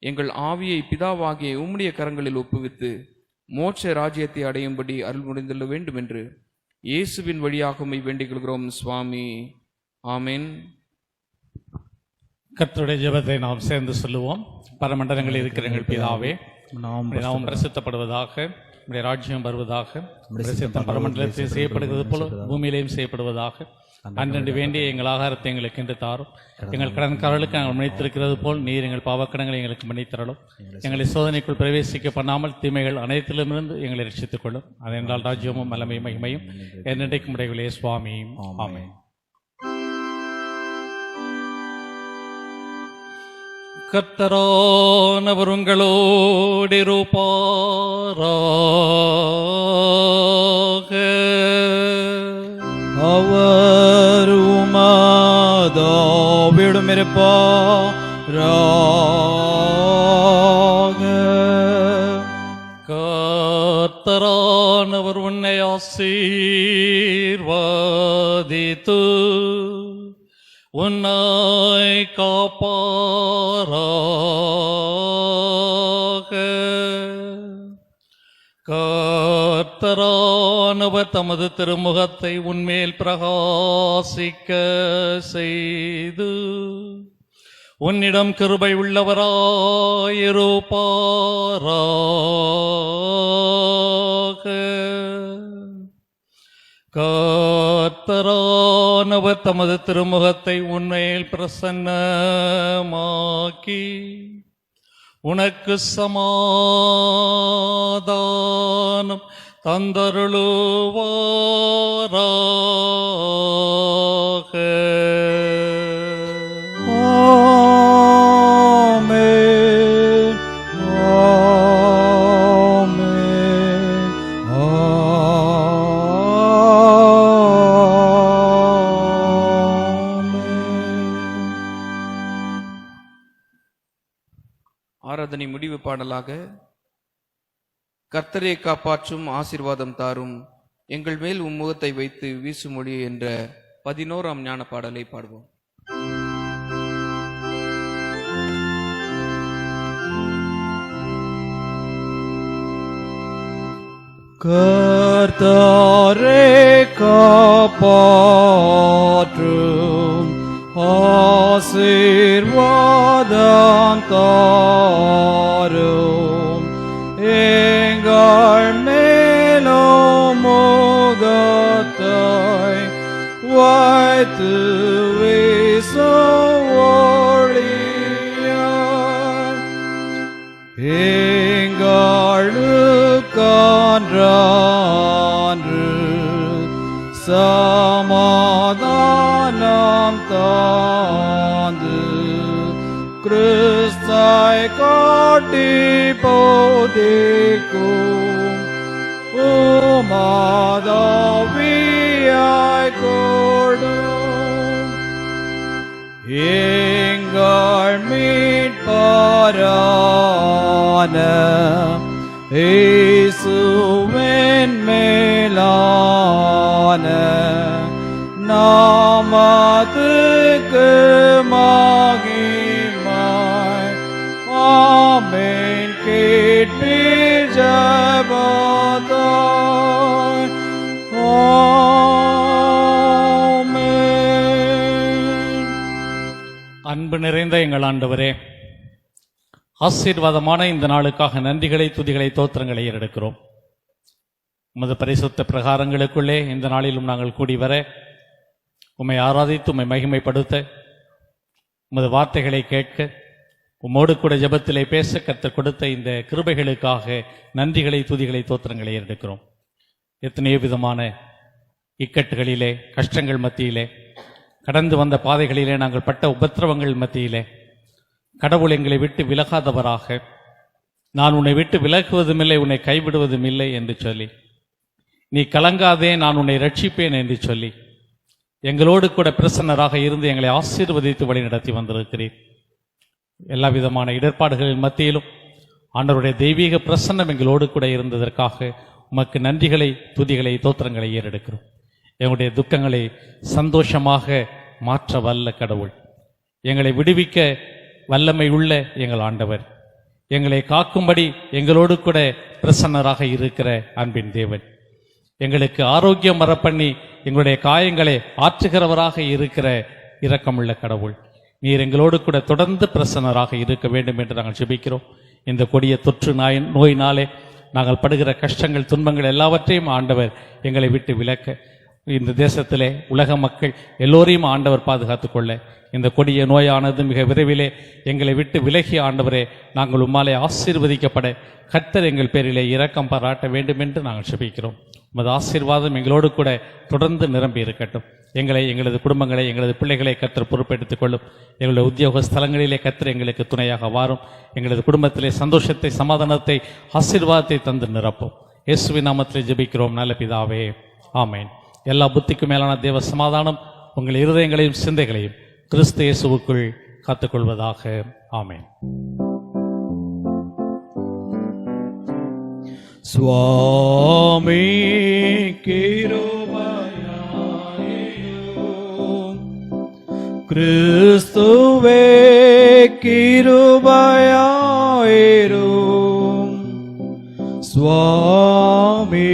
எங்கள் ஆவியை பிதாவாகிய உம்முடைய கரங்களில் ஒப்புவித்து மோட்ச ராஜ்யத்தை அடையும்படி அருள் முடிந்துள்ள வேண்டும் என்று இயேசுவின் வழியாக உம்மை வேண்டிக் கொள்கிறோம் சுவாமி. ஆமென். கர்த்தருடைய ஜெபத்தை நாம் சேர்ந்து சொல்லுவோம். பரமண்டலங்களில் இருக்கிற எங்கள் பிதாவே, நாம் பிரசித்தப்படுவதாக, உம்முடைய ராஜ்யம் வருவதாக, உம்முடைய சித்தம் பரமண்டலத்தில் செய்யப்படுகிறது போல பூமியிலேயும் செய்யப்படுவதாக. அன்றன்று வேண்டிய எங்கள் ஆகாரத்தை எங்களுக்கு என்று தாரும். எங்கள் கடன்காரர்களுக்கு நாங்கள் மன்னித்திருக்கிறது போல் நீர் எங்கள் பாவக்கடங்களை எங்களுக்கு மன்னித்தரலும். எங்களை சோதனைக்குள் பிரவேசிக்க பண்ணாமல் தீமைகள் அனைத்திலுமிருந்து எங்களை ரட்சித்துக் கொள்ளும். அதென்றால் ராஜ்யமும் வல்லமையும் மகிமையும் என்னென்றைக்கும் உடையவிலே சுவாமியும் ஆமென். கர்த்தரானவர் உங்களோடு இருப்பாராக. அவர் உமாதாவிடம் இருப்பாராக. கர்த்தரானவர் உன்னை ஆசீர்வதித்து உன்னை காப்பாராக. கர்த்தரானவர் தமது திருமுகத்தை உன்மேல் பிரகாசிக்க செய்து உன்னிடம் கிருபை உள்ளவராயிருப்பாராக. கர்த்தரானவர் தமது திருமுகத்தை உன்மேல் பிரசன்னமாக்கி உனக்கு சமாதானம் தந்தருளுவாராக. ஆமென். ஆமென். ஆராதனை முடிவு பாடலாக கர்த்தரை காப்பாற்றும் ஆசீர்வாதம் தாரும் எங்கள் மேல் உம்முகத்தை வைத்து வீசுமொழி என்ற 11ஆம் ஞான பாடலை பாடுவோம். கர்த்தரே காப்பாற்றும் ஆசீர்வாதம் தாரும் எங்கள் மேலும் முகத்தை வைத்து வீசும் ஒளியாய் எங்களுக்கன்று சமாதானம் தாந்து கிறிஸ்தை காட்டி போதிக்கும் உமாதாவியாய் கொடும் எங்கள் மீட்பரான இயேசுவின் மேலான நாமத்துக்கு மகிமை. ஆமென். கேட்பீர் ஜெபத்தாய். ஆமென். அன்பு நிறைந்த எங்கள் ஆண்டவரே, ஆசீர்வாதமான இந்த நாளுக்காக நன்றிகளை துதிகளை தோத்திரங்களை ஏறெடுக்கிறோம். உமது பரிசுத்த பிரகாரங்களுக்குள்ளே இந்த நாளிலும் நாங்கள் கூடி வர உம்மை ஆராதித்து உம்மை மகிமைப்படுத்த உமது வார்த்தைகளை கேட்க உம்மோடு கூட ஜெபத்திலே பேச கர்த்தர் கொடுத்த இந்த கிருபைகளுக்காக நன்றிகளை துதிகளை தோத்திரங்களை ஏறெடுக்கிறோம். எத்தனையோ விதமான இக்கட்டுகளிலே கஷ்டங்கள் மத்தியிலே கடந்து வந்த பாதைகளிலே நாங்கள் பட்ட உபத்திரவங்கள் மத்தியிலே கடவுள் எங்களை விட்டு விலகாதவராக, நான் உன்னை விட்டு விலகுவதும் இல்லை உன்னை கைவிடுவதும் இல்லை என்று சொல்லி, நீ கலங்காதே நான் உன்னை ரட்சிப்பேன் என்று சொல்லி எங்களோடு கூட பிரசன்னராக இருந்து எங்களை ஆசீர்வதித்து வழி நடத்தி வந்திருக்கிறீர். எல்லா விதமான இடர்பாடுகளின் மத்தியிலும் ஆண்டவருடைய தெய்வீக பிரசன்னம் எங்களோடு கூட இருந்ததற்காக உமக்கு நன்றிகளை துதிகளை தோத்திரங்களை ஏறெடுக்கிறோம். எங்களுடைய துக்கங்களை சந்தோஷமாக மாற்ற வல்ல கடவுள், எங்களை விடுவிக்க வல்லமை உள்ள எங்கள் ஆண்டவர், எங்களை காக்கும்படி எங்களோடு கூட பிரசன்னராக இருக்கிற அன்பின் தேவன், எங்களுக்கு ஆரோக்கியம் வரப்பண்ணி எங்களுடைய காயங்களை ஆற்றுகிறவராக இருக்கிற இரக்கமுள்ள கடவுள், நீர் எங்களோடு கூட தொடர்ந்து பிரசன்னராக இருக்க வேண்டும் என்று நாங்கள் ஜெபிக்கிறோம். இந்த கொடிய தொற்று நோயினாலே நாங்கள் படுகிற கஷ்டங்கள் துன்பங்கள் எல்லாவற்றையும் ஆண்டவர் எங்களை விட்டு விலக்க இந்த தேசத்திலே உலக மக்கள் எல்லோரையும் ஆண்டவர் பாதுகாத்து கொள்ள இந்த கொடிய நோயானது மிக விரைவிலே எங்களை விட்டு விலகிய ஆண்டவரே, நாங்கள் உம்மாலே ஆசீர்வதிக்கப்பட கர்த்தர் எங்கள் பேரிலே இரக்கம் பாராட்ட வேண்டும் என்று நாங்கள் செபிக்கிறோம். உமது ஆசீர்வாதம் எங்களோடு கூட தொடர்ந்து நிரம்பி இருக்கட்டும். எங்களை, எங்களது குடும்பங்களை, எங்களது பிள்ளைகளை கர்த்தர் பொறுப்பெடுத்துக் கொள்ளும். எங்களுடைய உத்தியோக ஸ்தலங்களிலே கர்த்தர் எங்களுக்கு துணையாக வாரும். எங்களது குடும்பத்திலே சந்தோஷத்தை, சமாதானத்தை, ஆசீர்வாதத்தை தந்து நிரப்பும். இயேசுவின் நாமத்திலே ஜெபிக்கிறோம் நல்ல பிதாவே, ஆமென். எல்லா புத்திக்கும் மேலான தேவ சமாதானம் உங்கள் இருதயங்களையும் சிந்தைகளையும் கிறிஸ்து இயேசுவுக்குள் காத்துக்கொள்வதாக. ஆமென். சுவாமி கிருபையாயிரும், கிறிஸ்துவே கிருபையாயிரும், சுவாமி